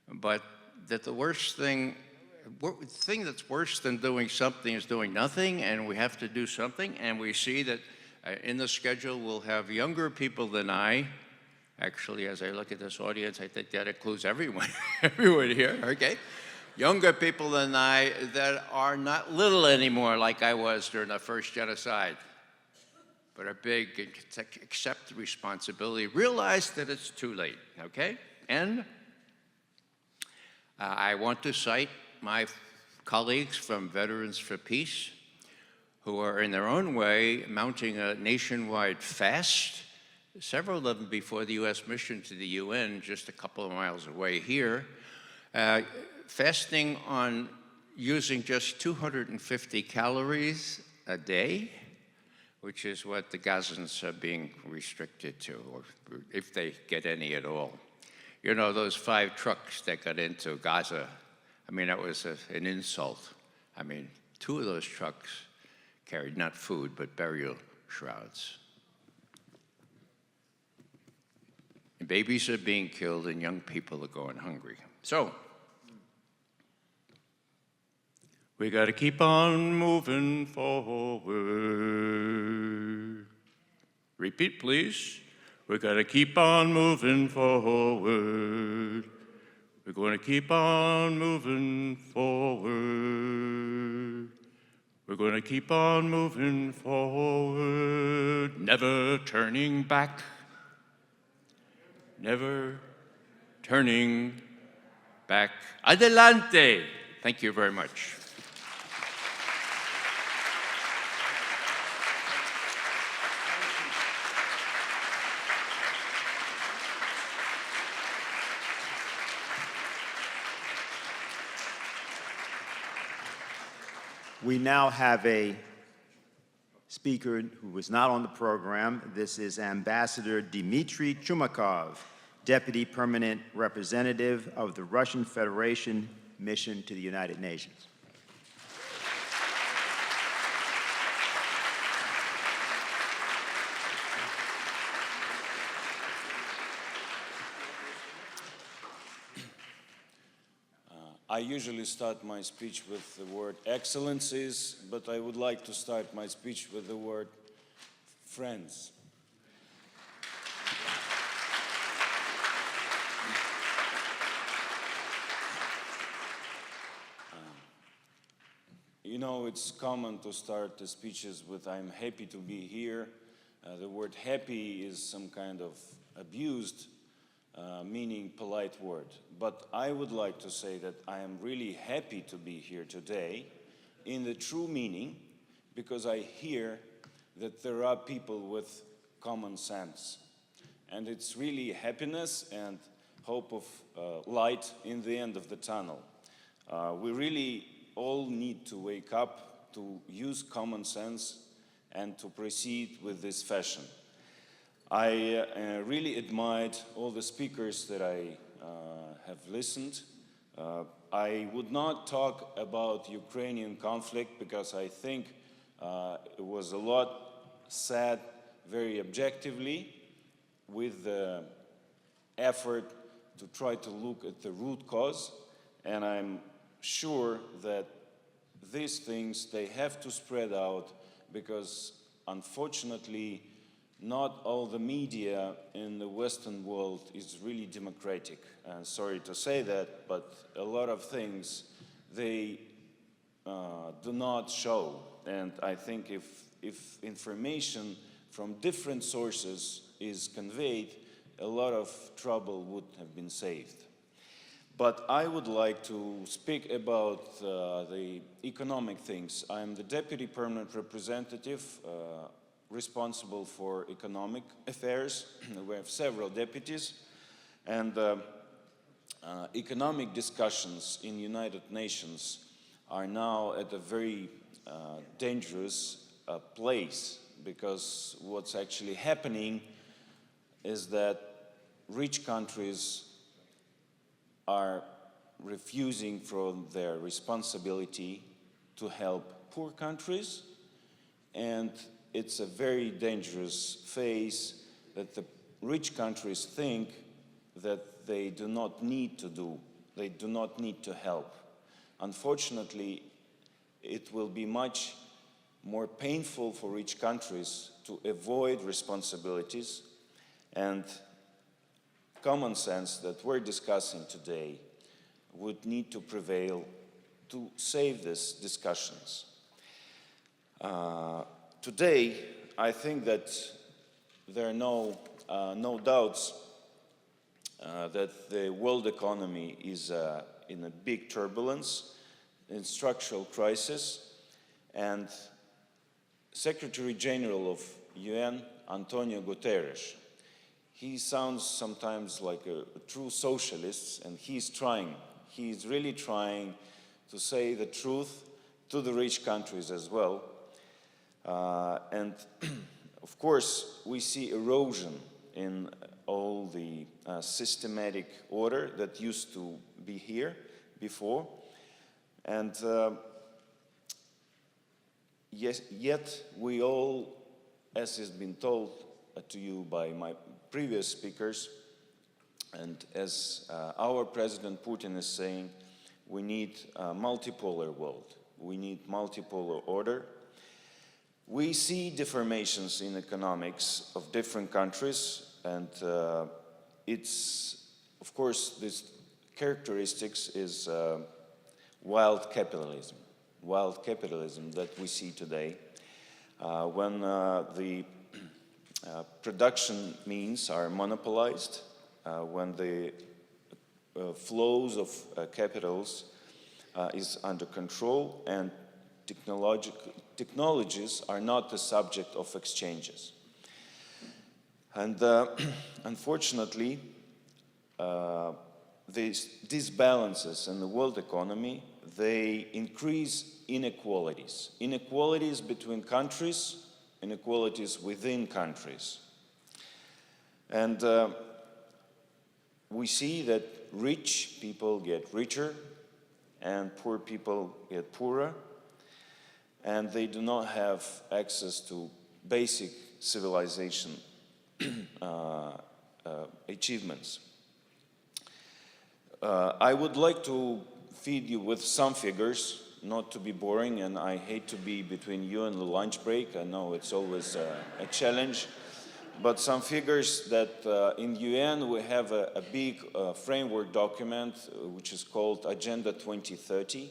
but that the thing that's worse than doing something is doing nothing, and we have to do something, and we see that in the schedule we'll have younger people than I. Actually, as I look at this audience, I think that includes everyone, everyone here, okay? Younger people than I that are not little anymore like I was during the first genocide, but are big and accept the responsibility, realize that it's too late, okay? And I want to cite my colleagues from Veterans for Peace, who are in their own way mounting a nationwide fast, several of them before the US mission to the UN, just a couple of miles away here, fasting on using just 250 calories a day, which is what the Gazans are being restricted to, or if they get any at all. You know, those 5 trucks that got into Gaza, I mean, that was an insult. I mean, 2 of those trucks carried not food, but burial shrouds. Babies are being killed and young people are going hungry. So, we got to keep on moving forward. Repeat, please. We got to keep on moving forward. We're going to keep on moving forward. We're going to keep on moving forward, never turning back, never turning back. Adelante. Thank you very much. We now have a speaker who is not on the program. This is Ambassador Dmitri Chumakov, Deputy Permanent Representative of the Russian Federation Mission to the United Nations. I usually start my speech with the word excellencies, but I would like to start my speech with the word friends. You know, it's common to start the speeches with "I'm happy to be here." The word happy is some kind of abused meaning polite word. But I would like to say that I am really happy to be here today in the true meaning, because I hear that there are people with common sense. And it's really happiness and hope of light in the end of the tunnel. We really all need to wake up to use common sense and to proceed with this fashion. I really admired all the speakers that I have listened. I would not talk about Ukrainian conflict because I think it was a lot said very objectively with the effort to try to look at the root cause, and I'm sure that these things, they have to spread out because unfortunately not all the media in the Western world is really democratic. Sorry to say that, but a lot of things they do not show. And I think if information from different sources is conveyed, a lot of trouble would have been saved. But I would like to speak about the economic things. I'm the Deputy Permanent Representative responsible for economic affairs. We have several deputies, and economic discussions in United Nations are now at a very dangerous place, because what's actually happening is that rich countries are refusing from their responsibility to help poor countries, and it's a very dangerous phase that the rich countries think that they do not need to do, they do not need to help. Unfortunately, it will be much more painful for rich countries to avoid responsibilities, and common sense that we're discussing today would need to prevail to save these discussions. Today, I think that there are no doubts that the world economy is in a big turbulence, in structural crisis, and Secretary General of UN, Antonio Guterres, he sounds sometimes like a true socialist, and he's really trying to say the truth to the rich countries as well. And of course, we see erosion in all the systematic order that used to be here before. And yes, yet we all, as has been told to you by my previous speakers, And as our President Putin is saying, we need a multipolar world. We need multipolar order. We see deformations in economics of different countries, and it's, of course, this characteristics is wild capitalism that we see today. When the production means are monopolized, when the flows of capitals is under control, and technologies are not the subject of exchanges. And unfortunately, these disbalances in the world economy, they increase inequalities. Inequalities between countries, inequalities within countries. And we see that rich people get richer and poor people get poorer, and they do not have access to basic civilization achievements. I would like to feed you with some figures, not to be boring, and I hate to be between you and the lunch break. I know it's always a challenge, but some figures that in UN we have a big framework document which is called Agenda 2030.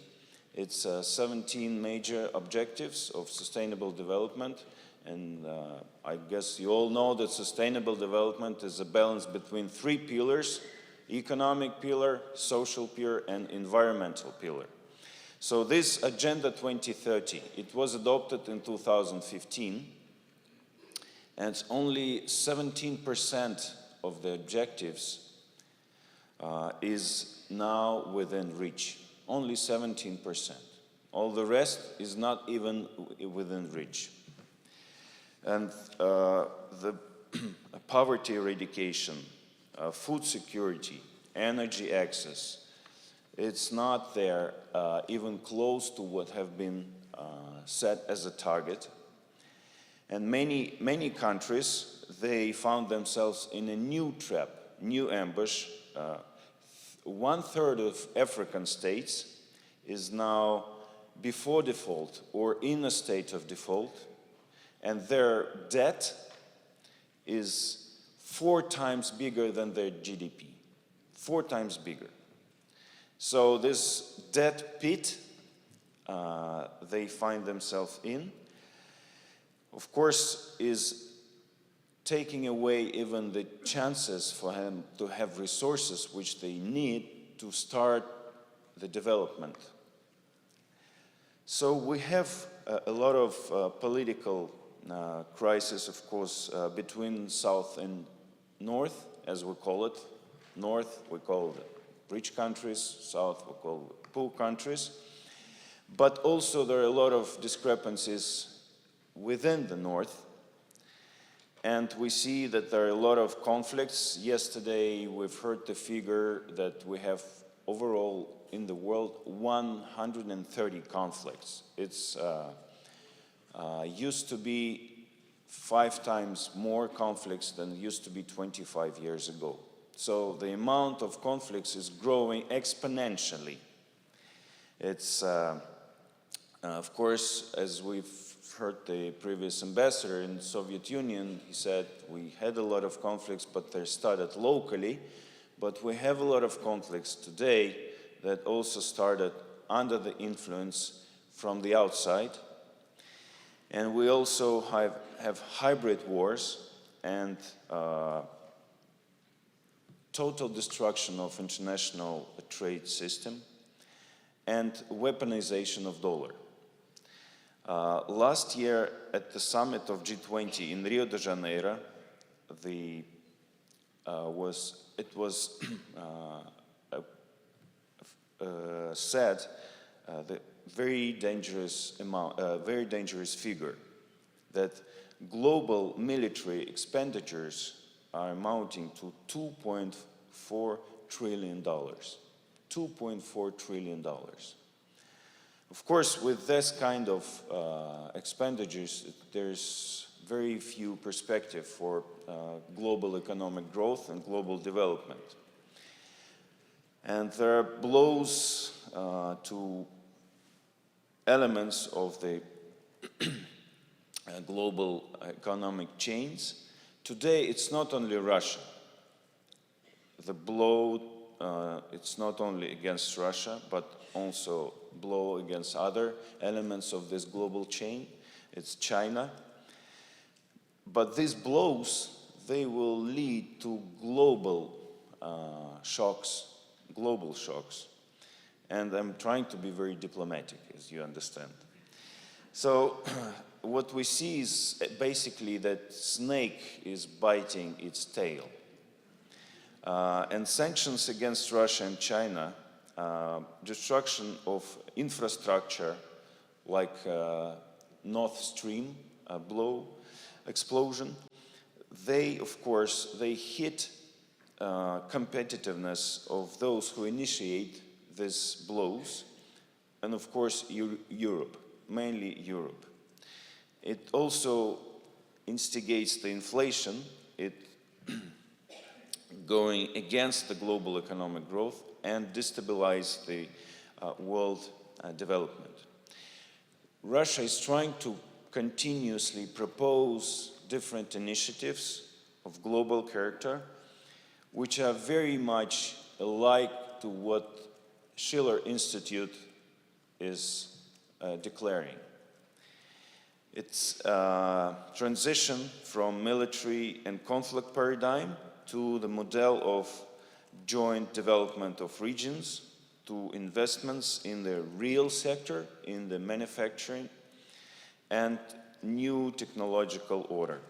It's 17 major objectives of sustainable development, and I guess you all know that sustainable development is a balance between three pillars: economic pillar, social pillar, and environmental pillar. So this Agenda 2030, it was adopted in 2015, and only 17% of the objectives is now within reach. Only 17%. All the rest is not even within reach. And the poverty eradication, food security, energy access, it's not there even close to what have been set as a target. And many countries, they found themselves in a new trap, new ambush. 1/3 of African states is now before default or in a state of default, and their debt is 4 times bigger than their GDP, 4 times bigger. So this debt pit they find themselves in, of course, is taking away even the chances for them to have resources which they need to start the development. So we have a lot of political crisis, of course, between South and North, as we call it. North, we call it rich countries, South, we call it poor countries. But also there are a lot of discrepancies within the North. And we see that there are a lot of conflicts. Yesterday, we've heard the figure that we have overall in the world 130 conflicts. It's used to be 5 times more conflicts than used to be 25 years ago. So the amount of conflicts is growing exponentially. It's, of course, as we've heard the previous ambassador in the Soviet Union, he said we had a lot of conflicts, but they started locally. But we have a lot of conflicts today that also started under the influence from the outside. And we also have hybrid wars and total destruction of international trade system and weaponization of dollar. Last year at the summit of G20 in Rio de Janeiro, it was said the very dangerous figure that global military expenditures are amounting to $2.4 trillion. $2.4 trillion. Of course, with this kind of expenditures, there's very few perspective for global economic growth and global development. And there are blows to elements of the global economic chains. Today, it's not only Russia. The blow, it's not only against Russia, but also blow against other elements of this global chain. It's China. But these blows, they will lead to global shocks. And I'm trying to be very diplomatic, as you understand. So what we see is basically that snake is biting its tail. And sanctions against Russia and China, destruction of infrastructure like Nord Stream explosion, they, of course, they hit competitiveness of those who initiate these blows, and of course Europe, mainly Europe. It also instigates the inflation, it going against the global economic growth and destabilize the world development. Russia is trying to continuously propose different initiatives of global character, which are very much alike to what Schiller Institute is declaring. It's a transition from military and conflict paradigm to the model of joint development of regions, to investments in the real sector, in the manufacturing, and new technological order.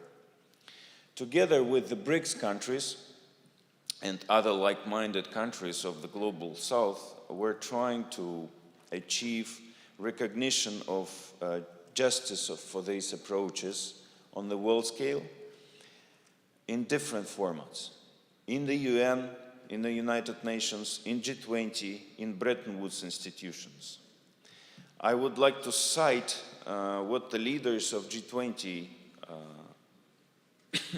Together with the BRICS countries and other like-minded countries of the global south, we're trying to achieve recognition of justice for these approaches on the world scale in different formats. In the UN, in the United Nations, in G20, in Bretton Woods institutions. I would like to cite what the leaders of G20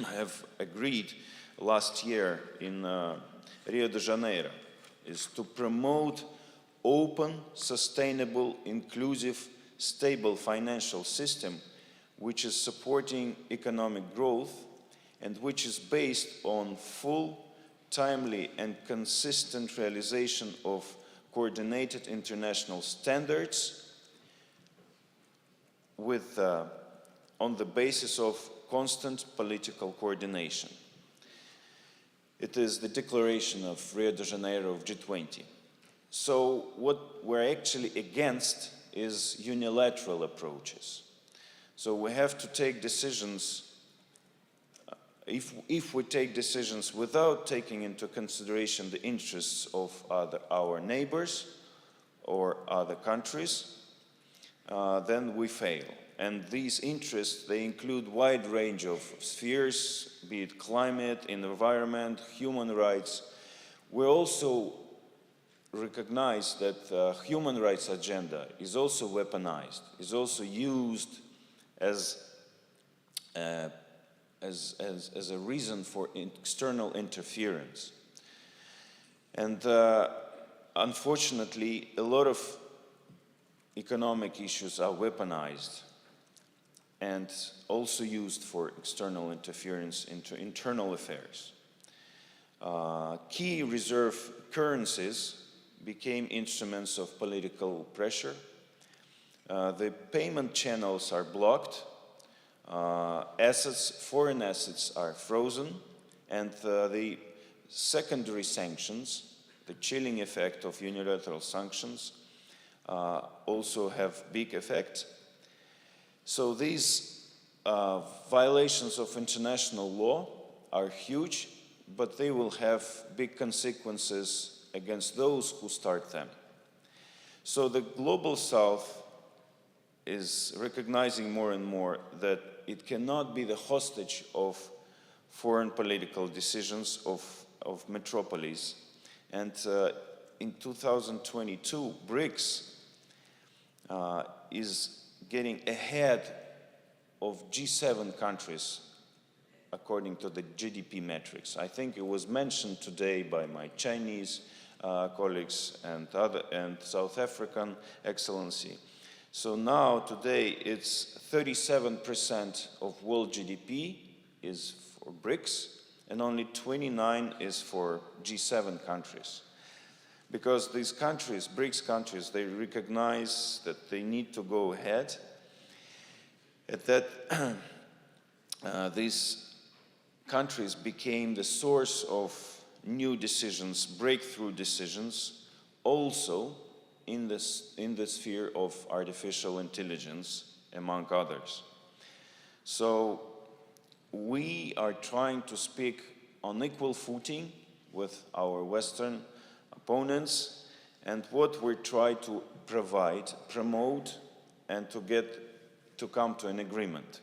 have agreed last year in Rio de Janeiro, is to promote open, sustainable, inclusive, stable financial system which is supporting economic growth and which is based on full, timely and consistent realization of coordinated international standards with, on the basis of constant political coordination. It is the declaration of Rio de Janeiro of G20. So what we're actually against is unilateral approaches. So we have to take decisions, if we take decisions without taking into consideration the interests of our neighbors or other countries, then we fail. And these interests, they include wide range of spheres, be it climate, environment, human rights. We also recognize that the human rights agenda is also weaponized, is also used as a reason for external interference. And unfortunately, a lot of economic issues are weaponized and also used for external interference into internal affairs. Key reserve currencies became instruments of political pressure. The payment channels are blocked. Foreign assets are frozen, and the secondary sanctions, the chilling effect of unilateral sanctions, also have big effect. So these violations of international law are huge, but they will have big consequences against those who start them. So the global south is recognizing more and more that it cannot be the hostage of foreign political decisions of metropolis. And in 2022, BRICS is getting ahead of G7 countries according to the GDP metrics. I think it was mentioned today by my Chinese colleagues and South African Excellency. So now, today, it's 37% of world GDP is for BRICS, and only 29 is for G7 countries. Because these countries, BRICS countries, they recognize that they need to go ahead, and that these countries became the source of new decisions, breakthrough decisions, also in the sphere of artificial intelligence, among others. So we are trying to speak on equal footing with our Western opponents, and what we try to provide, promote, and to come to an agreement.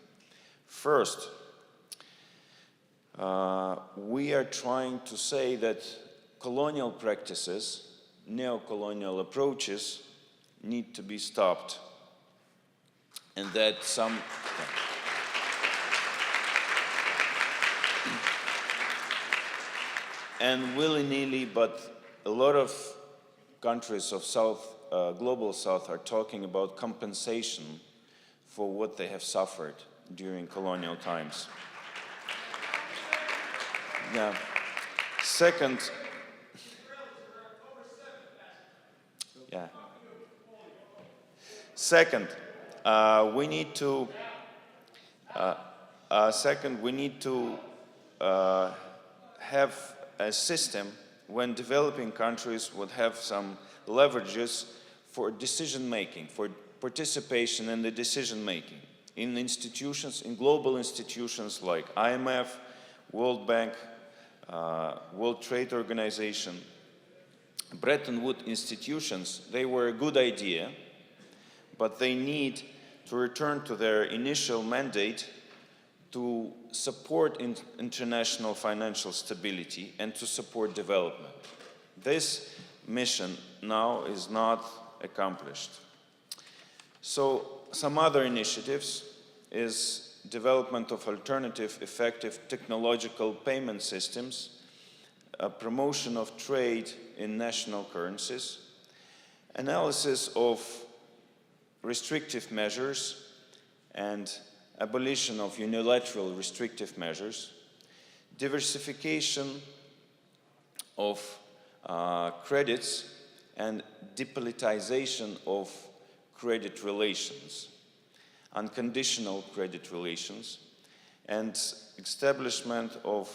First, we are trying to say that colonial practices, neo-colonial approaches need to be stopped, and that some and willy-nilly, but a lot of countries of global South are talking about compensation for what they have suffered during colonial times. Yeah. Second, yeah. Second, we need to have a system when developing countries would have some leverages for decision-making, for participation in the decision-making in institutions, in global institutions like IMF, World Bank, World Trade Organization, Bretton Woods institutions. They were a good idea, but they need to return to their initial mandate to support international financial stability and to support development. This mission now is not accomplished. So some other initiatives is development of alternative, effective technological payment systems, a promotion of trade in national currencies, analysis of restrictive measures and abolition of unilateral restrictive measures, diversification of credits and depolitization of credit relations, unconditional credit relations, and establishment of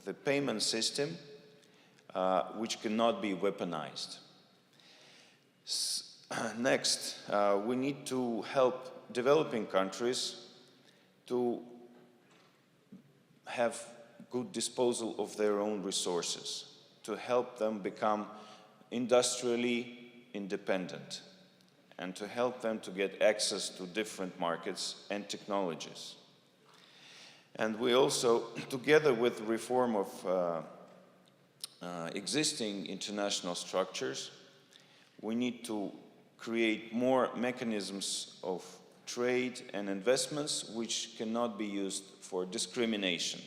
the payment system which cannot be weaponized. Next, we need to help developing countries to have good disposal of their own resources, to help them become industrially independent, and to help them to get access to different markets and technologies. And we also, together with the reform of existing international structures, we need to create more mechanisms of trade and investments which cannot be used for discrimination,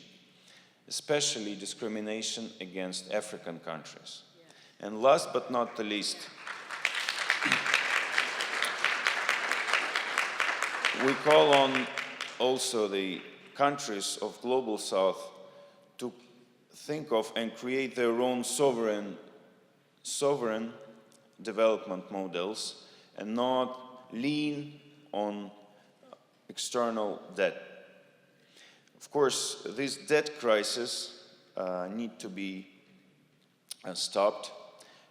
especially discrimination against African countries. Yeah. And last but not the least, we call on also the countries of Global South to think of and create their own sovereign development models and not lean on external debt. Of course, this debt crisis need to be stopped,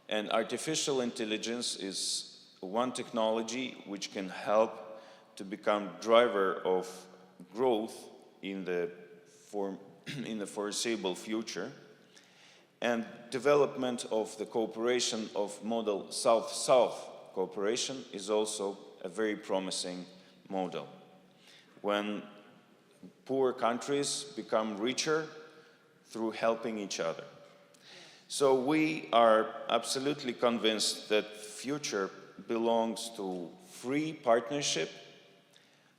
and artificial intelligence is one technology which can help to become driver of growth in the foreseeable future, and development of the cooperation of model South-South cooperation is also a very promising model. When poor countries become richer through helping each other. So we are absolutely convinced that future belongs to free partnership,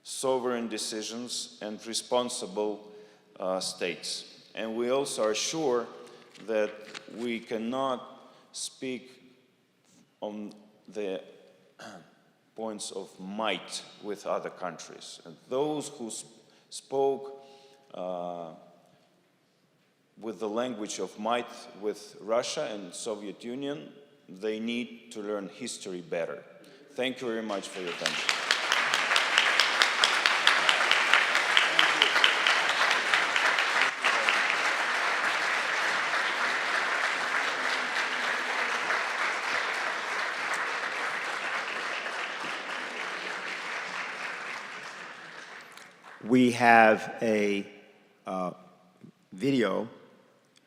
sovereign decisions, and responsible states. And we also are sure that we cannot speak on the points of might with other countries. And those who spoke with the language of might with Russia and Soviet Union, they need to learn history better. Thank you very much for your attention. We have a video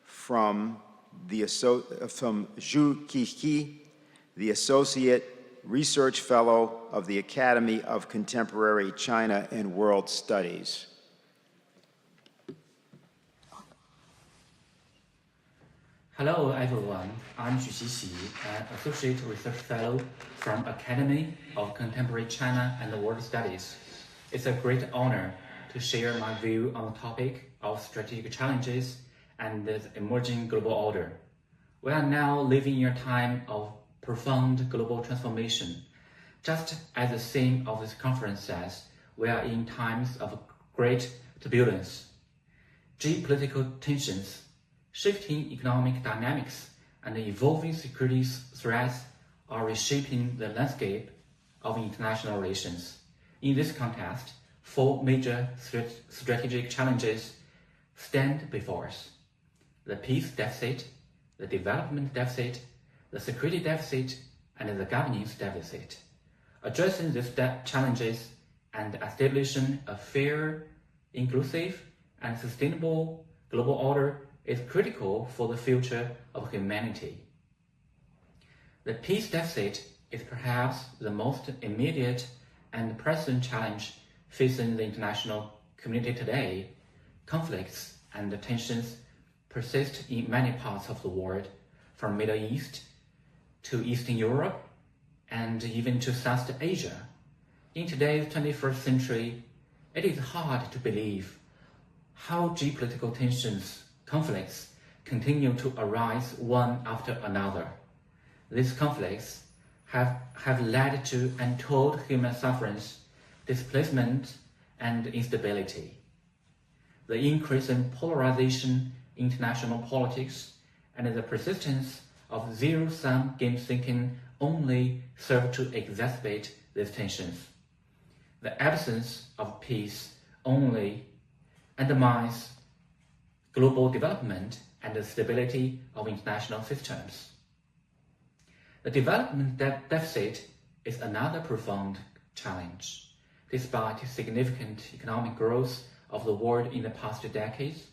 from Zhu Qixi, the Associate Research Fellow of the Academy of Contemporary China and World Studies. Hello everyone, I'm Zhu Qixi, an Associate Research Fellow from Academy of Contemporary China and World Studies. It's a great honor to share my view on the topic of strategic challenges and the emerging global order. We are now living in a time of profound global transformation. Just as the theme of this conference says, we are in times of great turbulence. Geopolitical tensions, shifting economic dynamics, and evolving security threats are reshaping the landscape of international relations. In this context, 4 major strategic challenges stand before us: the peace deficit, the development deficit, the security deficit, and the governance deficit. Addressing these challenges and establishing a fair, inclusive, and sustainable global order is critical for the future of humanity. The peace deficit is perhaps the most immediate and present challenge facing the international community today. Conflicts and tensions persist in many parts of the world, from Middle East to Eastern Europe and even to South Asia. In today's 21st century, it is hard to believe how geopolitical tensions, conflicts continue to arise one after another. These conflicts have led to untold human sufferings, displacement, and instability. The increase in polarization in international politics and the persistence of zero-sum game thinking only serve to exacerbate these tensions. The absence of peace only undermines global development and the stability of international systems. The development deficit is another profound challenge. Despite significant economic growth of the world in the past decades,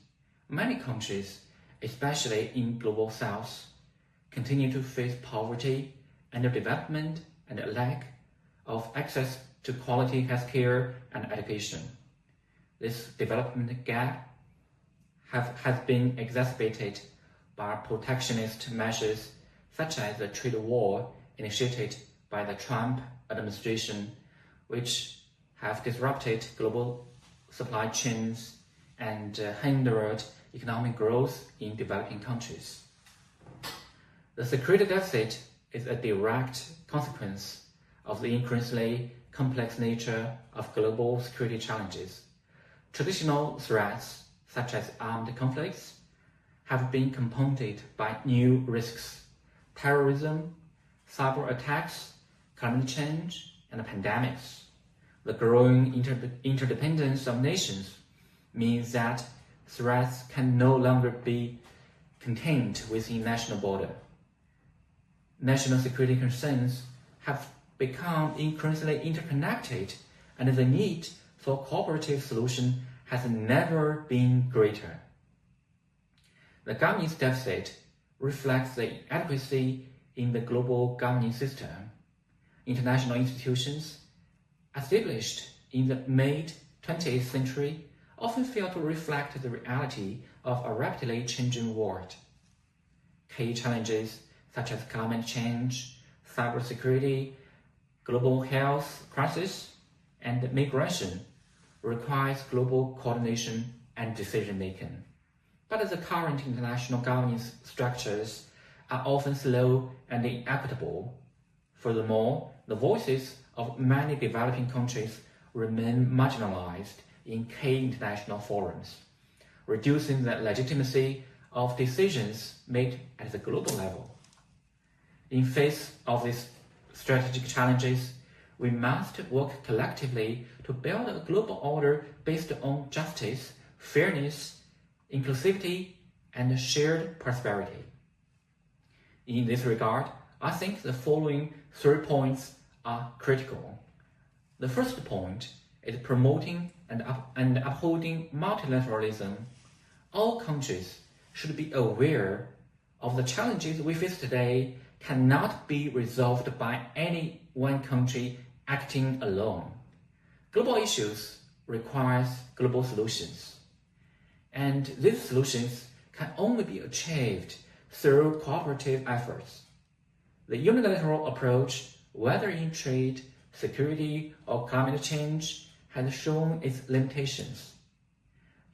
many countries, especially in Global South, continue to face poverty, underdevelopment, and a lack of access to quality healthcare and education. This development gap has been exacerbated by protectionist measures such as the trade war initiated by the Trump administration, which have disrupted global supply chains and hindered economic growth in developing countries. The security deficit is a direct consequence of the increasingly complex nature of global security challenges. Traditional threats, such as armed conflicts, have been compounded by new risks: terrorism, cyber attacks, climate change, and pandemics. The growing interdependence of nations means that threats can no longer be contained within national border. National security concerns have become increasingly interconnected, and the need for cooperative solution has never been greater. The governance deficit reflects the inadequacy in the global governance system. International institutions established in the mid-20th century often fail to reflect the reality of a rapidly changing world. Key challenges such as climate change, cybersecurity, global health crisis, and migration requires global coordination and decision-making. But the current international governance structures are often slow and inequitable. Furthermore, the voices of many developing countries remain marginalized in key international forums, reducing the legitimacy of decisions made at the global level. In face of these strategic challenges, we must work collectively to build a global order based on justice, fairness, inclusivity, and shared prosperity. In this regard, I think the following 3 points are critical. The first point is promoting and upholding multilateralism. All countries should be aware of the challenges we face today cannot be resolved by any one country acting alone. Global issues require global solutions, and these solutions can only be achieved through cooperative efforts. The unilateral approach, whether in trade, security, or climate change, has shown its limitations.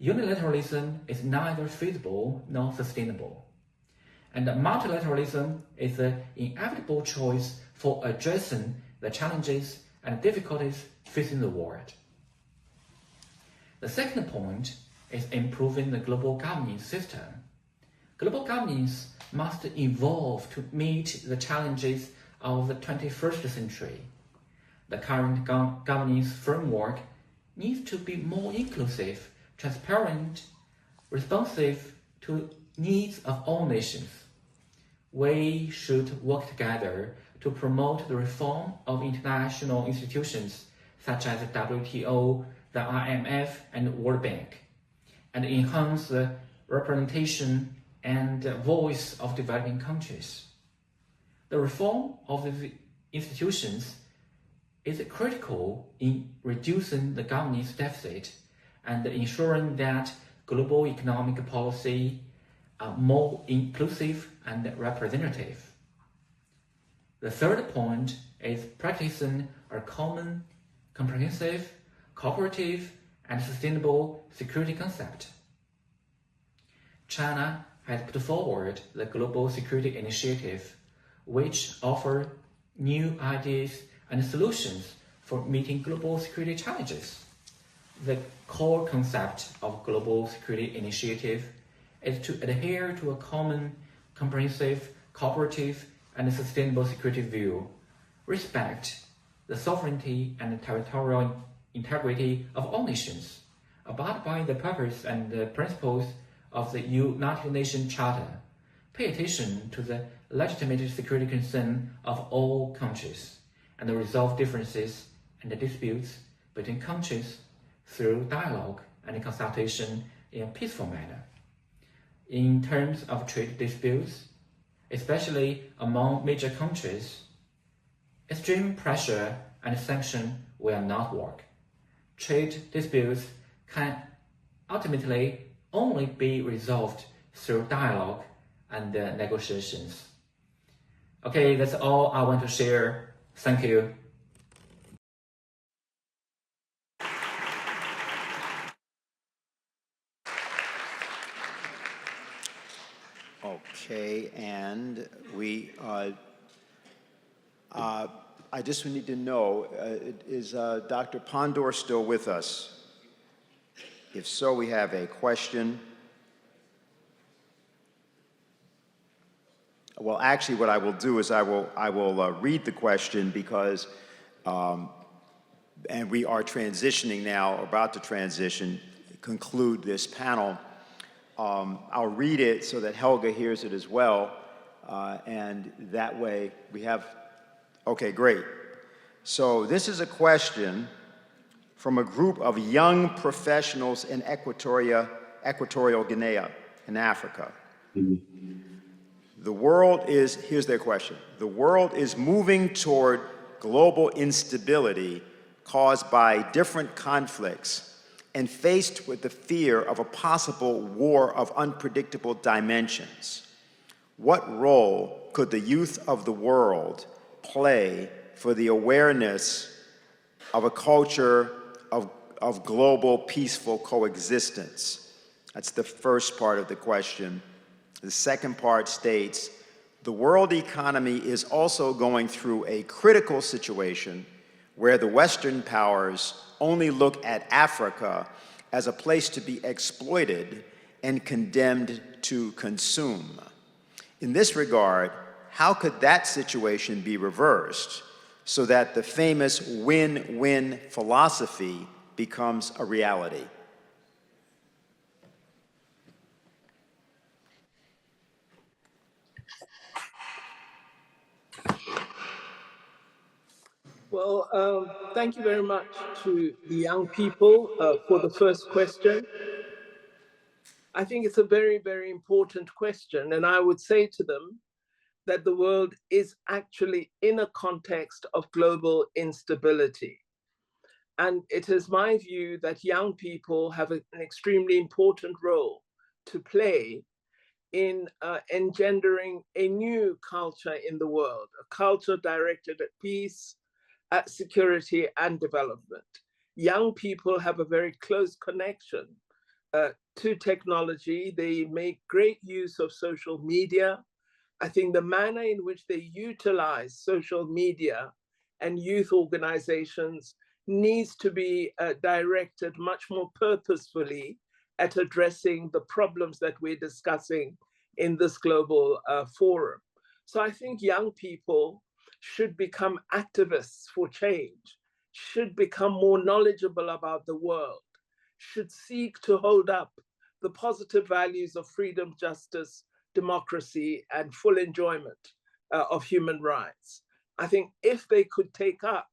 Unilateralism is neither feasible nor sustainable, and multilateralism is the inevitable choice for addressing the challenges and difficulties facing the world. The second point is improving the global governance system. Global governance must evolve to meet the challenges of the 21st century. The current governance framework needs to be more inclusive, transparent, responsive to needs of all nations. We should work together to promote the reform of international institutions such as the WTO, the IMF, and World Bank, and enhance the representation and voice of developing countries. The reform of the institutions is critical in reducing the governance deficit and ensuring that global economic policy are more inclusive and representative. The third point is practicing a common, comprehensive, cooperative, and sustainable security concept. China has put forward the Global Security Initiative, which offers new ideas and solutions for meeting global security challenges. The core concept of Global Security Initiative is to adhere to a common, comprehensive, cooperative, and sustainable security view, respect the sovereignty and territorial integrity of all nations, abide by the purpose and the principles of the United Nations Charter, pay attention to the legitimate security concern of all countries, and resolve differences and disputes between countries through dialogue and consultation in a peaceful manner. In terms of trade disputes, especially among major countries, extreme pressure and sanction will not work. Trade disputes can ultimately only be resolved through dialogue and negotiations. Okay, that's all I want to share. Thank you. Okay, and I just need to know, is Dr. Pandor still with us? If so, we have a question. Well, actually, what I will do is I will read the question because, and we are transitioning now, about to transition, conclude this panel. I'll read it so that Helga hears it as well, and that way we have, okay, great. So this is a question from a group of young professionals in Equatorial Guinea in Africa. The world is, here's their question, the world is moving toward global instability caused by different conflicts and faced with the fear of a possible war of unpredictable dimensions. What role could the youth of the world play for the awareness of a culture of global peaceful coexistence? That's the first part of the question. The second part states, The world economy is also going through a critical situation where the Western powers only look at Africa as a place to be exploited and condemned to consume. In this regard, how could that situation be reversed so that the famous win-win philosophy becomes a reality? Well, thank you very much to the young people for the first question. I think it's a very, very important question, and I would say to them that the world is actually in a context of global instability. And it is my view that young people have an extremely important role to play in engendering a new culture in the world, a culture directed at peace, at security and development. Young people have a very close connection to technology. They make great use of social media. I think the manner in which they utilize social media and youth organizations needs to be directed much more purposefully at addressing the problems that we're discussing in this global forum. So I think young people should become activists for change, should become more knowledgeable about the world, should seek to hold up the positive values of freedom, justice, democracy, and full enjoyment of human rights. I think if they could take up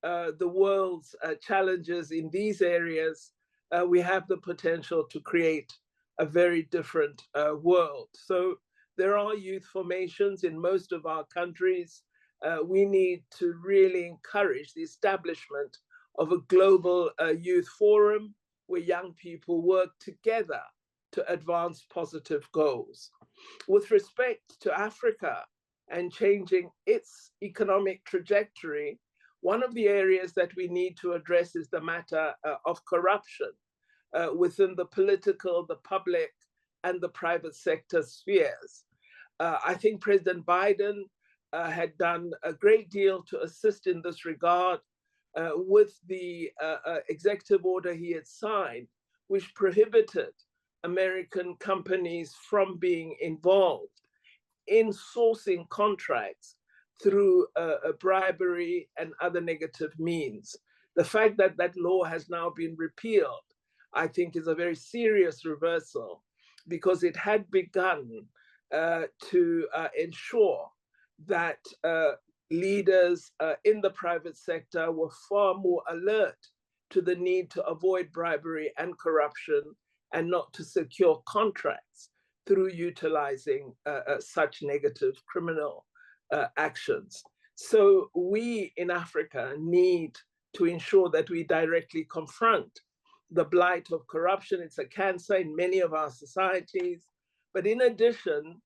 the world's challenges in these areas, we have the potential to create a very different world. So there are youth formations in most of our countries. We need to really encourage the establishment of a global youth forum where young people work together to advance positive goals. With respect to Africa and changing its economic trajectory, one of the areas that we need to address is the matter of corruption within the political, the public, and the private sector spheres. I think President Biden had done a great deal to assist in this regard with the executive order he had signed, which prohibited American companies from being involved in sourcing contracts through bribery and other negative means. The fact that that law has now been repealed, I think, is a very serious reversal because it had begun to ensure that leaders in the private sector were far more alert to the need to avoid bribery and corruption and not to secure contracts through utilizing such negative criminal actions. So we in Africa need to ensure that we directly confront the blight of corruption. It's a cancer in many of our societies. But in addition,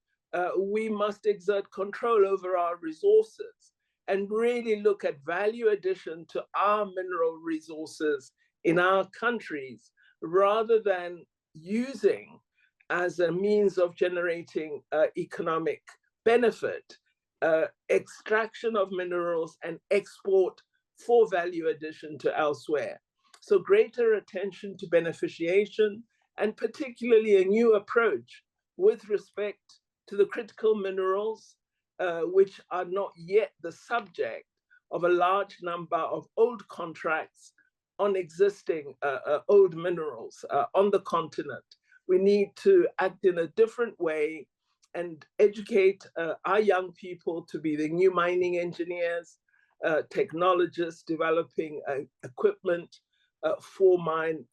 we must exert control over our resources and really look at value addition to our mineral resources in our countries, rather than using as a means of generating economic benefit, extraction of minerals and export for value addition to elsewhere. So greater attention to beneficiation, and particularly a new approach with respect to the critical minerals, which are not yet the subject of a large number of old contracts on existing old minerals on the continent. We need to act in a different way and educate our young people to be the new mining engineers, technologists developing equipment for mine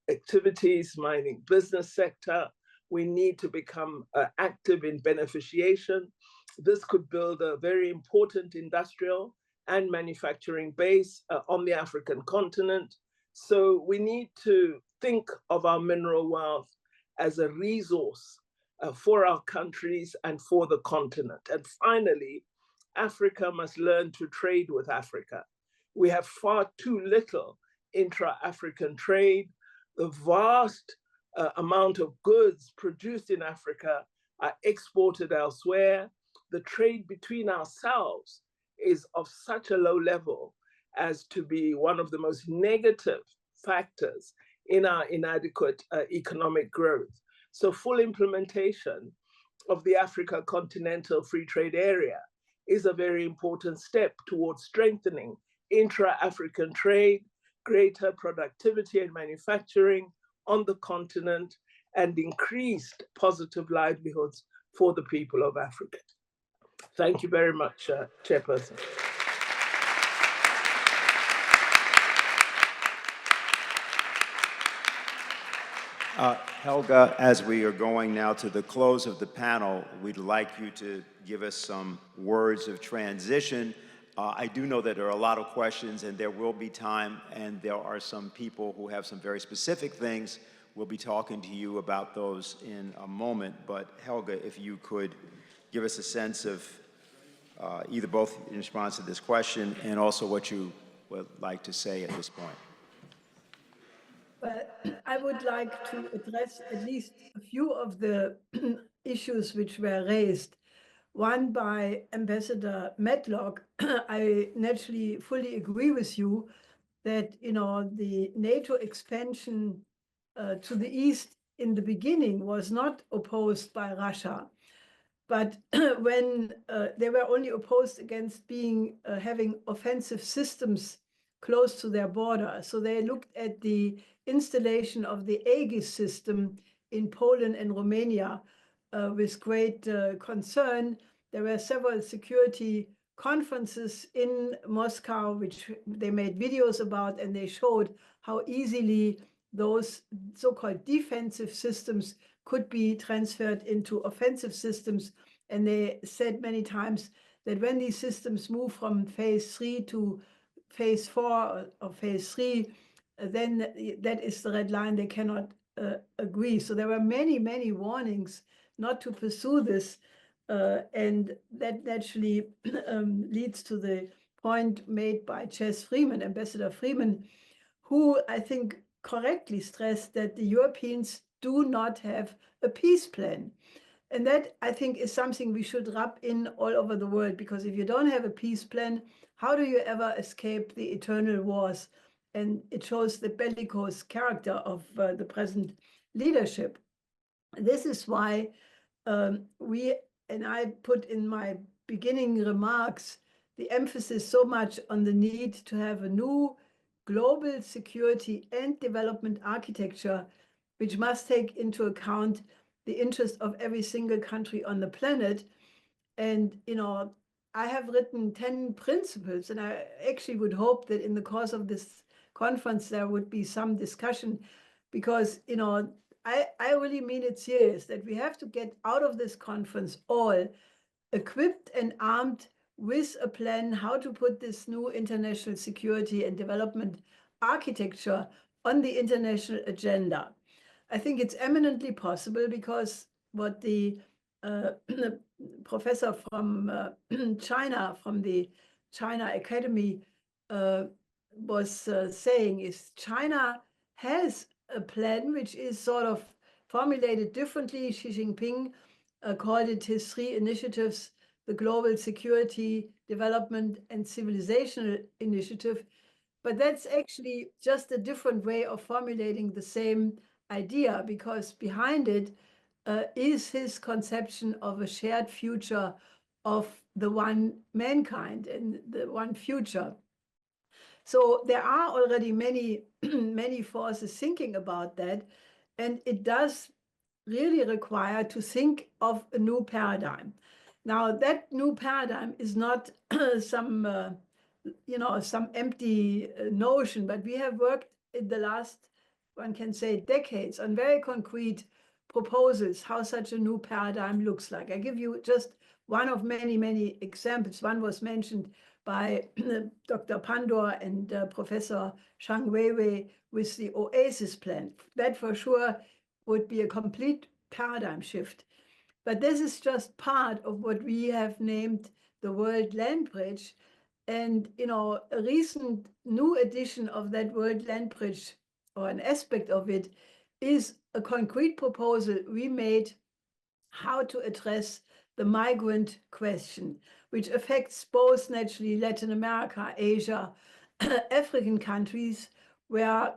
activities, mining business sector. We need to become active in beneficiation. This could build a very important industrial and manufacturing base on the African continent. So we need to think of our mineral wealth as a resource for our countries and for the continent. And finally, Africa must learn to trade with Africa. We have far too little intra-African trade. The vast amount of goods produced in Africa are exported elsewhere. The trade between ourselves is of such a low level as to be one of the most negative factors in our inadequate economic growth. So full implementation of the Africa Continental Free Trade Area is a very important step towards strengthening intra-African trade, greater productivity and manufacturing on the continent, and increased positive livelihoods for the people of Africa. Thank you very much, Chairperson. Helga, as we are going now to the close of the panel, we'd like you to give us some words of transition. I do know that there are a lot of questions and there will be time, and there are some people who have some very specific things. We'll be talking to you about those in a moment, but Helga, if you could give us a sense of either both in response to this question and also what you would like to say at this point. Well, I would like to address at least a few of the issues which were raised. One by Ambassador Matlock. I naturally fully agree with you that, you know, the NATO expansion to the east in the beginning was not opposed by Russia. But when they were only opposed against having offensive systems close to their border. So they looked at the installation of the Aegis system in Poland and Romania with great concern. There were several security conferences in Moscow, which they made videos about, and they showed how easily those so-called defensive systems could be transferred into offensive systems. And they said many times that when these systems move from phase 3 to phase 4 or phase 3, then that is the red line. They cannot agree. So there were many, many warnings not to pursue this. And that naturally leads to the point made by Chaz Freeman, Ambassador Freeman, who I think correctly stressed that the Europeans do not have a peace plan. And that, I think, is something we should rub in all over the world, because if you don't have a peace plan, how do you ever escape the eternal wars? And it shows the bellicose character of the present leadership. This is why I put in my beginning remarks the emphasis so much on the need to have a new global security and development architecture, which must take into account the interest of every single country on the planet. And, you know, I have written 10 principles, and I actually would hope that in the course of this conference, there would be some discussion, because, you know, I really mean it serious that we have to get out of this conference all equipped and armed with a plan how to put this new international security and development architecture on the international agenda. I think it's eminently possible, because what the professor from China, from the China Academy, was saying is China has a plan which is sort of formulated differently. Xi Jinping called it his 3 initiatives: the Global Security, Development, and Civilizational Initiative. But that's actually just a different way of formulating the same idea, because behind it is his conception of a shared future of the one mankind and the one future. So there are already many, many forces thinking about that, and it does really require to think of a new paradigm. Now, that new paradigm is not some empty notion, but we have worked in the last, one can say, decades on very concrete proposals how such a new paradigm looks like. I give you just one of many, many examples. One was mentioned by Dr. Pandor and Professor Zhang Weiwei with the OASIS plan. That for sure would be a complete paradigm shift. But this is just part of what we have named the World Land Bridge. And, you know, a recent new edition of that World Land Bridge, or an aspect of it, is a concrete proposal we made how to address the migrant question, which affects both naturally Latin America, Asia, African countries, where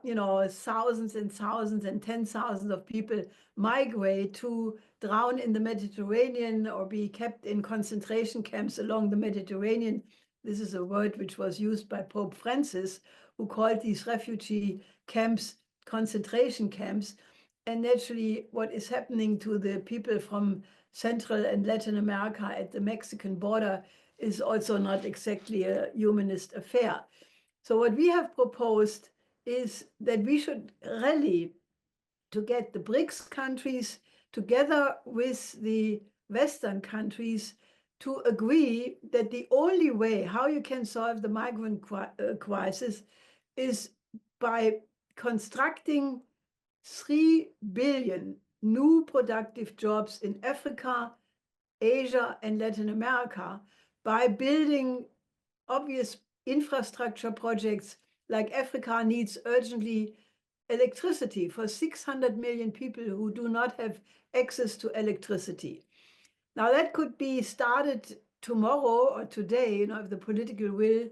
thousands and thousands and 10,000s of people migrate to drown in the Mediterranean or be kept in concentration camps along the Mediterranean. This is a word which was used by Pope Francis, who called these refugee camps concentration camps. And naturally, what is happening to the people from Central and Latin America at the Mexican border is also not exactly a humanist affair. So what we have proposed is that we should rally to get the BRICS countries together with the Western countries to agree that the only way how you can solve the migrant crisis is by constructing 3 billion new productive jobs in Africa, Asia, and Latin America by building obvious infrastructure projects like Africa needs urgently electricity for 600 million people who do not have access to electricity. Now that could be started tomorrow or today, if the political will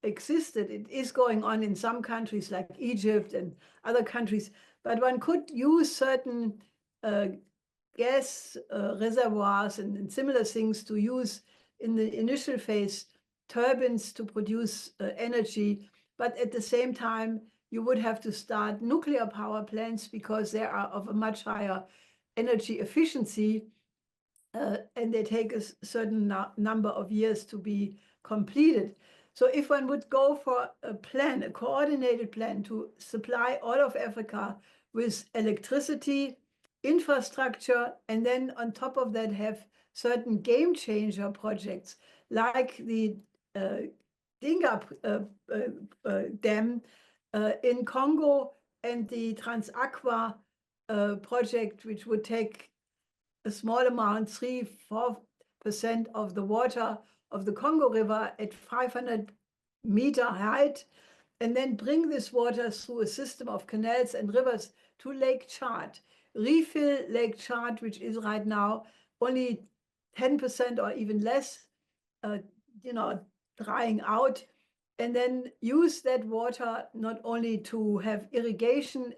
existed. It is going on in some countries like Egypt and other countries, but one could use certain gas reservoirs and similar things to use in the initial phase turbines to produce energy, but at the same time, you would have to start nuclear power plants because they are of a much higher energy efficiency, and they take a certain number of years to be completed. So if one would go for a plan, a coordinated plan to supply all of Africa with electricity, infrastructure, and then on top of that have certain game changer projects like the Dinga Dam in Congo and the Transaqua project, which would take a small amount, 3-4% of the water of the Congo River at 500-meter height, and then bring this water through a system of canals and rivers to Lake Chad, refill Lake Chad, which is right now only 10% or even less, drying out, and then use that water not only to have irrigation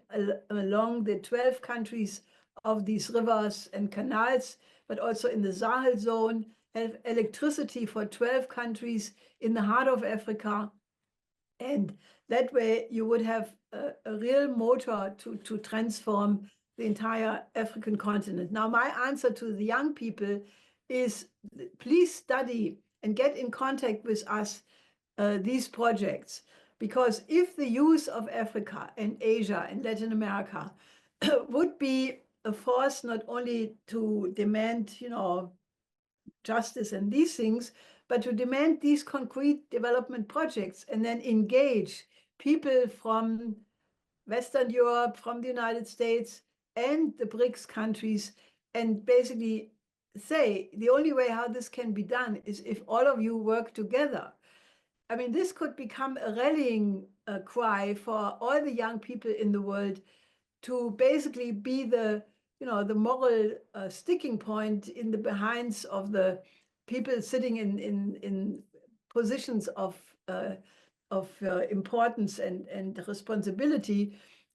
along the 12 countries of these rivers and canals, but also in the Sahel zone, have electricity for 12 countries in the heart of Africa. And that way you would have a real motor to transform the entire African continent. Now, my answer to the young people is please study and get in contact with us these projects, because if the youth of Africa and Asia and Latin America would be a force not only to demand, justice and these things, but to demand these concrete development projects and then engage people from Western Europe, from the United States and the BRICS countries, and basically say the only way how this can be done is if all of you work together. I mean, this could become a rallying cry for all the young people in the world to basically be the moral sticking point in the behinds of the people sitting in positions of importance and responsibility.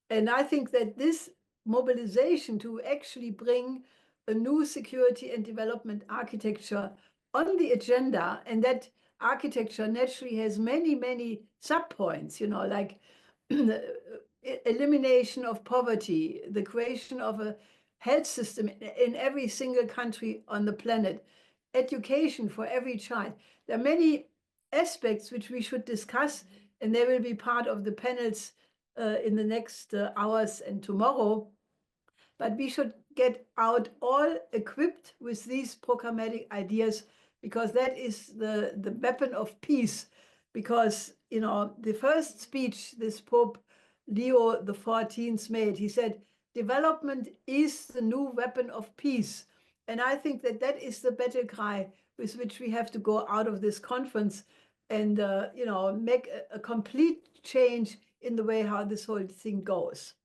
And I think that this mobilization to actually bring a new security and development architecture on the agenda, and that architecture naturally has many subpoints, like elimination of poverty, the creation of a health system in every single country on the planet, education for every child. There are many aspects which we should discuss, and they will be part of the panels in the next hours and tomorrow. But we should get out all equipped with these programmatic ideas, because that is the weapon of peace. Because, the first speech this Pope Leo XIV made, he said, development is the new weapon of peace. And I think that that is the battle cry with which we have to go out of this conference and, make a complete change in the way how this whole thing goes.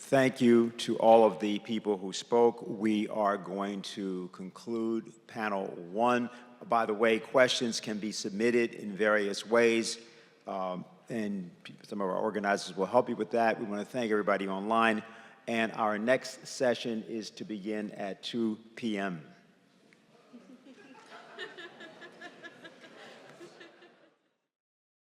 Thank you to all of the people who spoke. We are going to conclude panel 1. By the way, questions can be submitted in various ways, and some of our organizers will help you with that. We want to thank everybody online, and our next session is to begin at 2 p.m.